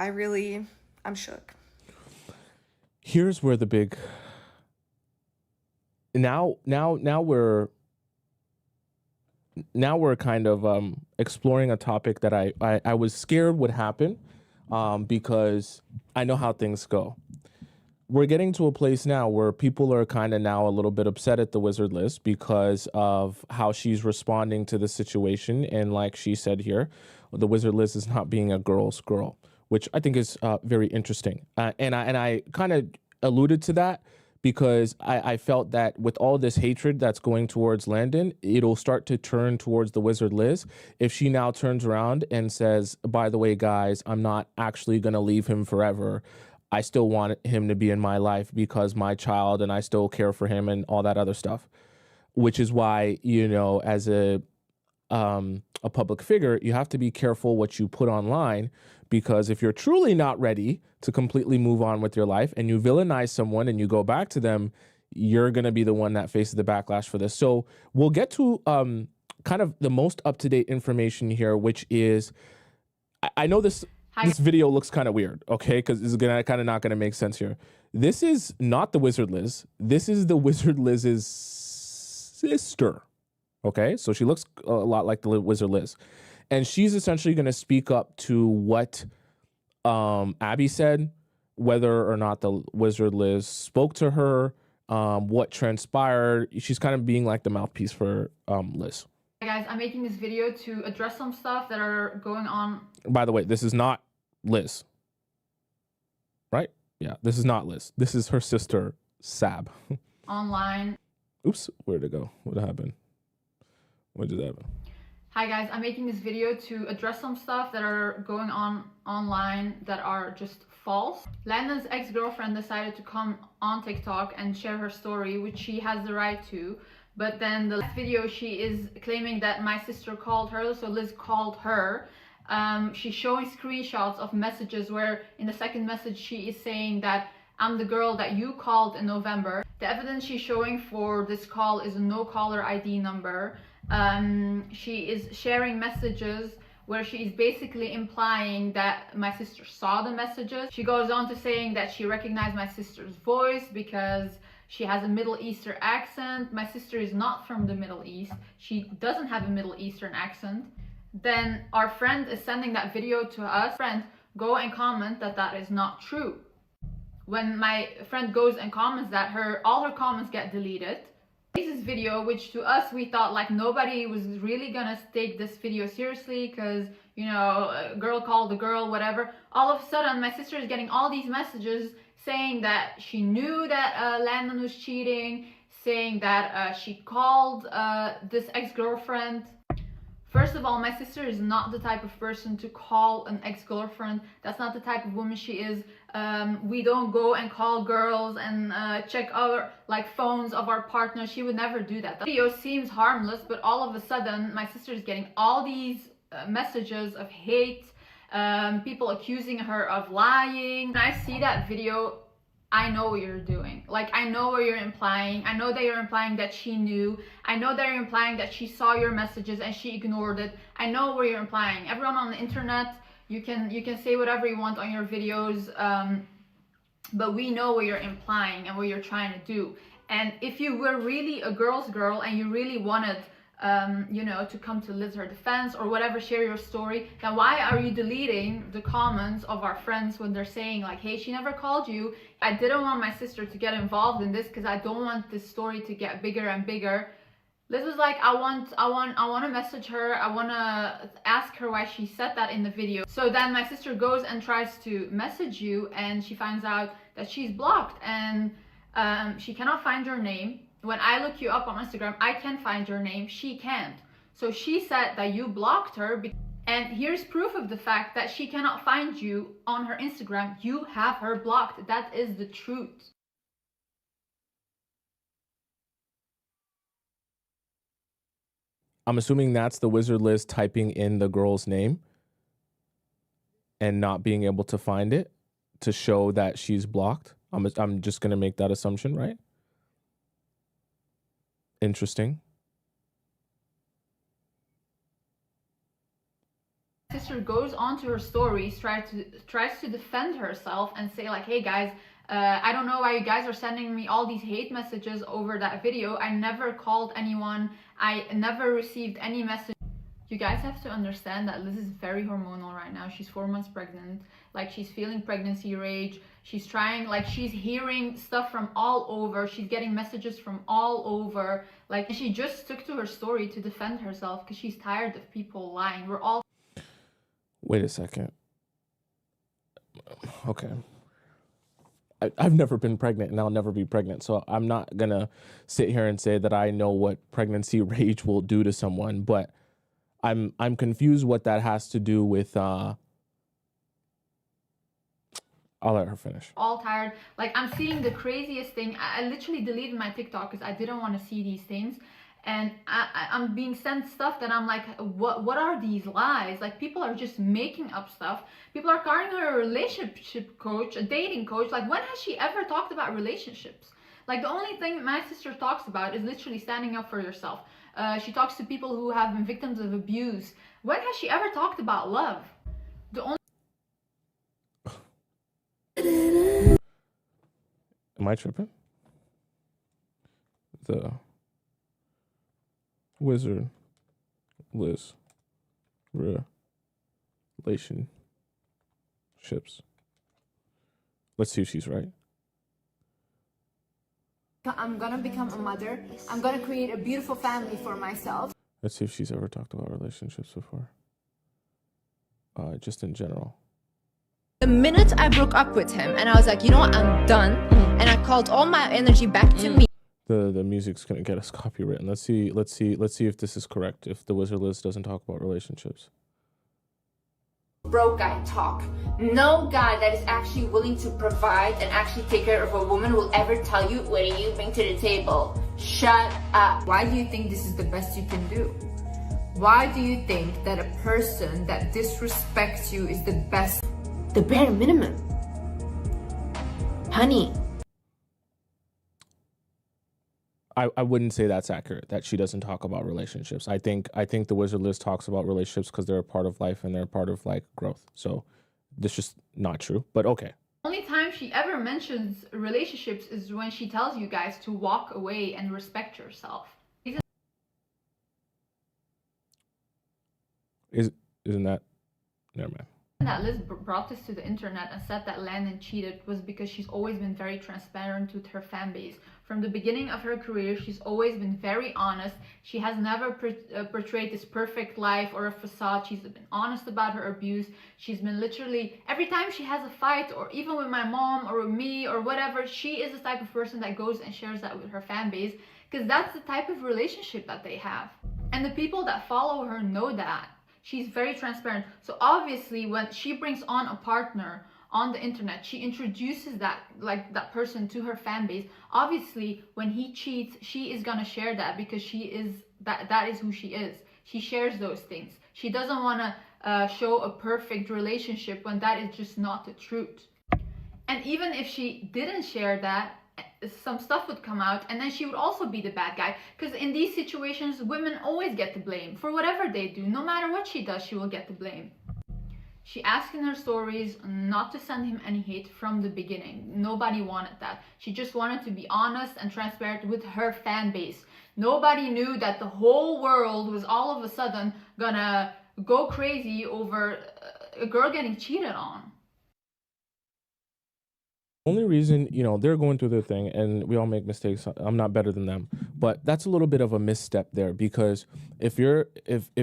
I'm shook. Here's where the big now we're kind of exploring a topic that I was scared would happen because I know how things go. We're getting to a place now where people are kind of now a little bit upset at the Wizardliz because of how she's responding to the situation. And like she said here, the Wizardliz is not being a girl's girl, which I think is very interesting. And I kind of alluded to that because I felt that with all this hatred that's going towards Landon, it'll start to turn towards the Wizardliz if she now turns around and says, by the way, guys, I'm not actually going to leave him forever. I still want him to be in my life because my child, and I still care for him and all that other stuff, which is why, as a public figure, you have to be careful what you put online, because if you're truly not ready to completely move on with your life and you villainize someone and you go back to them, you're going to be the one that faces the backlash for this. So we'll get to kind of the most up-to-date information here, which is, I know this video looks kind of weird, okay? Because it's kind of not going to make sense here. This is not the Wizardliz. This is the Wizardliz's sister, okay? So she looks a lot like the Wizardliz. And she's essentially going to speak up to what Abby said, whether or not the Wizardliz spoke to her, what transpired. She's kind of being like the mouthpiece for Liz. Hey guys, I'm making this video to address some stuff that are going on. By the way, this is not Liz, right? Yeah, this is not Liz. This is her sister, Sab. Online. Oops, where'd it go? What happened? What just happened? Hi guys, I'm making this video to address some stuff that are going on online that are just false. Landon's ex-girlfriend decided to come on TikTok and share her story, which she has the right to. But then the last video, she is claiming that my sister called her, so Liz called her. She's showing screenshots of messages where in the second message she is saying that I'm the girl that you called in November. The evidence she's showing for this call is a no caller ID number. She is sharing messages where she is basically implying that my sister saw the messages. She goes on to saying that she recognized my sister's voice because she has a Middle Eastern accent. My sister is not from the Middle East. She doesn't have a Middle Eastern accent. Then our friend is sending that video to us. Friend, go and comment that that is not true. When my friend goes and comments that, all her comments get deleted. This video, which to us we thought like nobody was really gonna take this video seriously because, you know, a girl called a girl, whatever. All of a sudden my sister is getting all these messages saying that she knew that Landon was cheating, saying that she called this ex-girlfriend. First of all, my sister is not the type of person to call an ex-girlfriend. That's not the type of woman she is. We don't go and call girls and check our phones of our partners. She would never do that. The video seems harmless, but all of a sudden my sister is getting all these messages of hate, people accusing her of lying. When I see that video, I know what you're doing. Like, I know what you're implying. I know that you're implying that she knew. I know that you're implying that she saw your messages and she ignored it. I know what you're implying. Everyone on the internet, you can say whatever you want on your videos, but we know what you're implying and what you're trying to do. And if you were really a girl's girl and you really wanted you know, to come to Liz her defense or whatever, share your story, then why are you deleting the comments of our friends when they're saying like, hey, she never called you. I didn't want my sister to get involved in this because I don't want this story to get bigger and bigger. Liz was like, I want to message her. I want to ask her why she said that in the video. So then my sister goes and tries to message you and she finds out that she's blocked and she cannot find your name. When I look you up on Instagram, I can find your name, she can't. So she said that you blocked her, and here's proof of the fact that she cannot find you on her Instagram. You have her blocked. That is the truth. I'm assuming that's Thewizardliz typing in the girl's name and not being able to find it to show that she's blocked. I'm just going to make that assumption, right? Interesting. Sister goes onto her stories, tries to defend herself and say like, hey guys, I don't know why you guys are sending me all these hate messages over that video. I never called anyone. I never received any message. You guys have to understand that Liz is very hormonal right now. She's 4 months pregnant. Like, she's feeling pregnancy rage. She's trying, like, she's hearing stuff from all over. She's getting messages from all over. Like, she just stuck to her story to defend herself because she's tired of people lying. We're all... Wait a second. Okay. I've never been pregnant and I'll never be pregnant. So I'm not going to sit here and say that I know what pregnancy rage will do to someone, but I'm confused what that has to do with I'll let her finish. All tired. Like, I'm seeing the craziest thing. I literally deleted my TikTok because I didn't want to see these things. And I'm being sent stuff that I'm like, what are these lies? Like, people are just making up stuff. People are calling her a relationship coach, a dating coach. Like, when has she ever talked about relationships? Like, the only thing my sister talks about is literally standing up for yourself. She talks to people who have been victims of abuse. When has she ever talked about love? The only... Am I tripping? The Wizard Liz relationships. Let's see if she's right. I'm gonna become a mother. I'm gonna create a beautiful family for myself. Let's see if she's ever talked about relationships before. Just in general. The minute I broke up with him and I was like, you know what, I'm done. And I called all my energy back to me. The music's gonna get us copywritten. Let's see if this is correct. If Thewizardliz doesn't talk about relationships. Broke guy talk. No guy that is actually willing to provide and actually take care of a woman will ever tell you, what do you bring to the table? Shut up. Why do you think this is the best you can do? Why do you think that a person that disrespects you is the best? The bare minimum. Honey. I wouldn't say that's accurate, that she doesn't talk about relationships. I think Thewizardliz talks about relationships because they're a part of life and they're a part of like growth. So this is just not true, but okay. Only time she ever mentions relationships is when she tells you guys to walk away and respect yourself. Isn't that, never mind. That Liz brought this to the internet and said that Landon cheated was because she's always been very transparent with her fan base. From the beginning of her career, she's always been very honest. She has never portrayed this perfect life or a facade. She's been honest about her abuse. She's been literally, every time she has a fight, or even with my mom or with me or whatever, she is the type of person that goes and shares that with her fan base, because that's the type of relationship that they have. And the people that follow her know that. She's very transparent. So obviously when she brings on a partner on the internet, she introduces that person to her fan base. Obviously when he cheats, she is gonna share that because she is that is who she is. She shares those things. She doesn't want to show a perfect relationship when that is just not the truth. And even if she didn't share that, some stuff would come out and then she would also be the bad guy, because in these situations women always get the blame for whatever they do. No matter what she does, she will get the blame. She asked in her stories not to send him any hate from the beginning. Nobody wanted that. She just wanted to be honest and transparent with her fan base. Nobody knew that the whole world was all of a sudden gonna go crazy over a girl getting cheated on. Only reason, they're going through their thing and we all make mistakes. I'm not better than them, but that's a little bit of a misstep there, because if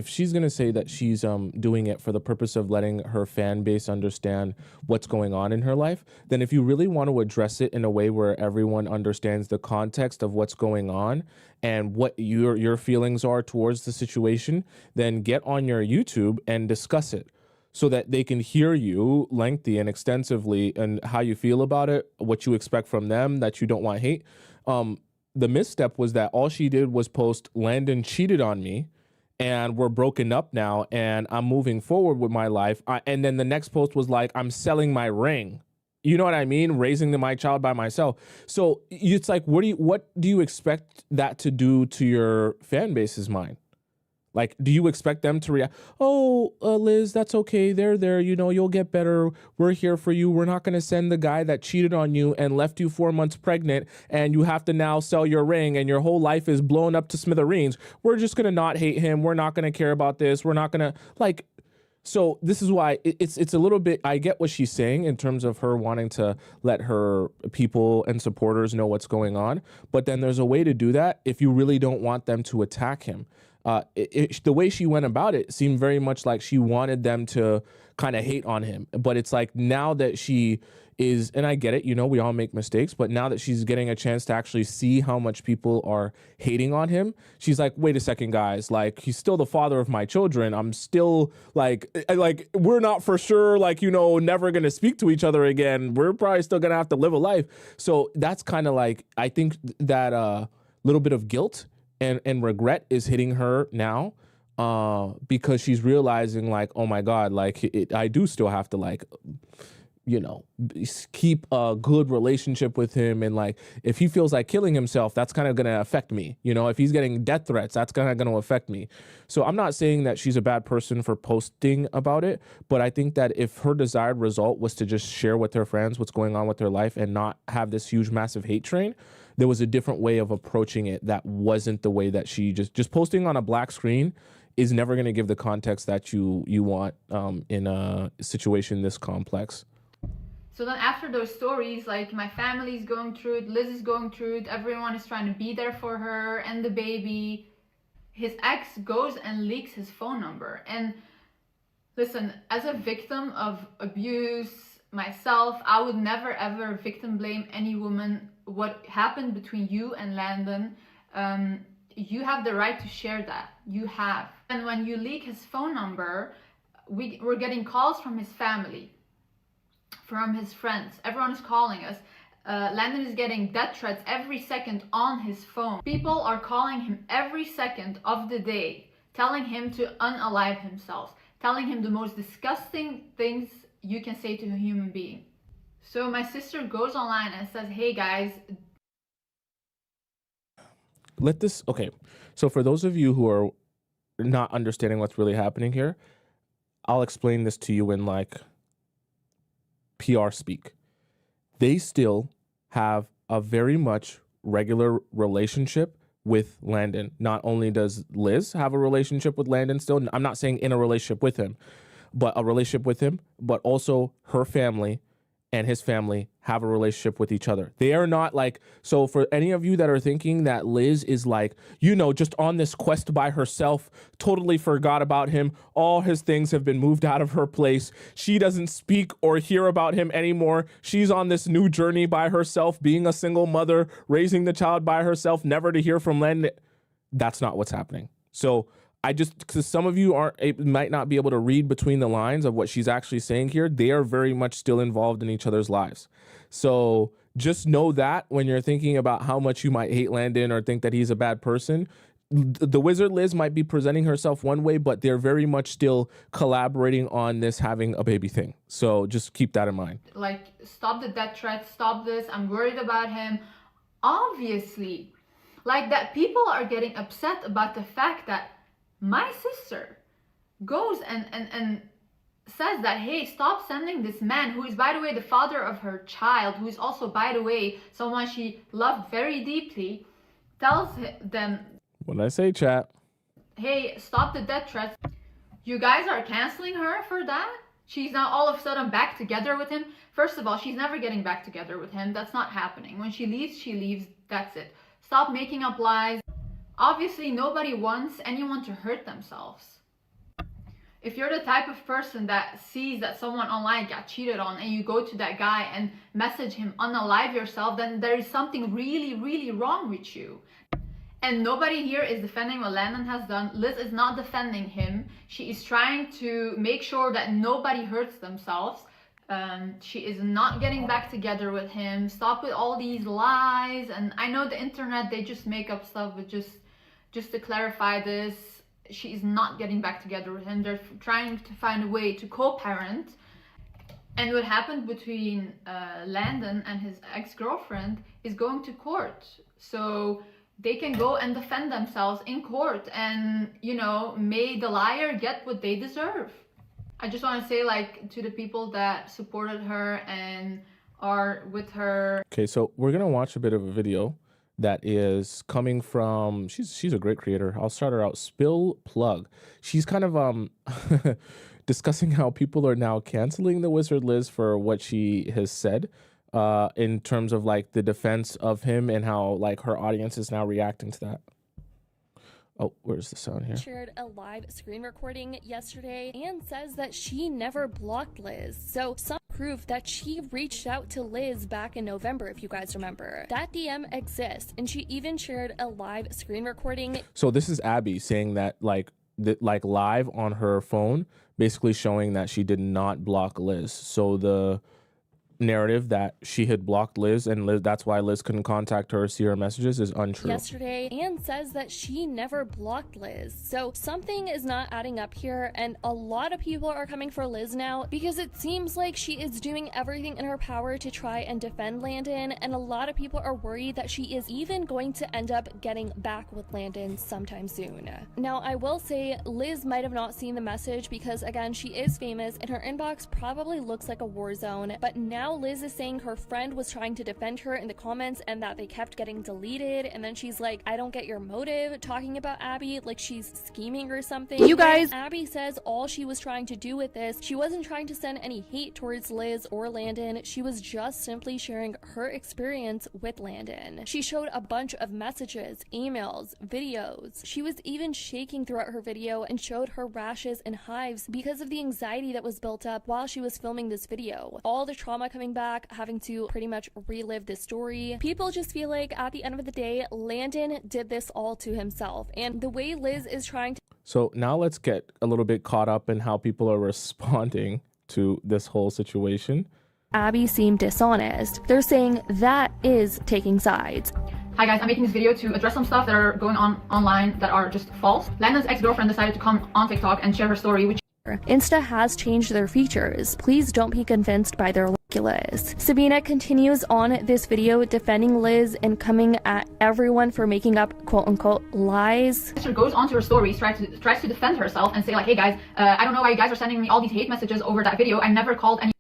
she's going to say that she's doing it for the purpose of letting her fan base understand what's going on in her life, then if you really want to address it in a way where everyone understands the context of what's going on and what your feelings are towards the situation, then get on your YouTube and discuss it, so that they can hear you lengthy and extensively and how you feel about it, what you expect from them, that you don't want hate. The misstep was that all she did was post, Landon cheated on me and we're broken up now and I'm moving forward with my life. And then the next post was like, I'm selling my ring. You know what I mean? Raising my child by myself. So it's like, what do you expect that to do to your fan base's mind? Like, do you expect them to react? Oh, Liz, that's okay. They're there. You'll get better. We're here for you. We're not going to send the guy that cheated on you and left you 4 months pregnant and you have to now sell your ring and your whole life is blown up to smithereens. We're just going to not hate him. We're not going to care about this. We're not going to so this is why it's a little bit, I get what she's saying in terms of her wanting to let her people and supporters know what's going on. But then there's a way to do that if you really don't want them to attack him. The way she went about it seemed very much like she wanted them to kind of hate on him. But it's like, now that she is, and I get it, we all make mistakes, but now that she's getting a chance to actually see how much people are hating on him, she's like, wait a second, guys, like, he's still the father of my children. I'm still like we're not for sure, never going to speak to each other again. We're probably still going to have to live a life. So that's kind of like, I think that little bit of guilt and regret is hitting her now, because she's realizing like, oh my God, I do still have to keep a good relationship with him. And if he feels like killing himself, that's kind of going to affect me. If he's getting death threats, that's kind of going to affect me. So I'm not saying that she's a bad person for posting about it, but I think that if her desired result was to just share with her friends what's going on with her life and not have this huge, massive hate train, there was a different way of approaching it that wasn't the way that she just posting on a black screen is never going to give the context that you want in a situation this complex. So then after those stories, my family's going through it, Liz is going through it, everyone is trying to be there for her and the baby, his ex goes and leaks his phone number. And listen, as a victim of abuse myself, I would never ever victim blame any woman what happened between you and Landon, you have the right to share that. You have. And when you leak his phone number, we're getting calls from his family, from his friends. Everyone is calling us. Landon is getting death threats every second on his phone. People are calling him every second of the day, telling him to unalive himself, telling him the most disgusting things you can say to a human being. So my sister goes online and says, hey guys, okay. So for those of you who are not understanding what's really happening here, I'll explain this to you in like PR speak. They still have a very much regular relationship with Landon. Not only does Liz have a relationship with Landon still, I'm not saying in a relationship with him, but a relationship with him, but also her family and his family have a relationship with each other. They are not like, so for any of you that are thinking that Liz is like, you know, just on this quest by herself, totally forgot about him, all his things have been moved out of her place, she doesn't speak or hear about him anymore, she's on this new journey by herself, being a single mother, raising the child by herself, never to hear from Landon. That's not what's happening. So because some of you might not be able to read between the lines of what she's actually saying here, they are very much still involved in each other's lives. So just know that when you're thinking about how much you might hate Landon or think that he's a bad person, the Wizard Liz might be presenting herself one way, but they're very much still collaborating on this having a baby thing. So just keep that in mind. like, stop the death threats, stop this, I'm worried about him. Obviously, like that people are getting upset about the fact that my sister goes and says that, hey, stop sending this man who is, by the way, the father of her child, who is also, by the way, someone she loved very deeply, tells them, When I say chat, hey, stop the death threats. You guys are canceling her for that? She's now all of a sudden back together with him. First of all, she's never getting back together with him. That's not happening. When she leaves, that's it. Stop making up lies. Obviously, nobody wants anyone to hurt themselves. If you're the type of person that sees that someone online got cheated on and you go to that guy and message him, unalive yourself, then there is something really, really wrong with you. And nobody here is defending what Landon has done. Liz is not defending him. She is trying to make sure that nobody hurts themselves. She is not getting back together with him. Stop with all these lies. And I know the internet, they just make up stuff, but just to clarify this, she is not getting back together with him. They're trying to find a way to co-parent. And what happened between Landon and his ex-girlfriend is going to court. So they can go and defend themselves in court and, you know, may the liar get what they deserve. I just want to say, like, to the people that supported her and are with her. okay, so we're going to watch a bit of a video that is coming from, she's a great creator. I'll start her out. Spill Plug. She's kind of discussing how people are now canceling the Wizard Liz for what she has said in terms of like the defense of him and how like her audience is now reacting to that. Oh, where's the sound here? Shared a live screen recording yesterday and says that she never blocked Liz. So some proof that she reached out to Liz back in November, if you guys remember. That DM exists, and she even shared a live screen recording. So this is Abby saying that like live on her phone, basically showing that she did not block Liz. So the narrative that she had blocked Liz and Liz, that's why Liz couldn't contact her or see her messages, is untrue. Yesterday and says that she never blocked Liz. So something is not adding up here, and a lot of people are coming for Liz now because it seems like she is doing everything in her power to try and defend Landon, and a lot of people are worried that she is even going to end up getting back with Landon sometime soon. Now, I will say Liz might have not seen the message because, again, she is famous and her inbox probably looks like a war zone, but now Liz is saying her friend was trying to defend her in the comments and that they kept getting deleted, and then she's like, I don't get your motive, talking about Abby like she's scheming or something. You guys, Abby says all she was trying to do with this, she wasn't trying to send any hate towards Liz or Landon, she was just simply sharing her experience with Landon. She showed a bunch of messages, emails, videos. She was even shaking throughout her video and showed her rashes and hives because of the anxiety that was built up while she was filming this video. All the trauma coming back, having to pretty much relive this story. People just feel like at the end of the day, Landon did this all to himself. And the way Liz is trying to... So now let's get a little bit caught up in how people are responding to this whole situation. Abby seemed dishonest. They're saying that is taking sides. Hi guys, I'm making this video to address some stuff that are going on online that are just false. Landon's ex-girlfriend decided to come on TikTok and share her story, which Insta has changed their features. Please don't be convinced by their ridiculous. Sabina continues on this video defending Liz and coming at everyone for making up quote-unquote lies. She goes onto her stories, tries to defend herself and say like, hey guys, I don't know why you guys are sending me all these hate messages over that video. I never called any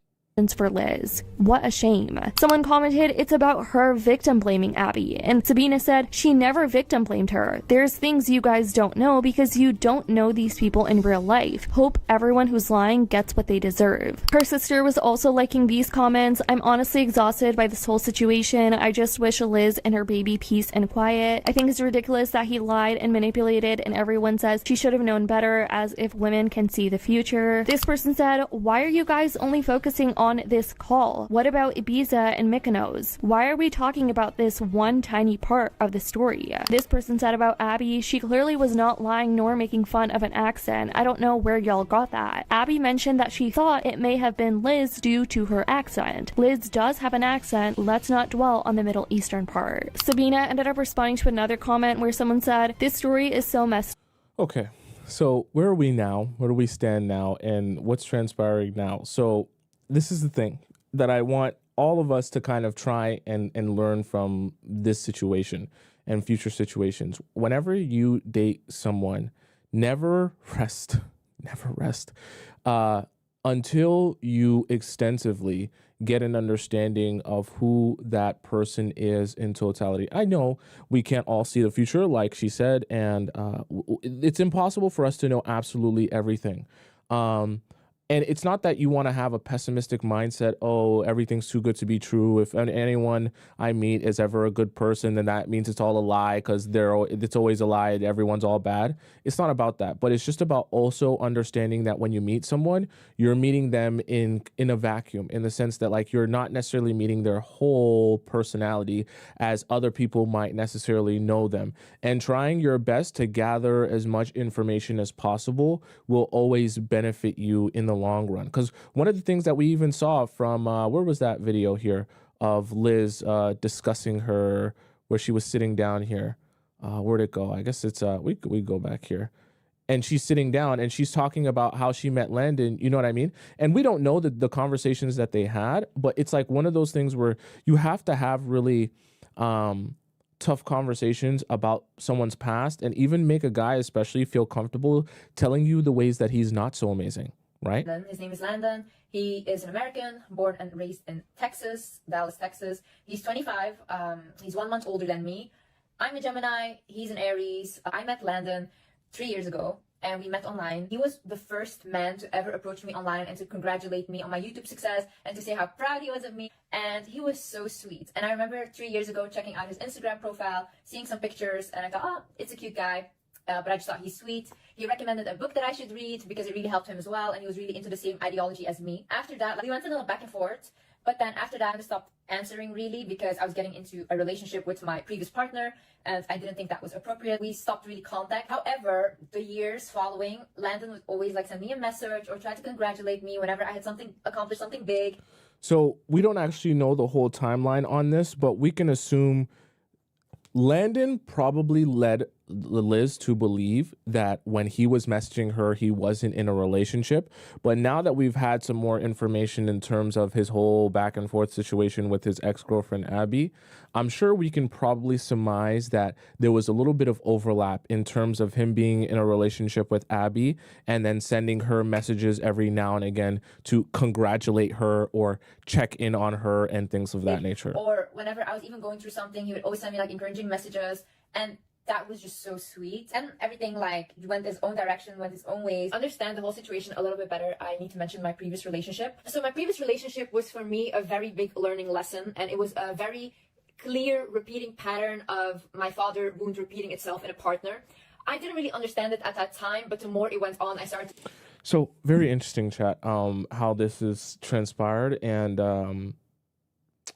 for Liz. What a shame. Someone commented it's about her victim blaming Abby, and Sabina said she never victim blamed her. There's things you guys don't know because you don't know these people in real life. Hope everyone who's lying gets what they deserve. Her sister was also liking these comments. I'm honestly exhausted by this whole situation. I just wish Liz and her baby peace and quiet. I think it's ridiculous that he lied and manipulated, and everyone says she should have known better, as if women can see the future. This person said, why are you guys only focusing on this call? What about Ibiza and Mykonos? Why are we talking about this one tiny part of the story? This person said about Abby, she clearly was not lying nor making fun of an accent. I don't know where y'all got that. Abby mentioned that she thought it may have been Liz due to her accent. Liz does have an accent. Let's not dwell on the Middle Eastern part. Sabina ended up responding to another comment where someone said, this story is so messed. Okay, so where are we now? Where do we stand now? And what's transpiring now? So this is the thing that I want all of us to kind of try and learn from this situation and future situations. Whenever you date someone, never rest until you extensively get an understanding of who that person is in totality. I know we can't all see the future, like she said, and it's impossible for us to know absolutely everything. And it's not that you want to have a pessimistic mindset, oh, everything's too good to be true. If anyone I meet is ever a good person, then that means it's all a lie because it's always a lie. Everyone's all bad. It's not about that. But it's just about also understanding that when you meet someone, you're meeting them in a vacuum, in the sense that like you're not necessarily meeting their whole personality as other people might necessarily know them. And trying your best to gather as much information as possible will always benefit you in the long run. Because one of the things that we even saw from where was that video here of Liz discussing her, where she was sitting down here, where'd it go? I guess it's we go back here, and she's sitting down and she's talking about how she met Landon, you know what I mean? And we don't know the conversations that they had, but it's like one of those things where you have to have really tough conversations about someone's past, and even make a guy especially feel comfortable telling you the ways that he's not so amazing. Right? His name is Landon. He is an American, born and raised in Texas, Dallas, Texas. He's 25. He's 1 month older than me. I'm a Gemini. He's an Aries. I met Landon 3 years ago, and we met online. He was the first man to ever approach me online and to congratulate me on my YouTube success and to say how proud he was of me. And he was so sweet. And I remember 3 years ago checking out his Instagram profile, seeing some pictures, and I thought, oh, it's a cute guy. But I just thought he's sweet. He recommended a book that I should read because it really helped him as well, and he was really into the same ideology as me. After that, we went a little back and forth, but then after that I stopped answering really because I was getting into a relationship with my previous partner, and I didn't think that was appropriate. We stopped really contact. However, the years following, Landon would always like send me a message or try to congratulate me whenever I had accomplished something big. So we don't actually know the whole timeline on this, but we can assume Landon probably led Liz to believe that when he was messaging her, he wasn't in a relationship. But now that we've had some more information in terms of his whole back and forth situation with his ex-girlfriend, Abby, I'm sure we can probably surmise that there was a little bit of overlap in terms of him being in a relationship with Abby and then sending her messages every now and again to congratulate her or check in on her and things of that nature. Or whenever I was even going through something, he would always send me like encouraging messages, and that was just so sweet. And everything like went his own direction, went his own ways. Understand the whole situation a little bit better, I need to mention my previous relationship. So my previous relationship was for me a very big learning lesson, and it was a very clear repeating pattern of my father wound repeating itself in a partner. I didn't really understand it at that time, but the more it went on, I started to... So very interesting, chat, how this is transpired. And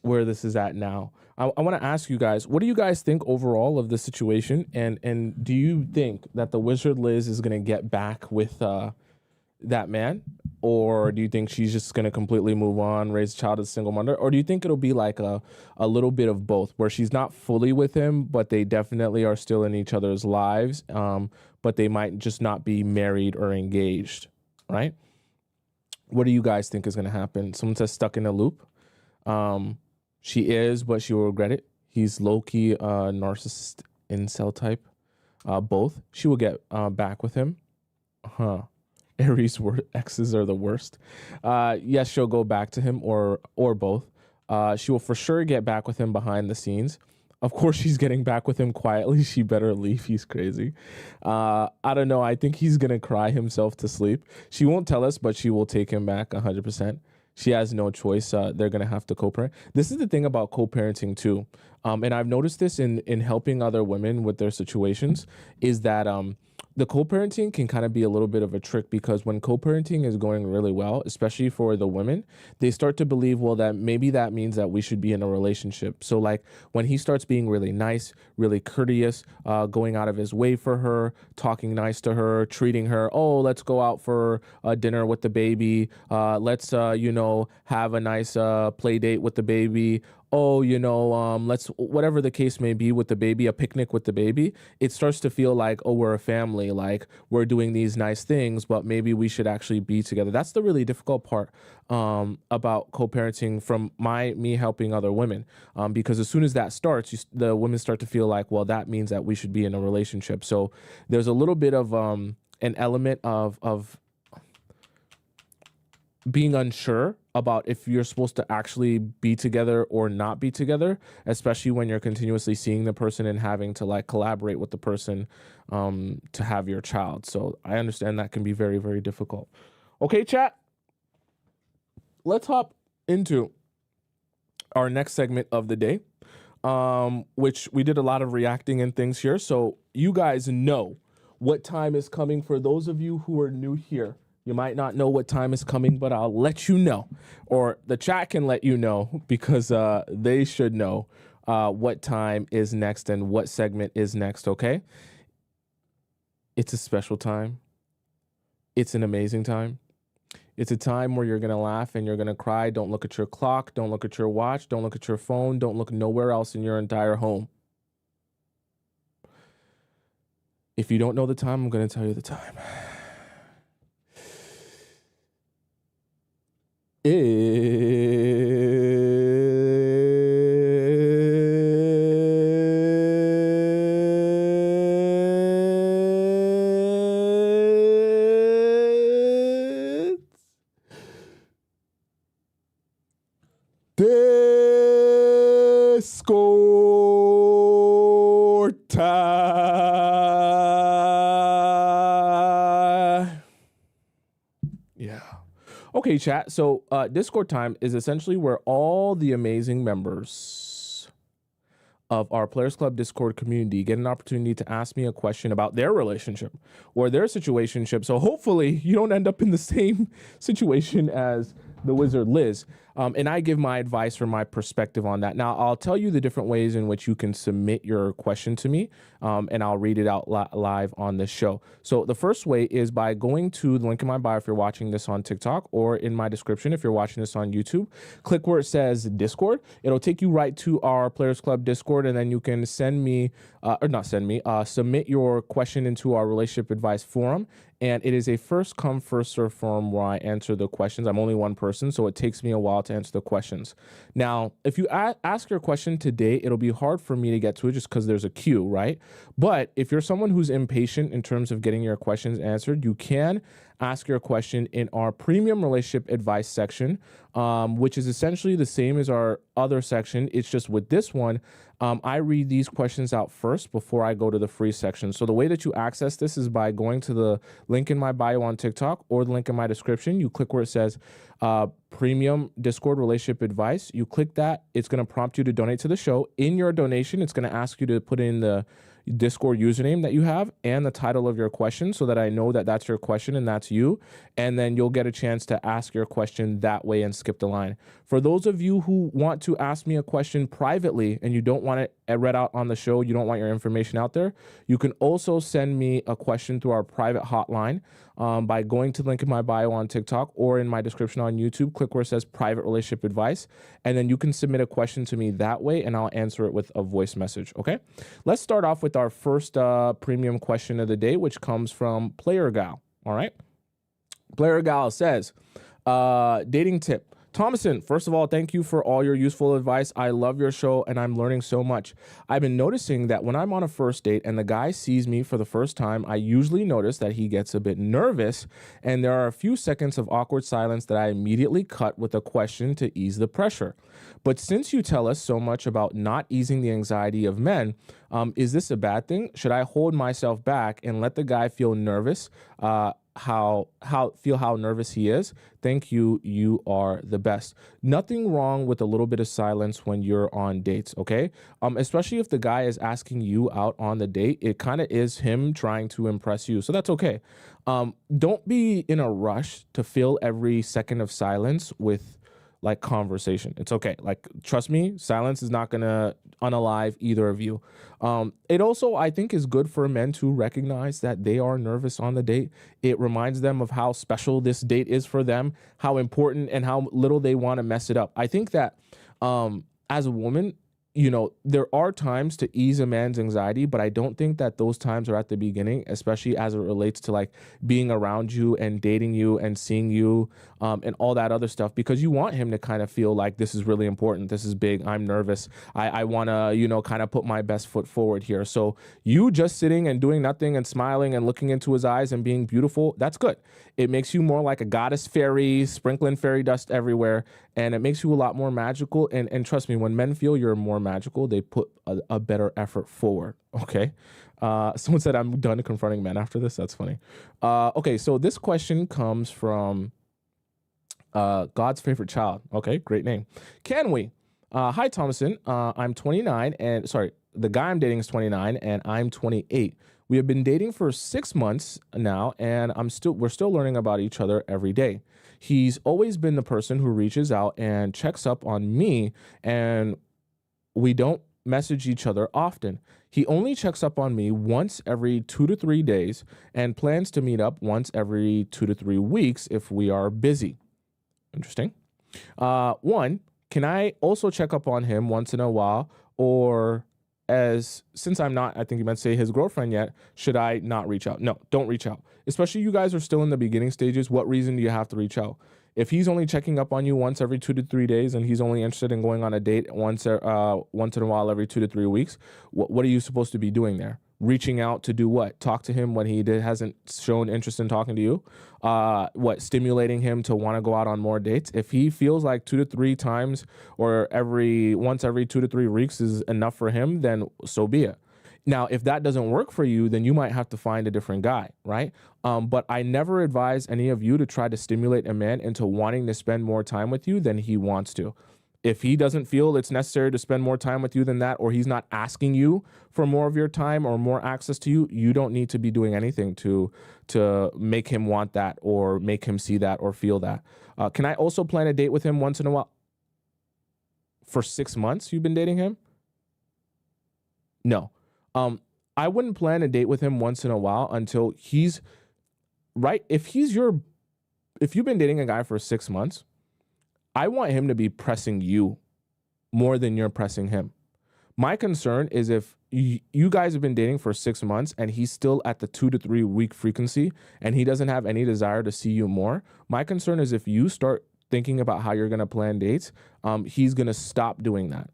where this is at now. I want to ask you guys, what do you guys think overall of the situation? And do you think that the Wizard Liz is going to get back with that man? Or do you think she's just going to completely move on, raise a child as a single mother? Or do you think it'll be like a little bit of both, where she's not fully with him, but they definitely are still in each other's lives, but they might just not be married or engaged, right? What do you guys think is going to happen? Someone says stuck in a loop. She is, but she will regret it. He's low-key narcissist incel type. Both. She will get back with him. Aries exes are the worst. Yes, she'll go back to him or both. She will for sure get back with him behind the scenes. Of course, she's getting back with him quietly. She better leave. He's crazy. I don't know. I think he's going to cry himself to sleep. She won't tell us, but she will take him back 100%. She has no choice. They're going to have to co-parent. This is the thing about co-parenting too. And I've noticed this in helping other women with their situations, is that the co-parenting can kind of be a little bit of a trick, because when co-parenting is going really well, especially for the women, they start to believe, well, that maybe that means that we should be in a relationship. So like when he starts being really nice, really courteous, going out of his way for her, talking nice to her, treating her, oh, let's go out for dinner with the baby. Let's, have a nice play date with the baby. Oh, let's, whatever the case may be with the baby, a picnic with the baby, it starts to feel like, oh, we're a family, like we're doing these nice things, but maybe we should actually be together. That's the really difficult part about co-parenting from me helping other women, because as soon as that starts, the women start to feel like, well, that means that we should be in a relationship. So there's a little bit of an element of being unsure about if you're supposed to actually be together or not be together, especially when you're continuously seeing the person and having to like collaborate with the person to have your child. So I understand that can be very, very difficult. Okay, chat, let's hop into our next segment of the day, which we did a lot of reacting and things here. So you guys know what time is coming. For those of you who are new here, you might not know what time is coming, but I'll let you know, or the chat can let you know, because they should know what time is next and what segment is next, okay? It's a special time. It's an amazing time. It's a time where you're going to laugh and you're going to cry. Don't look at your clock. Don't look at your watch. Don't look at your phone. Don't look nowhere else in your entire home. If you don't know the time, I'm going to tell you the time. Discord time. Yeah. Okay, chat. So Discord time is essentially where all the amazing members of our Players Club Discord community get an opportunity to ask me a question about their relationship or their situationship. So hopefully you don't end up in the same situation as the Wizard Liz. And I give my advice from my perspective on that. Now, I'll tell you the different ways in which you can submit your question to me, and I'll read it out live on this show. So the first way is by going to the link in my bio if you're watching this on TikTok, or in my description if you're watching this on YouTube. Click where it says Discord. It'll take you right to our Players Club Discord, and then you can submit your question into our relationship advice forum. And it is a first come, first serve forum where I answer the questions. I'm only one person, so it takes me a while to answer the questions. Now, if you ask your question today, it'll be hard for me to get to it just because there's a queue, right? But if you're someone who's impatient in terms of getting your questions answered, you can ask your question in our premium relationship advice section, which is essentially the same as our other section. It's just with this one, I read these questions out first before I go to the free section. So the way that you access this is by going to the link in my bio on TikTok or the link in my description. You click where it says premium Discord relationship advice. You click that. It's going to prompt you to donate to the show. In your donation, it's going to ask you to put in Discord username that you have and the title of your question so that I know that that's your question and that's you. And then you'll get a chance to ask your question that way and skip the line. For those of you who want to ask me a question privately and you don't want it read out on the show, you don't want your information out there, you can also send me a question through our private hotline by going to the link in my bio on TikTok or in my description on YouTube. Click where it says private relationship advice, and then you can submit a question to me that way and I'll answer it with a voice message. Okay, let's start off with our first premium question of the day, which comes from Player Gal. All right, Player Gal says, dating tip. Tomisin, first of all, thank you for all your useful advice. I love your show and I'm learning so much. I've been noticing that when I'm on a first date and the guy sees me for the first time, I usually notice that he gets a bit nervous and there are a few seconds of awkward silence that I immediately cut with a question to ease the pressure. But since you tell us so much about not easing the anxiety of men, is this a bad thing? Should I hold myself back and let the guy feel nervous? How nervous he is? Thank you. You are the best. Nothing wrong with a little bit of silence when you're on dates, okay? Especially if the guy is asking you out on the date, it kind of is him trying to impress you. So that's okay. Don't be in a rush to fill every second of silence with like conversation. It's okay. Like, trust me, silence is not gonna unalive either of you. It also, I think, is good for men to recognize that they are nervous on the date. It reminds them of how special this date is for them, how important and how little they want to mess it up. I think that as a woman, you know, there are times to ease a man's anxiety, but I don't think that those times are at the beginning, especially as it relates to like being around you and dating you and seeing you and all that other stuff, because you want him to kind of feel like this is really important. This is big. I'm nervous. I want to, you know, kind of put my best foot forward here. So you just sitting and doing nothing and smiling and looking into his eyes and being beautiful, that's good. It makes you more like a goddess fairy, sprinkling fairy dust everywhere. And it makes you a lot more magical. And trust me, when men feel you're more magical, they put a better effort forward. Okay. Someone said I'm done confronting men after this. That's funny. Okay. So this question comes from God's favorite child. Okay. Great name. Can we? Hi, Tomisin. I'm 29 and sorry, the guy I'm dating is 29 and I'm 28. We have been dating for 6 months now, and we're still learning about each other every day. He's always been the person who reaches out and checks up on me, and we don't message each other often. He only checks up on me once every 2 to 3 days and plans to meet up once every 2 to 3 weeks if we are busy. Interesting. One, can I also check up on him once in a while, or since I'm not, I think you meant to say his girlfriend yet, should I not reach out? No, don't reach out. Especially you guys are still in the beginning stages. What reason do you have to reach out? If he's only checking up on you once every 2 to 3 days and he's only interested in going on a date once in a while every 2 to 3 weeks, what are you supposed to be doing there? Reaching out to do what? Talk to him when he hasn't shown interest in talking to you? Stimulating him to want to go out on more dates? If he feels like 2 to 3 times or once every 2 to 3 weeks is enough for him, then so be it. Now, if that doesn't work for you, then you might have to find a different guy, right? But I never advise any of you to try to stimulate a man into wanting to spend more time with you than he wants to. If he doesn't feel it's necessary to spend more time with you than that, or he's not asking you for more of your time or more access to you, you don't need to be doing anything to make him want that or make him see that or feel that. Can I also plan a date with him once in a while? For 6 months you've been dating him? No. I wouldn't plan a date with him once in a while until he's right. If you've been dating a guy for 6 months, I want him to be pressing you more than you're pressing him. My concern is if you guys have been dating for 6 months and he's still at the 2 to 3 week frequency and he doesn't have any desire to see you more. My concern is if you start thinking about how you're going to plan dates, he's going to stop doing that.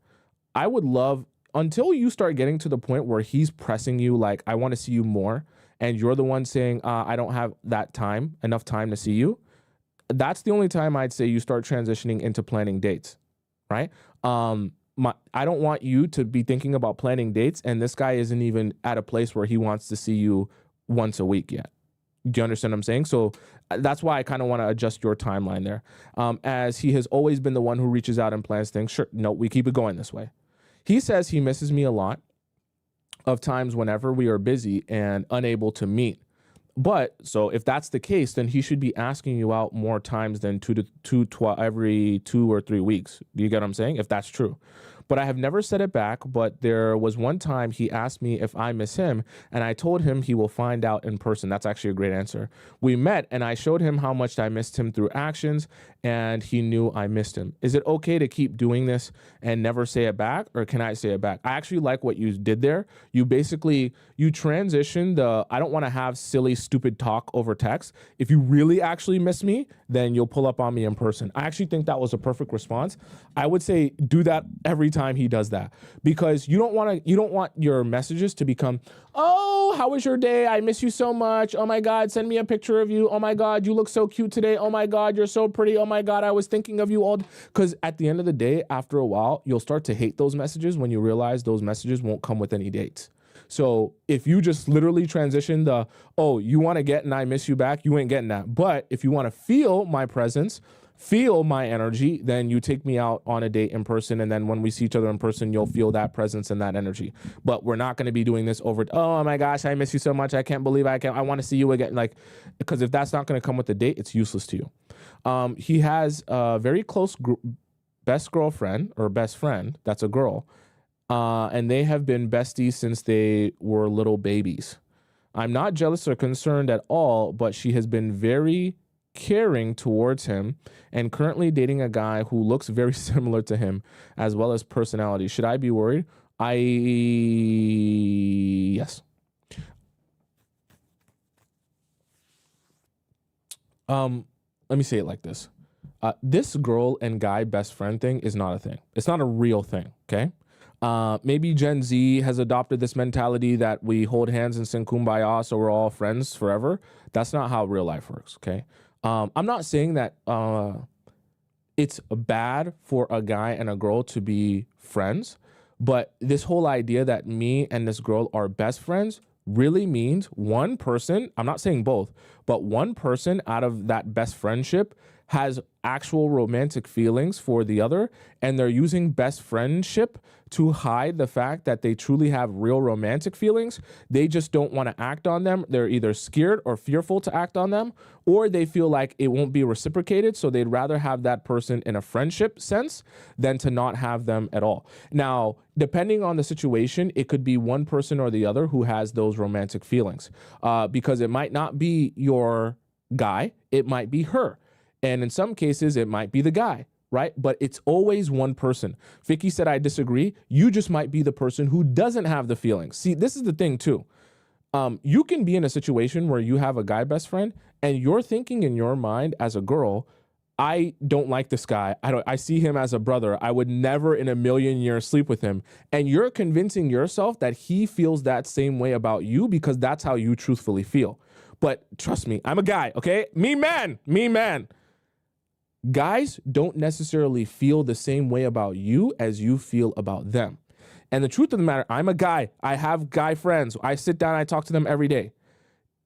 I would love, until you start getting to the point where he's pressing you like, I want to see you more, and you're the one saying, I don't have enough time to see you. That's the only time I'd say you start transitioning into planning dates, right? I don't want you to be thinking about planning dates and this guy isn't even at a place where he wants to see you once a week yet. Do you understand what I'm saying? So that's why I kind of want to adjust your timeline there. As he has always been the one who reaches out and plans things. Sure, no, we keep it going this way. He says he misses me a lot. of times whenever we are busy and unable to meet. But so if that's the case, then he should be asking you out more times than every 2 or 3 weeks. Do you get what I'm saying? If that's true. But I have never said it back. But there was one time he asked me if I miss him, and I told him he will find out in person. That's actually a great answer. We met, and I showed him how much I missed him through actions, and he knew I missed him. Is it okay to keep doing this and never say it back, or can I say it back? I actually like what you did there. You transitioned the, I don't want to have silly, stupid talk over text. If you really actually miss me, then you'll pull up on me in person. I actually think that was a perfect response. I would say do that every time he does that, because you don't want your messages to become, oh, how was your day? I miss you so much. Oh my God, send me a picture of you. Oh my God, you look so cute today. Oh my God, you're so pretty. Oh my God, I was thinking of you all. Because at the end of the day, after a while, you'll start to hate those messages when you realize those messages won't come with any dates. So if you just literally transition the, oh, you want to get and I miss you back, you ain't getting that. But if you want to feel my presence, feel my energy, then you take me out on a date in person. And then when we see each other in person, you'll feel that presence and that energy. But we're not going to be doing this over, oh my gosh, I miss you so much. I can't believe I want to see you again. Like, because if that's not going to come with the date, it's useless to you. He has a very close best girlfriend or best friend. That's a girl. And they have been besties since they were little babies. I'm not jealous or concerned at all, but she has been very caring towards him and currently dating a guy who looks very similar to him as well as personality. Should I be worried? Yes. Let me say it like this. This girl and guy best friend thing is not a thing. It's not a real thing, okay? Maybe Gen Z has adopted this mentality that we hold hands and sing kumbaya so we're all friends forever. That's not how real life works, okay? I'm not saying that it's bad for a guy and a girl to be friends, but this whole idea that me and this girl are best friends really means one person, I'm not saying both, but one person out of that best friendship has actual romantic feelings for the other, and they're using best friendship to hide the fact that they truly have real romantic feelings. They just don't want to act on them. They're either scared or fearful to act on them, or they feel like it won't be reciprocated, so they'd rather have that person in a friendship sense than to not have them at all. Now, depending on the situation, it could be one person or the other who has those romantic feelings, because it might not be your guy, it might be her. And in some cases, it might be the guy, right? But it's always one person. Vicky said, I disagree. You just might be the person who doesn't have the feelings. See, this is the thing too. You can be in a situation where you have a guy best friend and you're thinking in your mind as a girl, I don't like this guy. I see him as a brother. I would never in a million years sleep with him. And you're convincing yourself that he feels that same way about you because that's how you truthfully feel. But trust me, I'm a guy, okay? Me man. Guys don't necessarily feel the same way about you as you feel about them. And the truth of the matter, I'm a guy. I have guy friends. I sit down, I talk to them every day.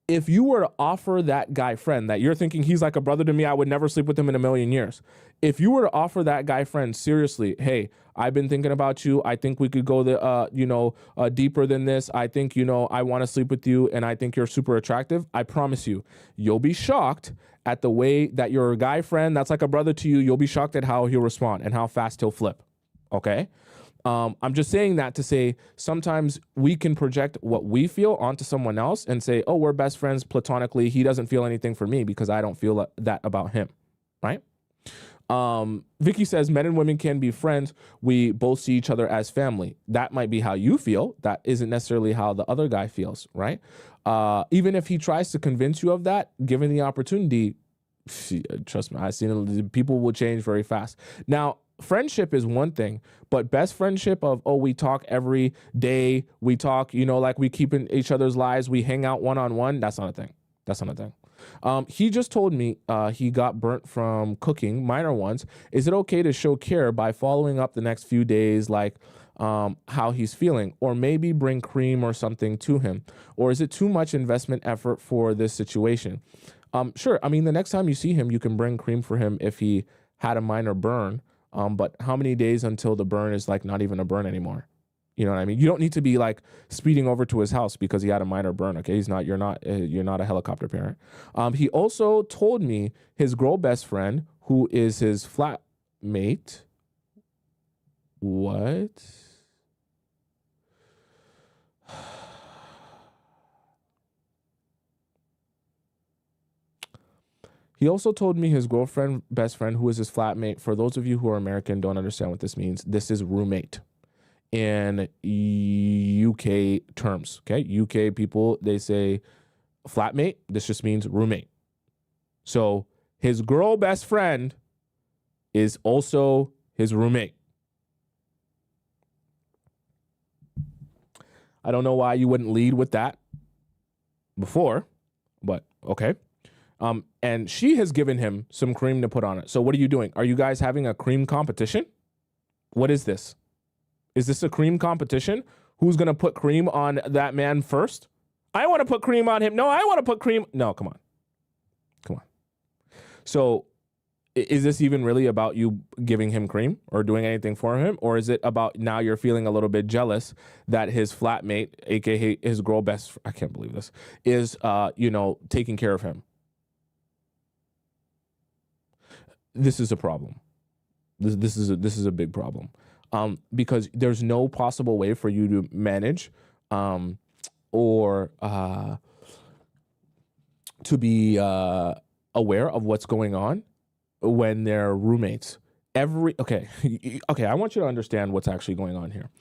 If you were to offer that guy friend that you're thinking he's like a brother to me, I would never sleep with him in a million years. If you were to offer that guy friend seriously, hey, I've been thinking about you. I think we could go deeper than this. I think, I want to sleep with you and I think you're super attractive. I promise you, you'll be shocked at the way that your guy friend that's like a brother to you, you'll be shocked at how he'll respond and how fast he'll flip. Okay? I'm just saying that to say sometimes we can project what we feel onto someone else and say, oh, we're best friends platonically. He doesn't feel anything for me because I don't feel that about him, right? Vicky says men and women can be friends. We both see each other as family. That might be how you feel. That isn't necessarily how the other guy feels, right? Even if he tries to convince you of that, given the opportunity, trust me, I've seen people will change very fast. Now, friendship is one thing, but best friendship of, oh, we talk every day, we talk, like we keep in each other's lives, we hang out one-on-one, that's not a thing. He just told me he got burnt from cooking, minor ones. Is it okay to show care by following up the next few days, like how he's feeling, or maybe bring cream or something to him? Or is it too much investment effort for this situation? Sure. I mean, the next time you see him, you can bring cream for him if he had a minor burn. But how many days until the burn is like not even a burn anymore? You know what I mean? You don't need to be like speeding over to his house because he had a minor burn. Okay, you're not a helicopter parent. He also told me his girl best friend, who is his flatmate. What? He also told me his girlfriend, best friend, who is his flatmate. For those of you who are American, don't understand what this means. This is roommate in UK terms. Okay, UK people, they say flatmate. This just means roommate. So his girl best friend is also his roommate. I don't know why you wouldn't lead with that before, but okay. And she has given him some cream to put on it. So what are you doing? Are you guys having a cream competition? What is this? Is this a cream competition? Who's going to put cream on that man first? I want to put cream on him. No, I want to put cream. No, come on. Come on. So is this even really about you giving him cream or doing anything for him? Or is it about now you're feeling a little bit jealous that his flatmate, aka his girl best, I can't believe this, is, taking care of him? This is a problem. This is a big problem, because there's no possible way for you to manage or to be aware of what's going on when they're roommates. Okay, I want you to understand what's actually going on here.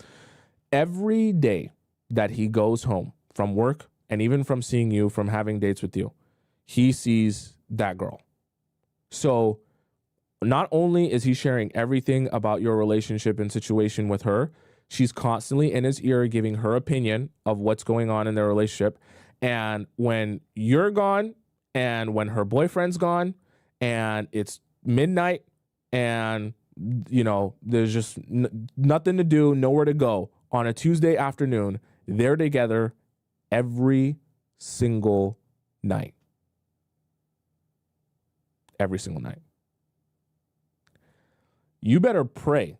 Every day that he goes home from work and even from seeing you, from having dates with you, he sees that girl. So not only is he sharing everything about your relationship and situation with her, she's constantly in his ear giving her opinion of what's going on in their relationship. And when you're gone and when her boyfriend's gone and it's midnight and, there's just nothing to do, nowhere to go, on a Tuesday afternoon, they're together every single night. Every single night. You better pray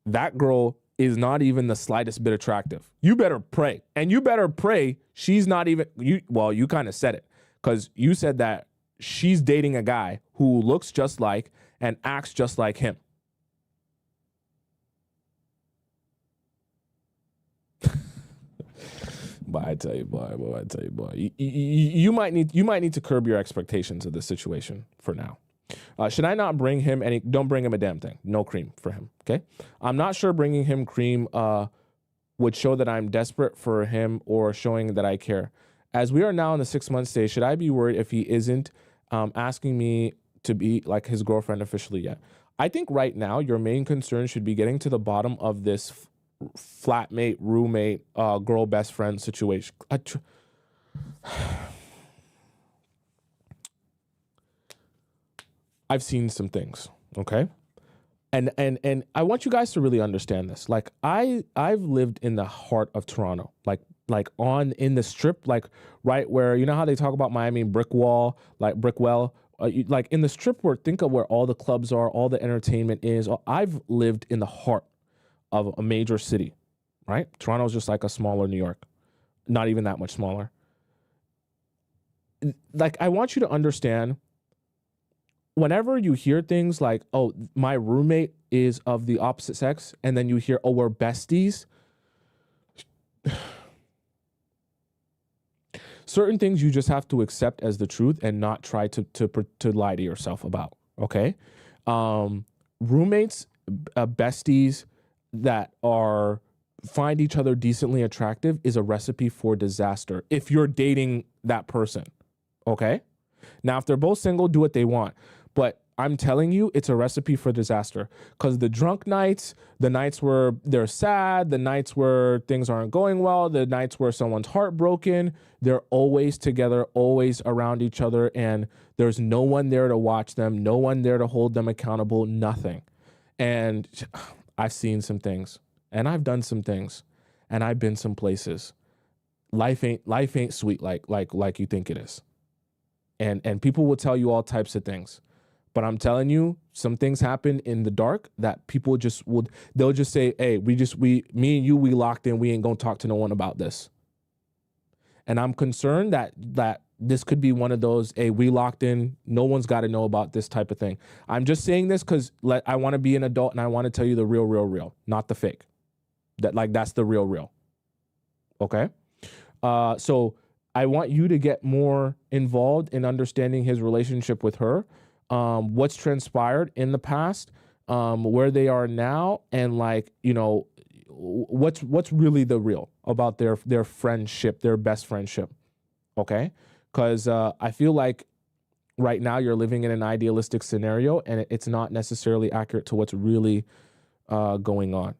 that girl is not even the slightest bit attractive. You better pray. And you better pray she's not even, you kind of said it, because you said that she's dating a guy who looks just like and acts just like him. But I tell you, boy, you might need to curb your expectations of this situation for now. Should I not bring him any? Don't bring him a damn thing. No cream for him. Okay. I'm not sure bringing him cream would show that I'm desperate for him or showing that I care. As we are now in the 6-month stage, should I be worried if he isn't asking me to be like his girlfriend officially yet? I think right now your main concern should be getting to the bottom of this flatmate, roommate, girl best friend situation. I've seen some things, okay? And I want you guys to really understand this. Like I've lived in the heart of Toronto, like in the strip, like right where, you know how they talk about Miami Brickwell, like in the strip think of where all the clubs are, all the entertainment is. I've lived in the heart of a major city, right? Toronto's just like a smaller New York, not even that much smaller. Like I want you to understand, whenever you hear things like, oh, my roommate is of the opposite sex, and then you hear, oh, we're besties. Certain things you just have to accept as the truth and not try to lie to yourself about, okay? Roommates, besties that find each other decently attractive is a recipe for disaster if you're dating that person, okay? Now, if they're both single, do what they want. But I'm telling you, it's a recipe for disaster, because the drunk nights, the nights where they're sad, the nights where things aren't going well, the nights where someone's heartbroken, they're always together, always around each other, and there's no one there to watch them, no one there to hold them accountable, nothing. And I've seen some things, and I've done some things, and I've been some places. Life ain't sweet like you think it is. And people will tell you all types of things. But I'm telling you, some things happen in the dark that people they'll just say, hey, me and you, we locked in. We ain't gonna talk to no one about this. And I'm concerned that this could be one of those, hey, we locked in. No one's got to know about this type of thing. I'm just saying this because I want to be an adult and I want to tell you the real, not the fake. That's the real. Okay? So I want you to get more involved in understanding his relationship with her, what's transpired in the past, where they are now, and what's really the real about their friendship, their best friendship. Okay? Because I feel like right now you're living in an idealistic scenario and it's not necessarily accurate to what's really going on.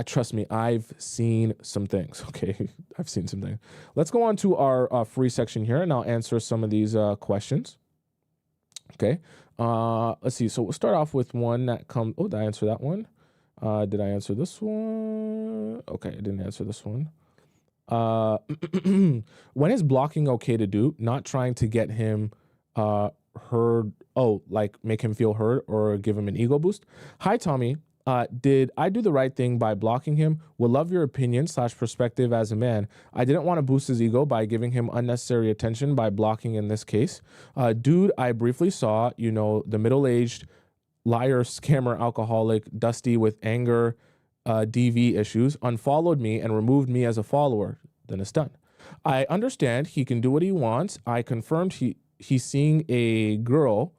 Trust me, I've seen some things. Okay, I've seen some things. Let's go on to our free section here, and I'll answer some of these questions. Okay, let's see. So we'll start off with one that comes. Oh, did I answer that one? Did I answer this one? Okay, I didn't answer this one. When is blocking okay to do? Not trying to get him heard. Oh, like make him feel heard or give him an ego boost. Hi, Tommy. Did I do the right thing by blocking him? Would love your opinion / perspective as a man. I didn't want to boost his ego by giving him unnecessary attention by blocking in this case. Dude, I briefly saw, the middle-aged liar, scammer, alcoholic, dusty with anger, DV issues, unfollowed me and removed me as a follower. Then it's done. I understand he can do what he wants. I confirmed he's seeing a girl,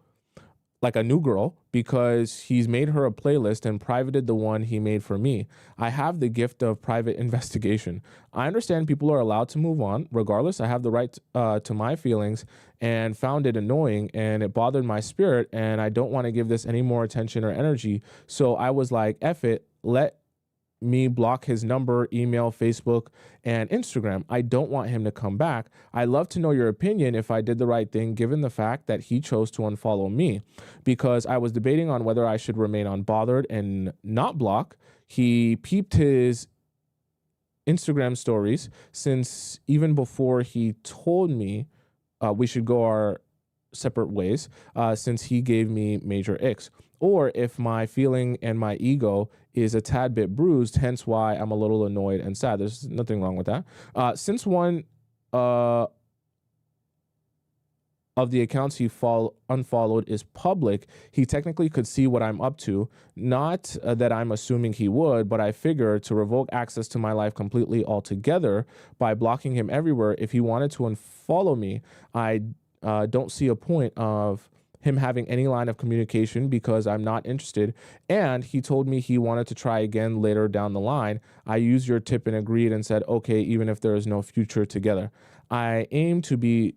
like a new girl, because he's made her a playlist and privated the one he made for me. I have the gift of private investigation. I understand people are allowed to move on. Regardless, I have the right to my feelings and found it annoying and it bothered my spirit and I don't want to give this any more attention or energy. So I was like, F it, let me block his number, email, Facebook, and Instagram. I don't want him to come back. I'd love to know your opinion if I did the right thing, given the fact that he chose to unfollow me, because I was debating on whether I should remain unbothered and not block. He peeped his Instagram stories since even before he told me we should go our separate ways, since he gave me major icks. Or if my feeling and my ego is a tad bit bruised, hence why I'm a little annoyed and sad. There's nothing wrong with that. Since one of the accounts he unfollowed is public, he technically could see what I'm up to. Not that I'm assuming he would, but I figure to revoke access to my life completely altogether by blocking him everywhere. If he wanted to unfollow me, I don't see a point of him having any line of communication because I'm not interested. And he told me he wanted to try again later down the line. I used your tip and agreed and said, okay, even if there is no future together. I am to be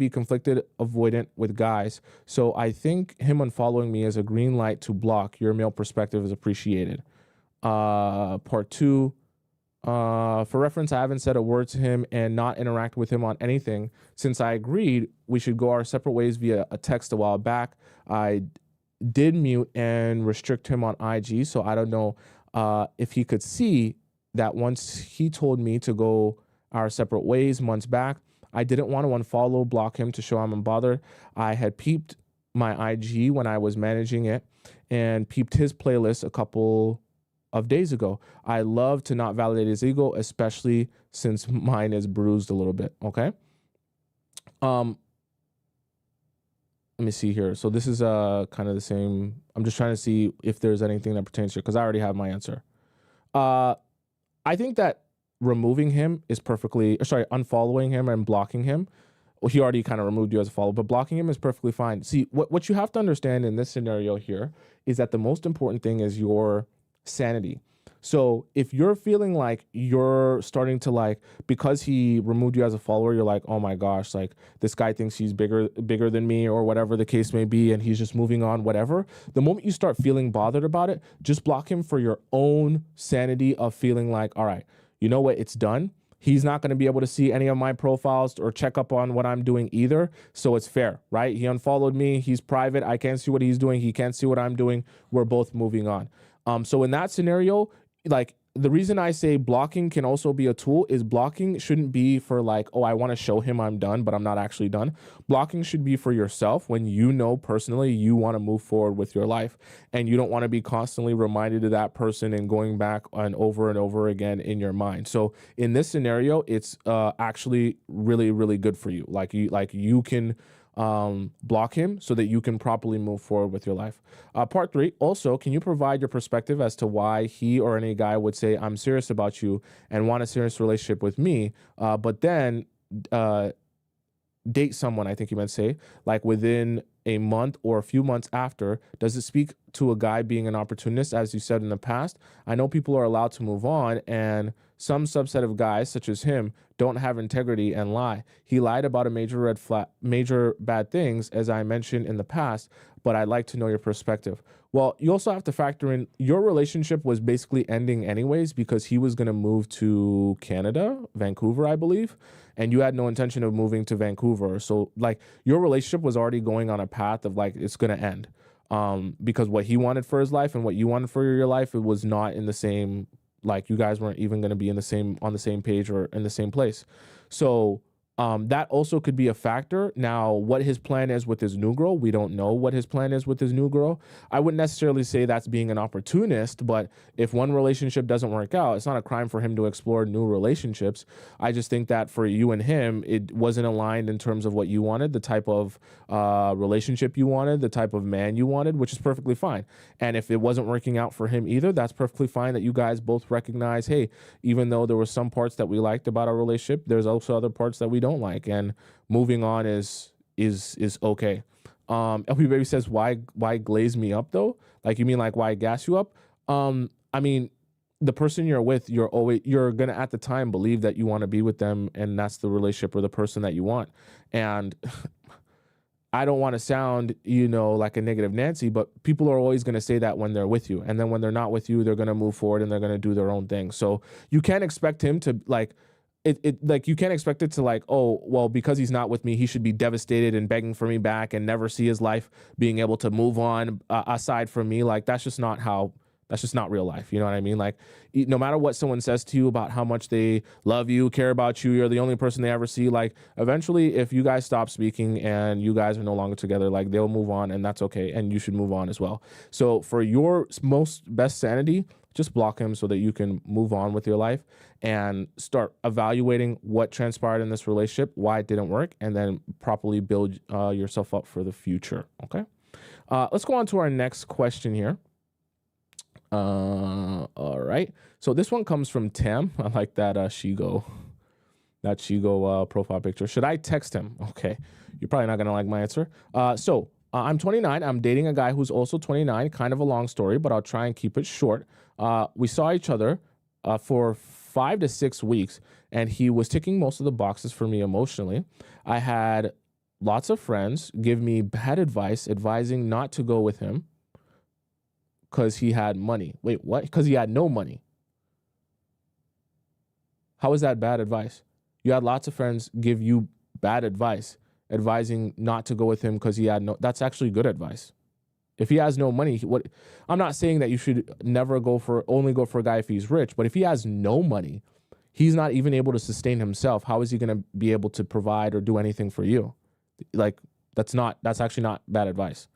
conflicted, avoidant with guys. So I think him unfollowing me is a green light to block. Your male perspective is appreciated. Part 2. For reference, I haven't said a word to him and not interact with him on anything since I agreed we should go our separate ways via a text a while back. I did mute and restrict him on IG, so I don't know if he could see that once he told me to go our separate ways months back. I didn't want to unfollow, block him to show I'm unbothered. I had peeped my IG when I was managing it and peeped his playlist a couple of days ago. I love to not validate his ego, especially since mine is bruised a little bit. Okay. Let me see here. So this is kind of the same. I'm just trying to see if there's anything that pertains to it because I already have my answer. I think that removing him is unfollowing him and blocking him. Well, he already kind of removed you as a follower, but blocking him is perfectly fine. See, what you have to understand in this scenario here is that the most important thing is your sanity. So if you're feeling like you're starting to because he removed you as a follower, you're like, oh my gosh, this guy thinks he's bigger than me or whatever the case may be, and he's just moving on, whatever. The moment you start feeling bothered about it, just block him for your own sanity of feeling like, all right, you know what, it's done. He's not going to be able to see any of my profiles or check up on what I'm doing either. So it's fair, right? He unfollowed me. He's private. I can't see what he's doing. He can't see what I'm doing. We're both moving on. So in that scenario, the reason I say blocking can also be a tool is blocking shouldn't be for like, oh, I want to show him I'm done, but I'm not actually done. Blocking should be for yourself when you know personally you want to move forward with your life and you don't want to be constantly reminded of that person and going back and over again in your mind. So in this scenario, it's actually really, really good for you. Like you can block him so that you can properly move forward with your life. Part 3, also, can you provide your perspective as to why he or any guy would say, I'm serious about you and want a serious relationship with me, but then date someone, I think you meant say, like within a month or a few months after? Does it speak to a guy being an opportunist, as you said in the past? I know people are allowed to move on, and some subset of guys, such as him, don't have integrity and lie. He lied about a major bad things, as I mentioned in the past, but I'd like to know your perspective. Well, you also have to factor in your relationship was basically ending anyways because he was going to move to Canada, Vancouver, I believe, and you had no intention of moving to Vancouver. So like your relationship was already going on a path of like it's going to end because what he wanted for his life and what you wanted for your life, it was not in the same, like you guys weren't even going to be on the same page or in the same place. So that also could be a factor. Now, what his plan is with his new girl, we don't know what his plan is with his new girl. I wouldn't necessarily say that's being an opportunist, but if one relationship doesn't work out, it's not a crime for him to explore new relationships. I just think that for you and him, it wasn't aligned in terms of what you wanted, the type of relationship you wanted, the type of man you wanted, which is perfectly fine. And if it wasn't working out for him either, that's perfectly fine that you guys both recognize, hey, even though there were some parts that we liked about our relationship, there's also other parts that we don't like, and moving on is okay. LP Baby says, why glaze me up though? Like, you mean like why gas you up? I mean, the person you're with, you're gonna at the time believe that you want to be with them, and that's the relationship or the person that you want. And I don't want to sound, like a negative Nancy, but people are always going to say that when they're with you. And then when they're not with you, they're going to move forward and they're going to do their own thing. So you can't expect him to you can't expect it to like, oh, well, because he's not with me, he should be devastated and begging for me back and never see his life being able to move on aside from me. Like, that's just not real life. You know what I mean? Like, no matter what someone says to you about how much they love you, care about you, you're the only person they ever see. Like, eventually, if you guys stop speaking and you guys are no longer together, like, they'll move on, and that's okay. And you should move on as well. So for your best sanity, just block him so that you can move on with your life and start evaluating what transpired in this relationship, why it didn't work, and then properly build yourself up for the future. Okay. Let's go on to our next question here. All right. So this one comes from Tam. I like that Shigo profile picture. Should I text him? Okay. You're probably not going to like my answer. I'm 29. I'm dating a guy who's also 29. Kind of a long story, but I'll try and keep it short. We saw each other for 5 to 6 weeks, and he was ticking most of the boxes for me emotionally. I had lots of friends give me bad advice, advising not to go with him because he had money. Wait, what? Because he had no money. How is that bad advice? You had lots of friends give you bad advice, advising not to go with him because he had no. That's actually good advice. If he has no money, I'm not saying that you should only go for a guy if he's rich, but if he has no money, he's not even able to sustain himself. How is he going to be able to provide or do anything for you? Like, that's actually not bad advice.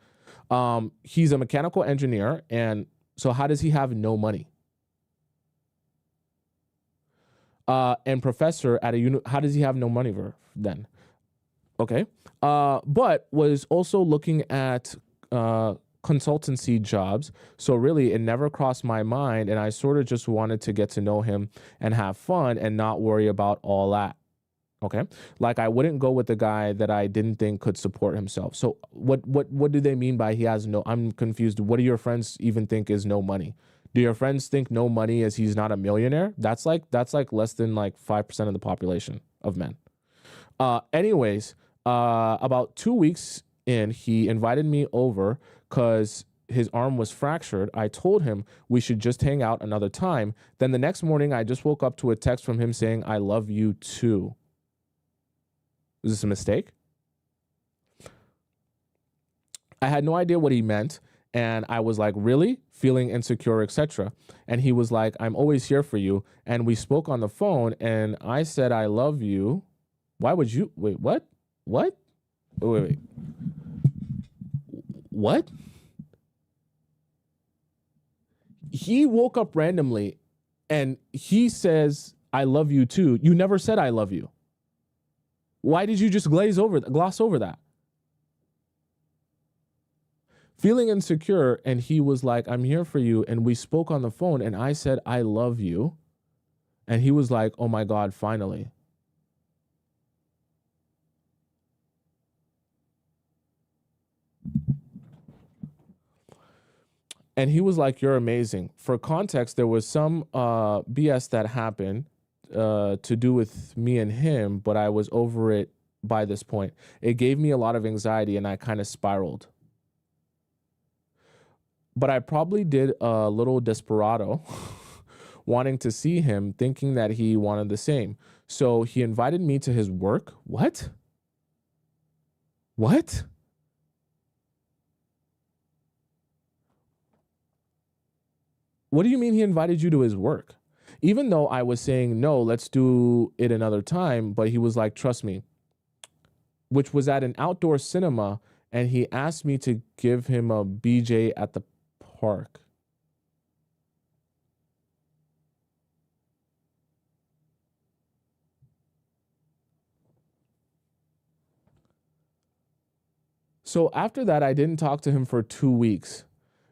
He's a mechanical engineer, and so how does he have no money? And professor at how does he have no money then? Okay. But was also looking at consultancy jobs. So really, it never crossed my mind, and I sort of just wanted to get to know him and have fun and not worry about all that. Okay. Like, I wouldn't go with the guy that I didn't think could support himself. So what do they mean by he has no? I'm confused. What do your friends even think is no money? Do your friends think no money is he's not a millionaire? That's like less than like 5% of the population of men. Anyways, about 2 weeks in, he invited me over because his arm was fractured. I told him we should just hang out another time. Then the next morning, I just woke up to a text from him saying, I love you too. Is this a mistake? I had no idea what he meant, And I was like, really? Feeling insecure, etc. And he was like, I'm always here for you. And we spoke on the phone and I said, I love you. Why would you, wait, what? What? Wait. What? He woke up randomly and he says, I love you too. You never said I love you. Why did you just gloss over that? Feeling insecure, and he was like, I'm here for you. And we spoke on the phone and I said, I love you. And he was like, oh my God, finally. And he was like, you're amazing. For context, there was some BS that happened to do with me and him, but I was over it by this point. It gave me a lot of anxiety and I kind of spiraled. But I probably did a little desperado wanting to see him, thinking that he wanted the same. So he invited me to his work. What? What? What do you mean he invited you to his work? Even though I was saying, no, let's do it another time. But he was like, trust me, which was at an outdoor cinema. And he asked me to give him a BJ at the park. So after that, I didn't talk to him for 2 weeks.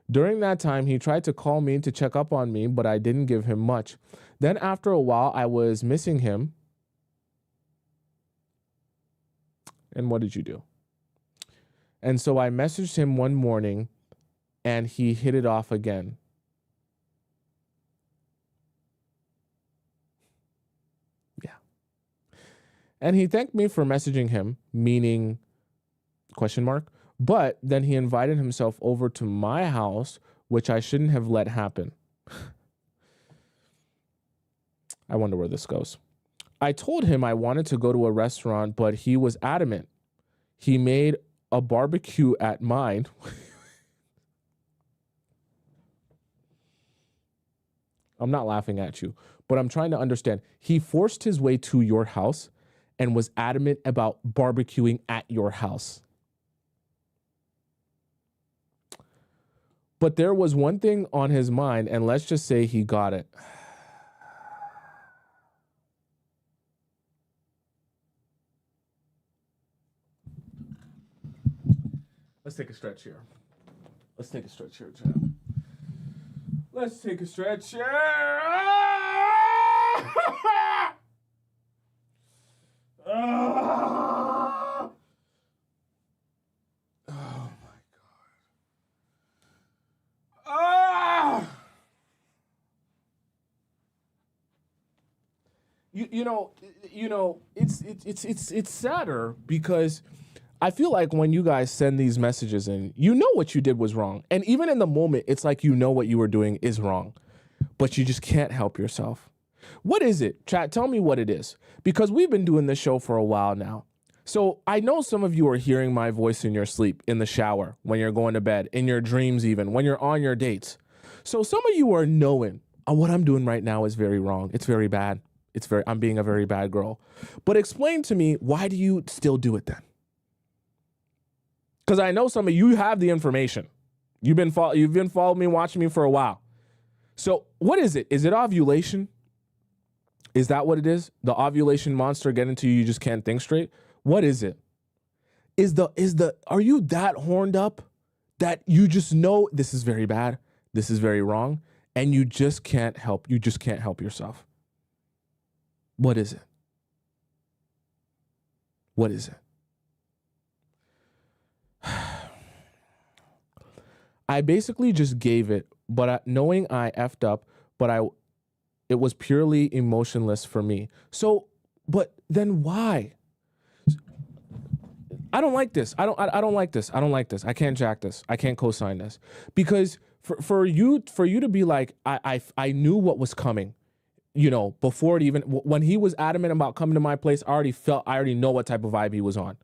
During that time, he tried to call me to check up on me, but I didn't give him much. Then after a while, I was missing him. And what did you do? And so I messaged him one morning and he hit it off again. Yeah. And he thanked me for messaging him, meaning question mark. But then he invited himself over to my house, which I shouldn't have let happen. I wonder where this goes. I told him I wanted to go to a restaurant, but he was adamant. He made a barbecue at mine. I'm not laughing at you, but I'm trying to understand. He forced his way to your house and was adamant about barbecuing at your house. But there was one thing on his mind, and let's just say he got it. Let's take a stretch here. Let's take a stretch here, Chad. Let's take a stretch here. Oh my God. You know, it's sadder because I feel like when you guys send these messages in, you know what you did was wrong. And even in the moment, it's like you know what you were doing is wrong, but you just can't help yourself. What is it? Chat, tell me what it is. Because we've been doing this show for a while now. So I know some of you are hearing my voice in your sleep, in the shower, when you're going to bed, in your dreams even, when you're on your dates. So some of you are knowing, oh, what I'm doing right now is very wrong. It's very bad. I'm being a very bad girl. But explain to me, why do you still do it then? Because I know some of you have the information. You've been following me, watching me for a while. So what is it? Is it ovulation? Is that what it is? The ovulation monster getting to you, you just can't think straight? What is it? Are you that horned up that you just know this is very bad, this is very wrong, and you just can't help yourself? What is it? What is it? I basically just gave it, but knowing I effed up, but it was purely emotionless for me. So, but then why? I don't like this. I don't like this. I don't like this. I can't jack this. I can't co-sign this. Because for you to be like, I knew what was coming, before it even, when he was adamant about coming to my place, I already know what type of vibe he was on.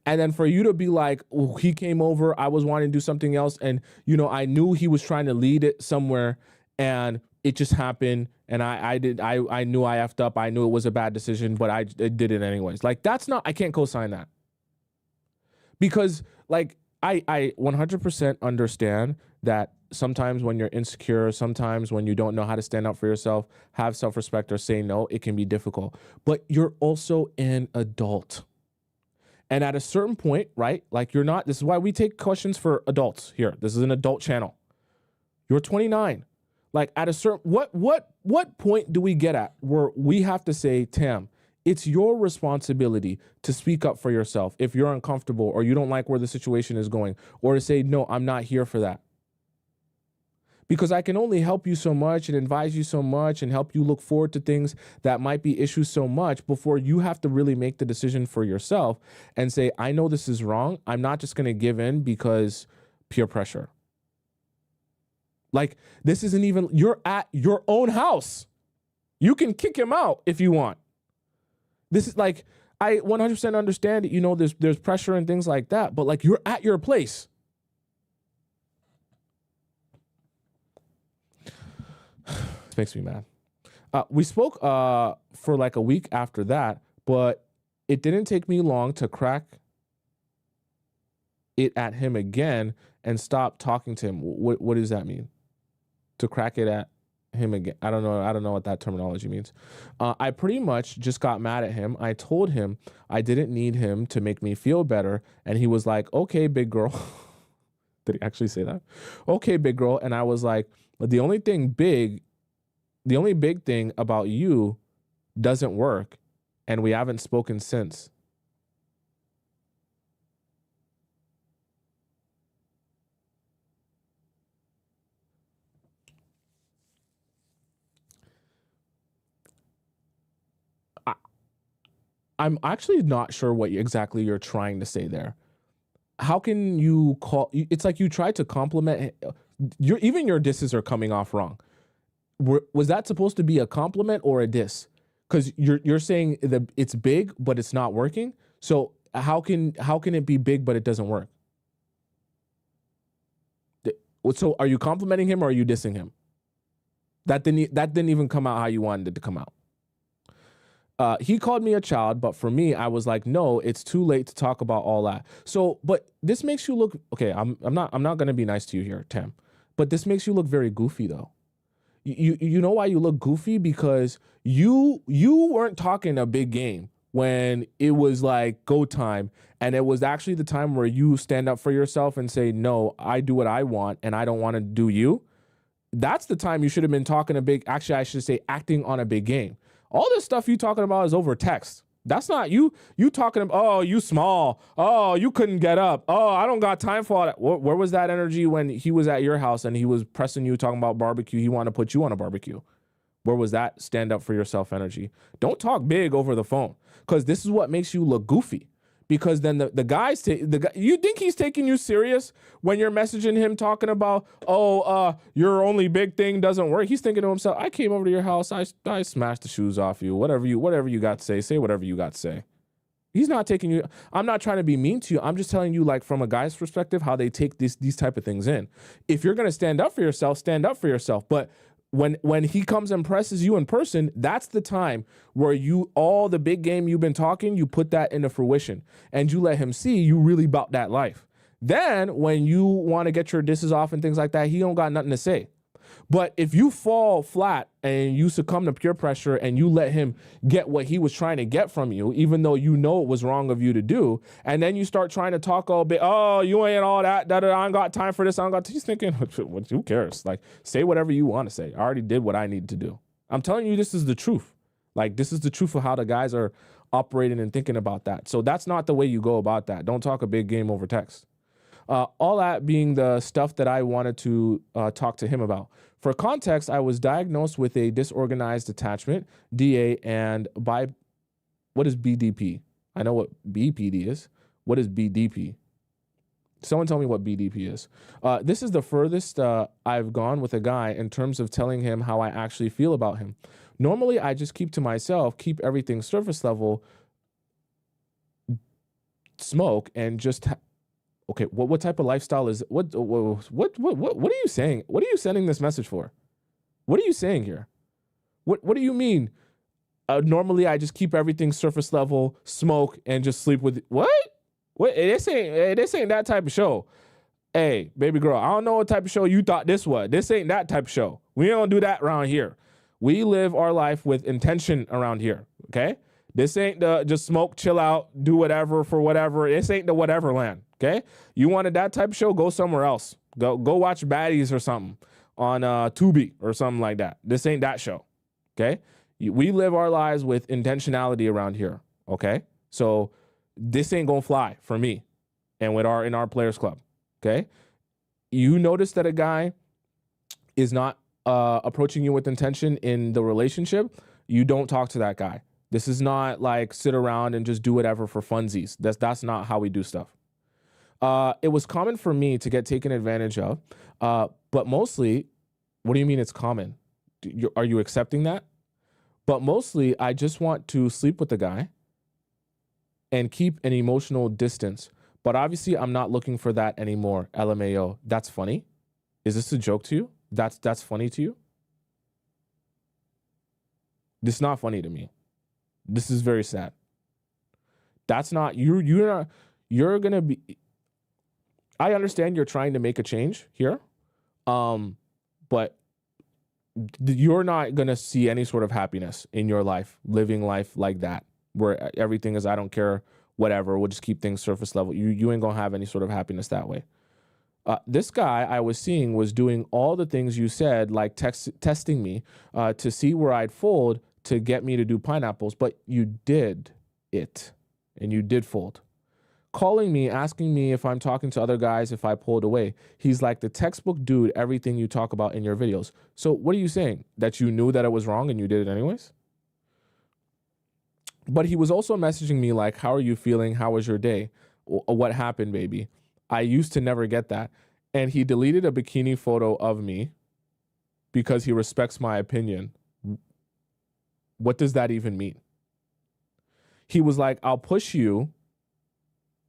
And then for you to be like, oh, he came over, I was wanting to do something else. And, you know, I knew he was trying to lead it somewhere and it just happened. And I knew I effed up. I knew it was a bad decision, but I did it anyways. Like, that's not, I can't co-sign that. Because like, I 100% understand that sometimes when you're insecure, sometimes when you don't know how to stand up for yourself, have self-respect or say no, it can be difficult. But you're also an adult. And at a certain point, right? Like you're not, this is why we take questions for adults here. This is an adult channel. You're 29. Like at a certain, what point do we get at where we have to say, Tam, it's your responsibility to speak up for yourself if you're uncomfortable or you don't like where the situation is going, or to say, no, I'm not here for that. Because I can only help you so much and advise you so much and help you look forward to things that might be issues so much before you have to really make the decision for yourself and say, I know this is wrong. I'm not just going to give in because peer pressure. Like, this isn't even, you're at your own house. You can kick him out if you want. This is like, I 100% understand that, you know, there's pressure and things like that, but like you're at your place. This makes me mad. We spoke for like a week after that, but it didn't take me long to crack it at him again and stop talking to him. What does that mean? To crack it at him again? I don't know what that terminology means. I pretty much just got mad at him. I told him I didn't need him to make me feel better, and he was like, okay, big girl. Did he actually say that? Okay, big girl. And I was like, the only big thing about you doesn't work, and we haven't spoken since. I'm actually not sure what exactly you're trying to say there. How can you call? It's like you tried to compliment. Even your disses are coming off wrong. Was that supposed to be a compliment or a diss? Because you're saying that it's big, but it's not working. So how can it be big but it doesn't work? So are you complimenting him or are you dissing him? That didn't even come out how you wanted it to come out. He called me a child, but for me, I was like, no, it's too late to talk about all that. So, but this makes you look, okay, I'm not going to be nice to you here, Tam, but this makes you look very goofy though. You know why you look goofy? Because you weren't talking a big game when it was like go time, and it was actually the time where you stand up for yourself and say, no, I do what I want and I don't want to do you. That's the time you should have been talking a big, actually I should say acting on a big game. All this stuff you talking about is over text. That's not you talking about, oh, you small. Oh, you couldn't get up. Oh, I don't got time for all that. Where was that energy when he was at your house and he was pressing you talking about barbecue? He wanted to put you on a barbecue. Where was that stand up for yourself energy? Don't talk big over the phone, because this is what makes you look goofy. Because then the guy, you think he's taking you serious when you're messaging him talking about, your only big thing doesn't work. He's thinking to himself, I came over to your house, I smashed the shoes off you, whatever you got to say whatever you got to say. He's not taking you, I'm not trying to be mean to you. I'm just telling you, like, from a guy's perspective, how they take these type of things in. If you're going to stand up for yourself, stand up for yourself. But when he comes and presses you in person, that's the time where all the big game you've been talking, you put that into fruition and you let him see you really about that life. Then when you want to get your disses off and things like that, he don't got nothing to say. But if you fall flat and you succumb to peer pressure and you let him get what he was trying to get from you, even though you know it was wrong of you to do, and then you start trying to talk all bit, oh, you ain't all that, I ain't got time for this, I don't got, he's thinking, who cares? Like, say whatever you want to say. I already did what I needed to do. I'm telling you, this is the truth. Like, this is the truth of how the guys are operating and thinking about that. So that's not the way you go about that. Don't talk a big game over text. All that being the stuff that I wanted to talk to him about. For context, I was diagnosed with a disorganized attachment, DA, and what is BDP? I know what BPD is. What is BDP? Someone tell me what BDP is. This is the furthest I've gone with a guy in terms of telling him how I actually feel about him. Normally, I just keep to myself, keep everything surface level. smoke and just okay, what type of lifestyle is what are you saying? What are you sending this message for? What are you saying here? What do you mean? Normally I just keep everything surface level, smoke, and just sleep with what? What this ain't that type of show. Hey, baby girl, I don't know what type of show you thought this was. This ain't that type of show. We don't do that around here. We live our life with intention around here. Okay? This ain't the just smoke, chill out, do whatever for whatever. This ain't the whatever land. Okay? You wanted that type of show, go somewhere else. Go watch Baddies or something on Tubi or something like that. This ain't that show. Okay? We live our lives with intentionality around here. Okay? So this ain't gonna fly for me and with in our players club. Okay? You notice that a guy is not approaching you with intention in the relationship, you don't talk to that guy. This is not like sit around and just do whatever for funsies. That's not how we do stuff. It was common for me to get taken advantage of, but mostly, what do you mean it's common? Are you accepting that? But mostly, I just want to sleep with the guy and keep an emotional distance. But obviously, I'm not looking for that anymore. LMAO. That's funny. Is this a joke to you? That's funny to you? This is not funny to me. This is very sad. That's not you're gonna be. I understand you're trying to make a change here, but you're not gonna see any sort of happiness in your life, living life like that, where everything is I don't care, whatever. We'll just keep things surface level. You ain't gonna have any sort of happiness that way. This guy I was seeing was doing all the things you said, like testing me to see where I'd fold to get me to do pineapples, but you did it, and you did fold. Calling me, asking me if I'm talking to other guys if I pulled away. He's like the textbook dude, everything you talk about in your videos. So what are you saying? That you knew that it was wrong and you did it anyways? But he was also messaging me like, how are you feeling? How was your day? What happened, baby? I used to never get that. And he deleted a bikini photo of me because he respects my opinion. What does that even mean? He was like, I'll push you,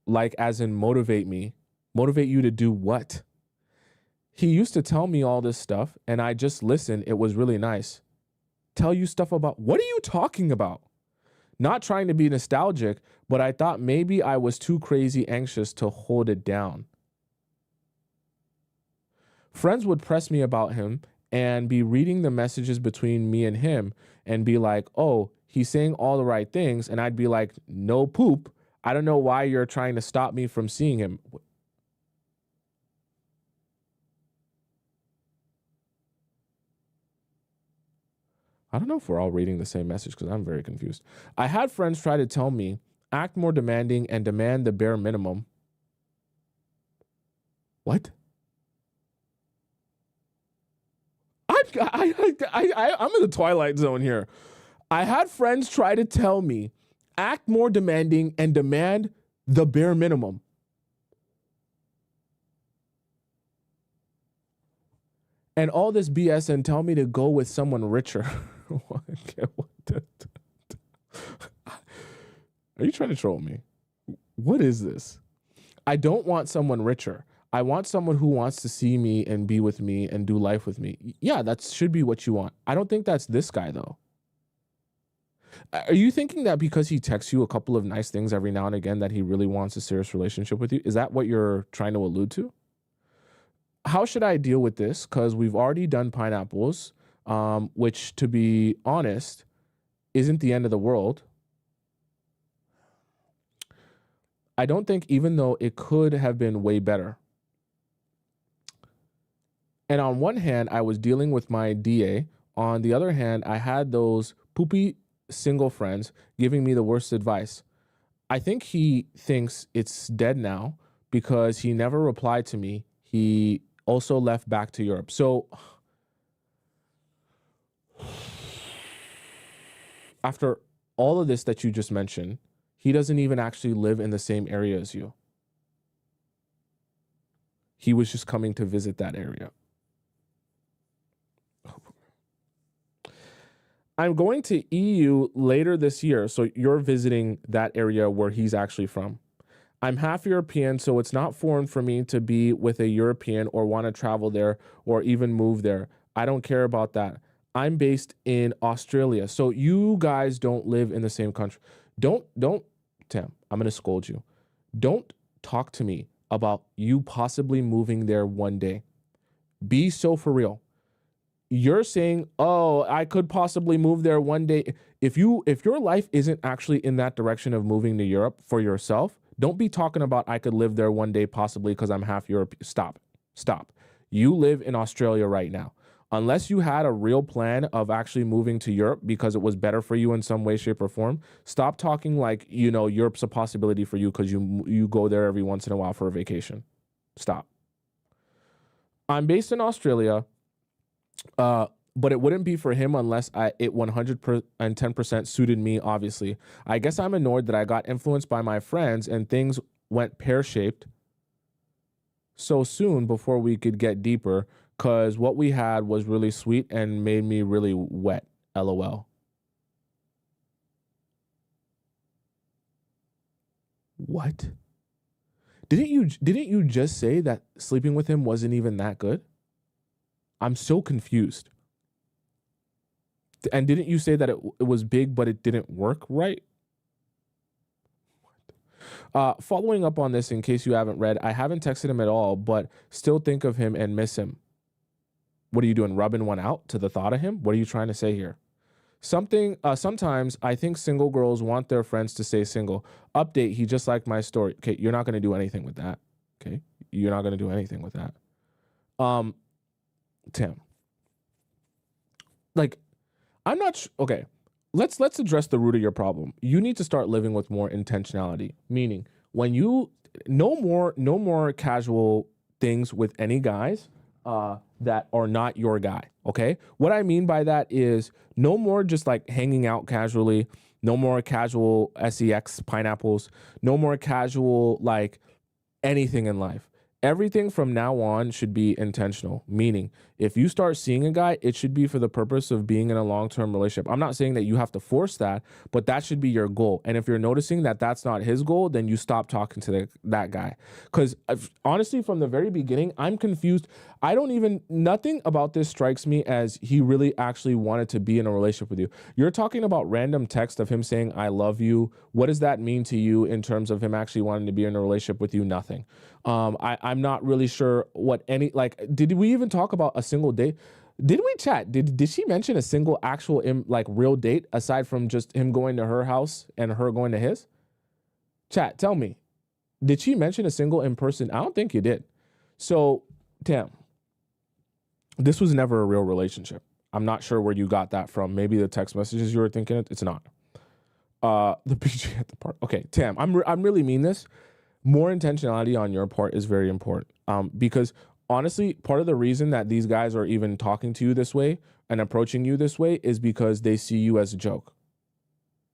like as in motivate me. Motivate you to do what? He used to tell me all this stuff and I just listened. It was really nice. Tell you stuff about, what are you talking about? Not trying to be nostalgic, but I thought maybe I was too crazy anxious to hold it down. Friends would press me about him and be reading the messages between me and him and be like, oh, he's saying all the right things. And I'd be like, no poop. I don't know why you're trying to stop me from seeing him. I don't know if we're all reading the same message because I'm very confused. I had friends try to tell me, act more demanding and demand the bare minimum. What? I'm in the twilight zone here. I had friends try to tell me, act more demanding and demand the bare minimum. And all this BS and tell me to go with someone richer. Are you trying to troll me? What is this? I don't want someone richer. I want someone who wants to see me and be with me and do life with me. Yeah, that should be what you want. I don't think that's this guy, though. Are you thinking that because he texts you a couple of nice things every now and again that he really wants a serious relationship with you? Is that what you're trying to allude to? How should I deal with this? Because we've already done pineapples, which, to be honest, isn't the end of the world. I don't think, even though it could have been way better. And on one hand, I was dealing with my DA. On the other hand, I had those poopy single friends giving me the worst advice. I think he thinks it's dead now because he never replied to me. He also left back to Europe. So after all of this that you just mentioned, he doesn't even actually live in the same area as you. He was just coming to visit that area. I'm going to EU later this year, so you're visiting that area where he's actually from. I'm half European, so it's not foreign for me to be with a European or want to travel there or even move there. I don't care about that. I'm based in Australia, so you guys don't live in the same country. Don't, Tam, I'm going to scold you. Don't talk to me about you possibly moving there one day. Be so for real. You're saying, oh, I could possibly move there one day. If your life isn't actually in that direction of moving to Europe for yourself, don't be talking about I could live there one day possibly because I'm half Europe. Stop. You live in Australia right now. Unless you had a real plan of actually moving to Europe because it was better for you in some way, shape, or form, stop talking like, Europe's a possibility for you because you go there every once in a while for a vacation. Stop. I'm based in Australia, but it wouldn't be for him unless it 110% suited me, obviously. I guess I'm annoyed that I got influenced by my friends and things went pear-shaped so soon before we could get deeper, because what we had was really sweet and made me really wet, LOL. What? Didn't you just say that sleeping with him wasn't even that good? I'm so confused. And didn't you say that it was big, but it didn't work right? Following up on this, in case you haven't read, I haven't texted him at all, but still think of him and miss him. What are you doing? Rubbing one out to the thought of him? What are you trying to say here? Sometimes I think single girls want their friends to stay single. Update, he just liked my story. Okay, you're not going to do anything with that. Okay, you're not going to do anything with that. Tim. Like, I'm not okay. Let's address the root of your problem. You need to start living with more intentionality. Meaning, when you no more casual things with any guys that are not your guy. Okay, what I mean by that is no more just like hanging out casually. No more casual sex pineapples. No more casual like anything in life. Everything from now on should be intentional, meaning if you start seeing a guy, it should be for the purpose of being in a long-term relationship. I'm not saying that you have to force that, but that should be your goal. And if you're noticing that that's not his goal, then you stop talking to that guy. Because honestly, from the very beginning, I'm confused. Nothing about this strikes me as he really actually wanted to be in a relationship with you. You're talking about random text of him saying, I love you. What does that mean to you in terms of him actually wanting to be in a relationship with you? Nothing. I'm not really sure what did we even talk about a single date? Did we chat? Did she mention a single actual real date aside from just him going to her house and her going to his? Chat, tell me. Did she mention a single in person? I don't think you did. So, Tam, this was never a real relationship. I'm not sure where you got that from. Maybe the text messages you were thinking it's not. The BJ at the park. Okay, Tam, I'm really mean this. More intentionality on your part is very important. Because honestly, part of the reason that these guys are even talking to you this way and approaching you this way is because they see you as a joke.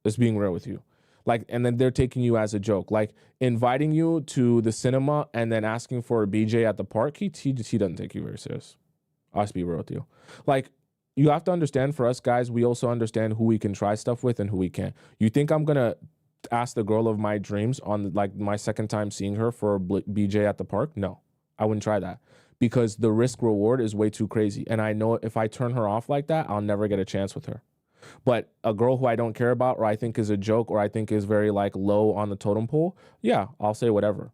Just being real with you. And then they're taking you as a joke. Like inviting you to the cinema and then asking for a BJ at the park, he doesn't take you very serious. I'll just be real with you. You have to understand, for us guys, we also understand who we can try stuff with and who we can't. You think I'm going to ask the girl of my dreams on my second time seeing her for a BJ at the park? No, I wouldn't try that because the risk reward is way too crazy. And I know if I turn her off like that, I'll never get a chance with her. But a girl who I don't care about or I think is a joke or I think is very low on the totem pole, yeah, I'll say whatever.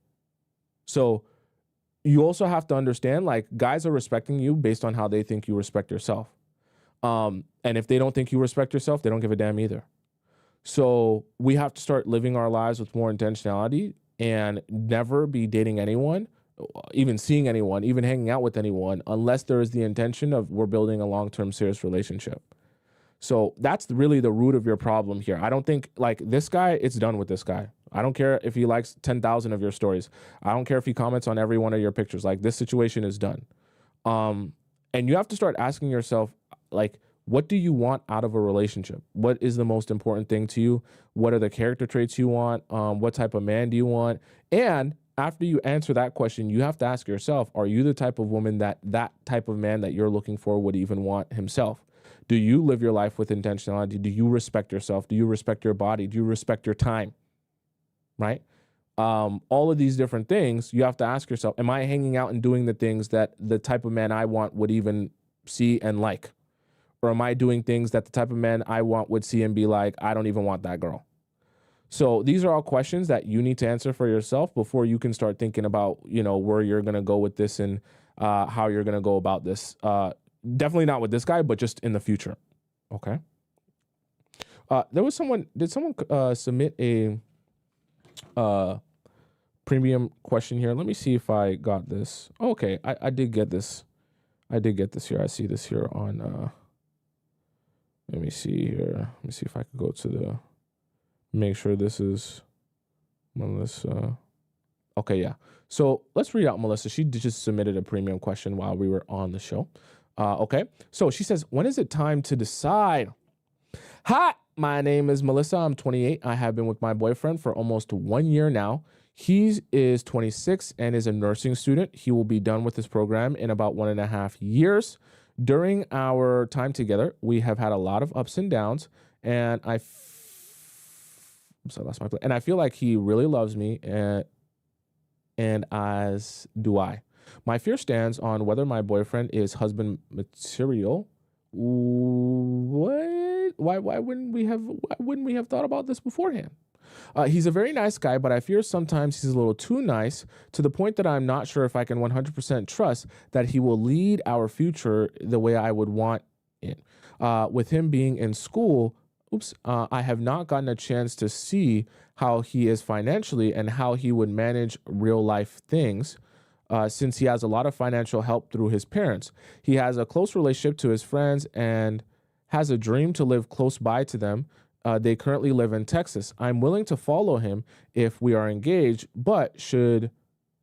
So you also have to understand guys are respecting you based on how they think you respect yourself. And if they don't think you respect yourself, they don't give a damn either. So we have to start living our lives with more intentionality and never be dating anyone, even seeing anyone, even hanging out with anyone, unless there is the intention of we're building a long-term serious relationship. So that's really the root of your problem here. I don't think this guy, it's done with this guy. I don't care if he likes 10,000 of your stories. I don't care if he comments on every one of your pictures. This situation is done. And you have to start asking yourself, what do you want out of a relationship? What is the most important thing to you? What are the character traits you want? What type of man do you want? And after you answer that question, you have to ask yourself, are you the type of woman that type of man that you're looking for would even want himself? Do you live your life with intentionality? Do you respect yourself? Do you respect your body? Do you respect your time? Right? all of these different things, you have to ask yourself, am I hanging out and doing the things that the type of man I want would even see and like? Or am I doing things that the type of man I want would see and be like, I don't even want that girl? So these are all questions that you need to answer for yourself before you can start thinking about, where you're going to go with this and how you're going to go about this. Definitely not with this guy, but just in the future. Okay. Did someone submit a premium question here? Let me see if I got this. Okay, I did get this. I did get this here. I see this here on, let me see here. Let me see if I could go to make sure this is Melissa. Okay, yeah. So let's read out Melissa. She just submitted a premium question while we were on the show. Okay, so she says, when is it time to decide? Hi, my name is Melissa. I'm 28. I have been with my boyfriend for almost 1 year now. He is 26 and is a nursing student. He will be done with his program in about 1.5 years. During our time together, we have had a lot of ups and downs, and I feel like he really loves me, and as do I. My fear stands on whether my boyfriend is husband material. What? Why wouldn't we have thought about this beforehand? He's a very nice guy, but I fear sometimes he's a little too nice to the point that I'm not sure if I can 100% trust that he will lead our future the way I would want it. With him being in school, I have not gotten a chance to see how he is financially and how he would manage real life things. Since he has a lot of financial help through his parents. He has a close relationship to his friends and has a dream to live close by to them. They currently live in Texas. I'm willing to follow him if we are engaged, but should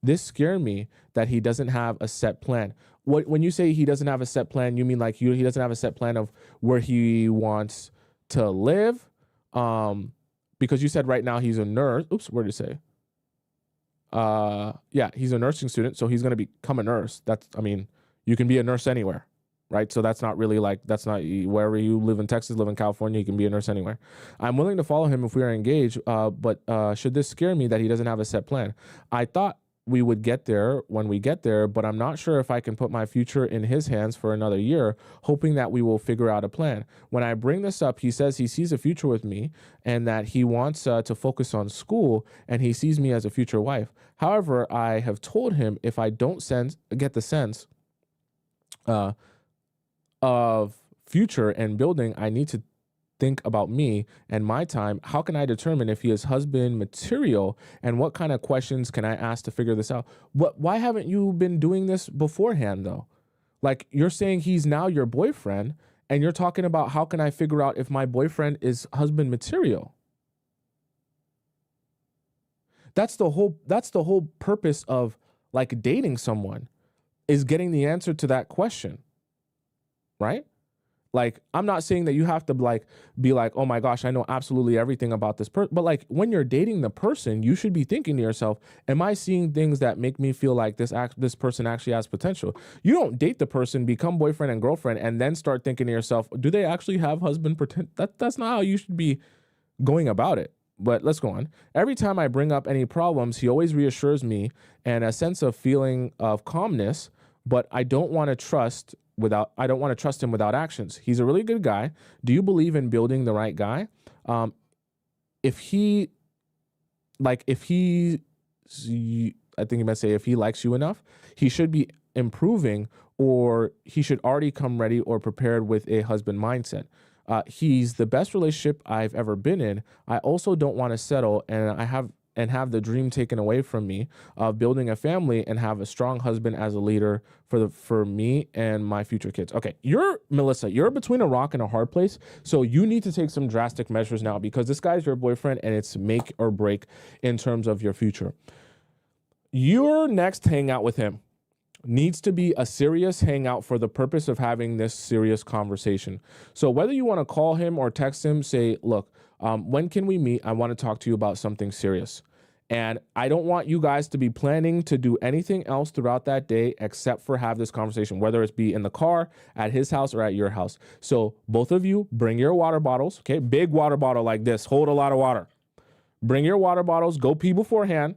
this scare me that he doesn't have a set plan? When you say he doesn't have a set plan, you mean like he doesn't have a set plan of where he wants to live? Because you said right now he's a nurse. What did it say? Yeah, he's a nursing student, so he's going to become a nurse. You can be a nurse anywhere, right? So that's not really that's not wherever you live in Texas, live in California, you can be a nurse anywhere. I'm willing to follow him if we are engaged, but should this scare me that he doesn't have a set plan? I thought we would get there when we get there, but I'm not sure if I can put my future in his hands for another year, hoping that we will figure out a plan. When I bring this up, he says he sees a future with me and that he wants to focus on school and he sees me as a future wife. However, I have told him if I don't get the sense of future and building, I need to think about me and my time. How can I determine if he is husband material, and what kind of questions can I ask to figure this out? Why haven't you been doing this beforehand though? Like, you're saying he's now your boyfriend and you're talking about how can I figure out if my boyfriend is husband material? That's the whole purpose of like dating someone, is getting the answer to that question, right? Like, I'm not saying that you have to be like, oh my gosh, I know absolutely everything about this person. But like, when you're dating the person, you should be thinking to yourself, am I seeing things that make me feel like this person actually has potential? You don't date the person, become boyfriend and girlfriend, and then start thinking to yourself, do they actually have husband potential? That's not how you should be going about it. But let's go on. Every time I bring up any problems, he always reassures me and a sense of feeling of calmness, but I don't want to trust him without actions. He's a really good guy. Do you believe in building the right guy? If he likes you enough, he should be improving, or he should already come ready or prepared with a husband mindset. He's the best relationship I've ever been in. I also don't want to settle and have the dream taken away from me of building a family and have a strong husband as a leader for me and my future kids. Okay, Melissa, you're between a rock and a hard place. So you need to take some drastic measures now, because this guy's your boyfriend and it's make or break in terms of your future. Your next hangout with him needs to be a serious hangout for the purpose of having this serious conversation. So whether you want to call him or text him, say, look, when can we meet? I want to talk to you about something serious. And I don't want you guys to be planning to do anything else throughout that day except for have this conversation, whether it's be in the car, at his house, or at your house. So both of you bring your water bottles, okay? Big water bottle like this, hold a lot of water. Bring your water bottles, go pee beforehand,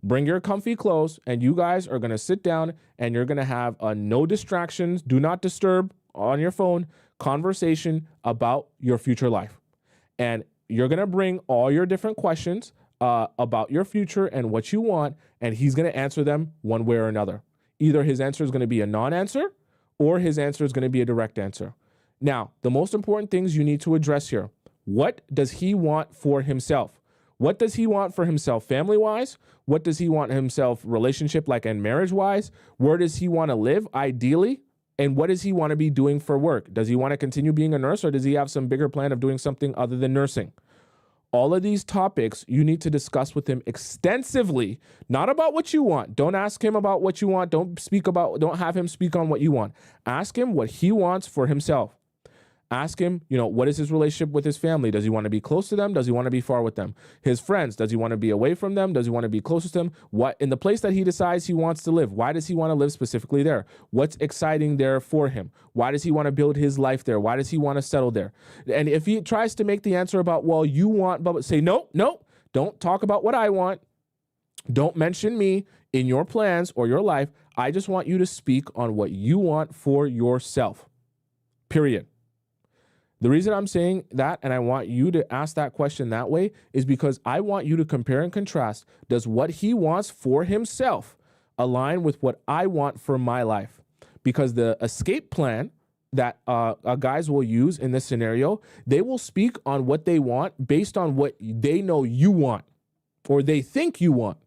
Bring your comfy clothes, and you guys are going to sit down and you're going to have a no distractions, do not disturb on your phone conversation about your future life. And you're going to bring all your different questions about your future and what you want, and he's going to answer them one way or another. Either his answer is going to be a non-answer or his answer is going to be a direct answer. Now, the most important things you need to address here. What does he want for himself? What does he want for himself family-wise? What does he want himself relationship like and marriage-wise? Where does he want to live ideally? And what does he want to be doing for work? Does he want to continue being a nurse, or does he have some bigger plan of doing something other than nursing? All of these topics you need to discuss with him extensively, not about what you want. Don't ask him about what you want. Don't have him speak on what you want. Ask him what he wants for himself. Ask him, what is his relationship with his family? Does he want to be close to them? Does he want to be far with them? His friends, does he want to be away from them? Does he want to be close to them? What in the place that he decides he wants to live? Why does he want to live specifically there? What's exciting there for him? Why does he want to build his life there? Why does he want to settle there? And if he tries to make the answer about, well, you want, but say, no, don't talk about what I want. Don't mention me in your plans or your life. I just want you to speak on what you want for yourself. Period. The reason I'm saying that, and I want you to ask that question that way, is because I want you to compare and contrast. Does what he wants for himself align with what I want for my life? Because the escape plan that guys will use in this scenario, they will speak on what they want based on what they know you want or they think you want.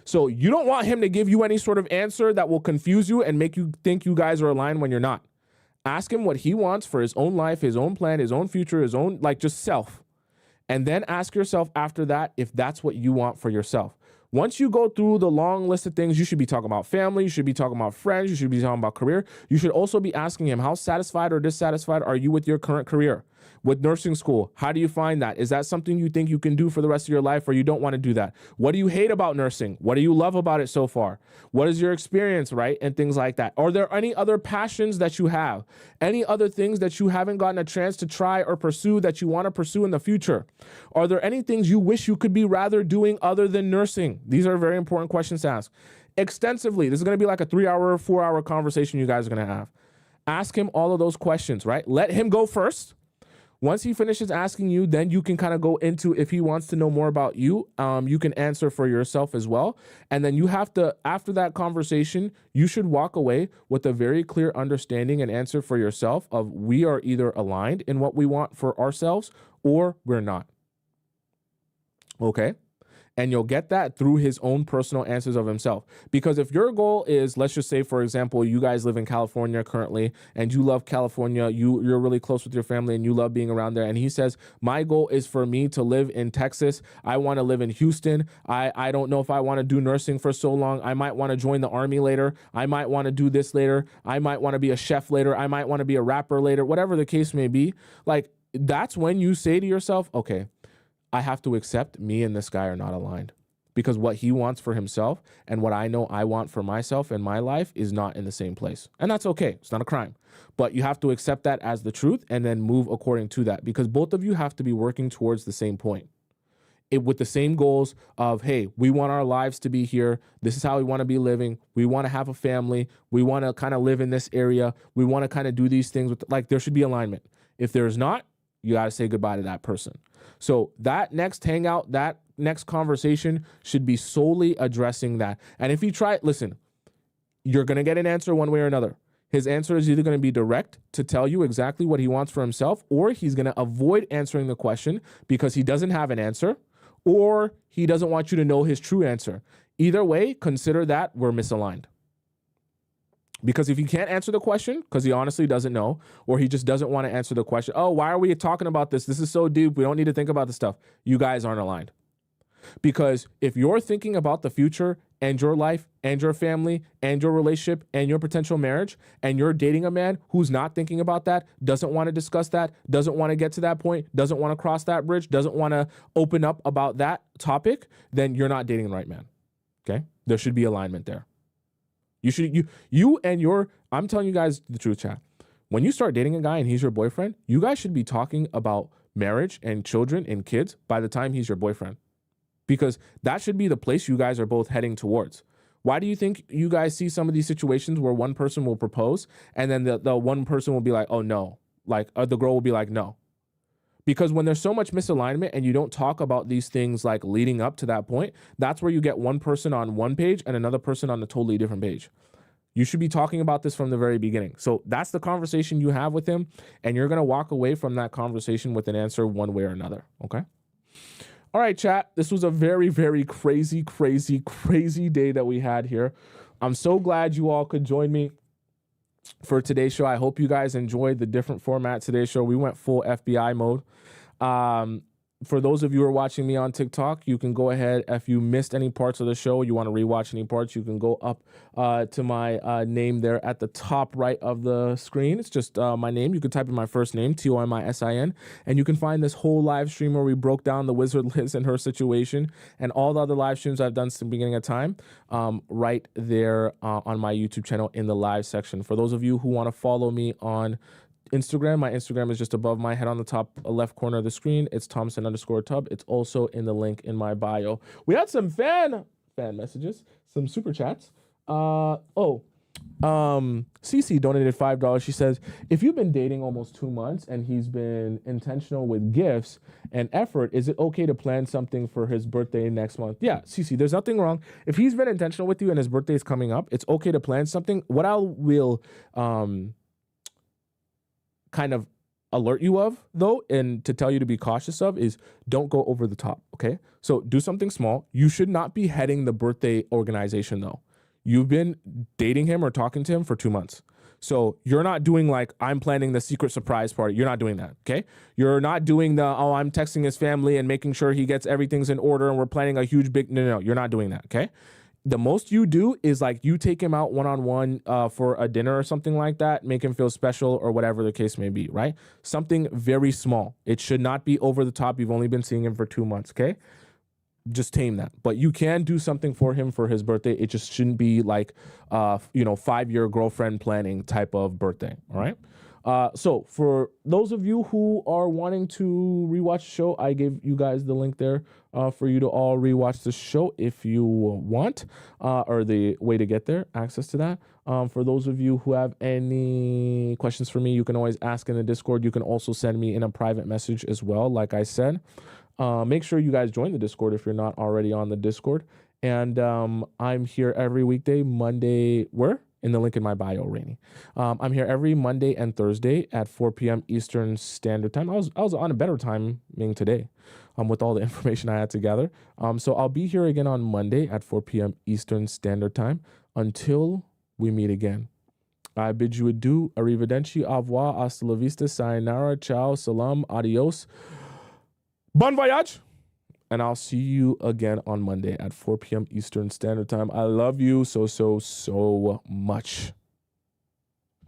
So you don't want him to give you any sort of answer that will confuse you and make you think you guys are aligned when you're not. Ask him what he wants for his own life, his own plan, his own future, his own, just self. And then ask yourself after that if that's what you want for yourself. Once you go through the long list of things, you should be talking about family, you should be talking about friends, you should be talking about career. You should also be asking him, how satisfied or dissatisfied are you with your current career? With nursing school, how do you find that? Is that something you think you can do for the rest of your life, or you don't want to do that? What do you hate about nursing? What do you love about it so far? What is your experience, right? And things like that. Are there any other passions that you have? Any other things that you haven't gotten a chance to try or pursue that you want to pursue in the future? Are there any things you wish you could be rather doing other than nursing? These are very important questions to ask. Extensively, this is going to be like a 3-hour, 4-hour conversation you guys are going to have. Ask him all of those questions, right? Let him go first. Once he finishes asking you, then you can kind of go into, if he wants to know more about you, you can answer for yourself as well. And then you have to, after that conversation, you should walk away with a very clear understanding and answer for yourself of we are either aligned in what we want for ourselves or we're not. Okay? And you'll get that through his own personal answers of himself. Because if your goal is, let's just say, for example, you guys live in California currently and you love California, you're really close with your family and you love being around there. And he says, my goal is for me to live in Texas. I want to live in Houston. I don't know if I want to do nursing for so long. I might want to join the army later. I might want to do this later. I might want to be a chef later. I might want to be a rapper later, whatever the case may be. That's when you say to yourself, okay, I have to accept me and this guy are not aligned, because what he wants for himself and what I know I want for myself and my life is not in the same place. And that's okay. It's not a crime, but you have to accept that as the truth and then move according to that, because both of you have to be working towards the same point. With the same goals of, hey, we want our lives to be here. This is how we want to be living. We want to have a family. We want to kind of live in this area. We want to kind of do these things with, there should be alignment. If there's not, you got to say goodbye to that person. So that next hangout, that next conversation should be solely addressing that. And if you try, listen, you're going to get an answer one way or another. His answer is either going to be direct to tell you exactly what he wants for himself, or he's going to avoid answering the question because he doesn't have an answer, or he doesn't want you to know his true answer. Either way, consider that we're misaligned. Because if he can't answer the question because he honestly doesn't know, or he just doesn't want to answer the question, oh, why are we talking about this? This is so deep. We don't need to think about this stuff. You guys aren't aligned. Because if you're thinking about the future and your life and your family and your relationship and your potential marriage, and you're dating a man who's not thinking about that, doesn't want to discuss that, doesn't want to get to that point, doesn't want to cross that bridge, doesn't want to open up about that topic, then you're not dating the right man. Okay? There should be alignment there. I'm telling you guys the truth, chat. When you start dating a guy and he's your boyfriend, you guys should be talking about marriage and children and kids by the time he's your boyfriend. because that should be the place you guys are both heading towards. Why do you think you guys see some of these situations where one person will propose and then the one person will be like, oh no, like the girl will be like, no. Because when there's so much misalignment and you don't talk about these things like leading up to that point, that's where you get one person on one page and another person on a totally different page. You should be talking about this from the very beginning. So that's the conversation you have with him, and you're going to walk away from that conversation with an answer one way or another, okay? All right, chat. This was a very, very crazy day that we had here. I'm so glad you all could join me for today's show. I hope you guys enjoyed the different format today's show. We went full FBI mode. For those of you who are watching me on TikTok, you can go ahead. If you missed any parts of the show, you want to rewatch any parts, you can go up to my name there at the top right of the screen. It's just my name. You can type in my first name, Tomisin, and you can find this whole live stream where we broke down the Thewizardliz and her situation and all the other live streams I've done since the beginning of time right there on my YouTube channel in the live section. For those of you who want to follow me on Instagram, my Instagram is just above my head on the top left corner of the screen. It's Tomisin_Tub. It's also in the link in my bio. We had some fan messages, some super chats. Cece donated $5. She says, if you've been dating almost 2 months and he's been intentional with gifts and effort, is it okay to plan something for his birthday next month? Yeah, Cece, there's nothing wrong. If he's been intentional with you and his birthday is coming up, it's okay to plan something. What I will kind of alert you of, though, and to tell you to be cautious of, is don't go over the top, okay? So do something small. You should not be heading the birthday organization, though. You've been dating him or talking to him for 2 months. So you're not doing like, I'm planning the secret surprise party. You're not doing that, okay? You're not doing the, I'm texting his family and making sure he gets everything's in order and we're planning a huge big, no, you're not doing that, okay? The most you do is like you take him out one-on-one for a dinner or something like that, make him feel special or whatever the case may be, right? Something very small. It should not be over the top. You've only been seeing him for 2 months, okay? Just tame that. But you can do something for him for his birthday. It just shouldn't be like, 5-year girlfriend planning type of birthday, all right? So for those of you who are wanting to rewatch the show, I gave you guys the link there for you to all rewatch the show if you want, or the way to get there, access to that. For those of you who have any questions for me, you can always ask in the Discord. You can also send me in a private message as well, like I said. Make sure you guys join the Discord if you're not already on the Discord. And I'm here every weekday, Monday, where? In the link in my bio, Rainy. I'm here every Monday and Thursday at 4 p.m. Eastern Standard Time. I was on a better timing today with all the information I had to gather. So I'll be here again on Monday at 4 p.m. Eastern Standard Time until we meet again. I bid you adieu, arrivederci, au revoir, hasta la vista, sayonara, ciao, salam, adios, bon voyage. And I'll see you again on Monday at 4 p.m. Eastern Standard Time. I love you so much.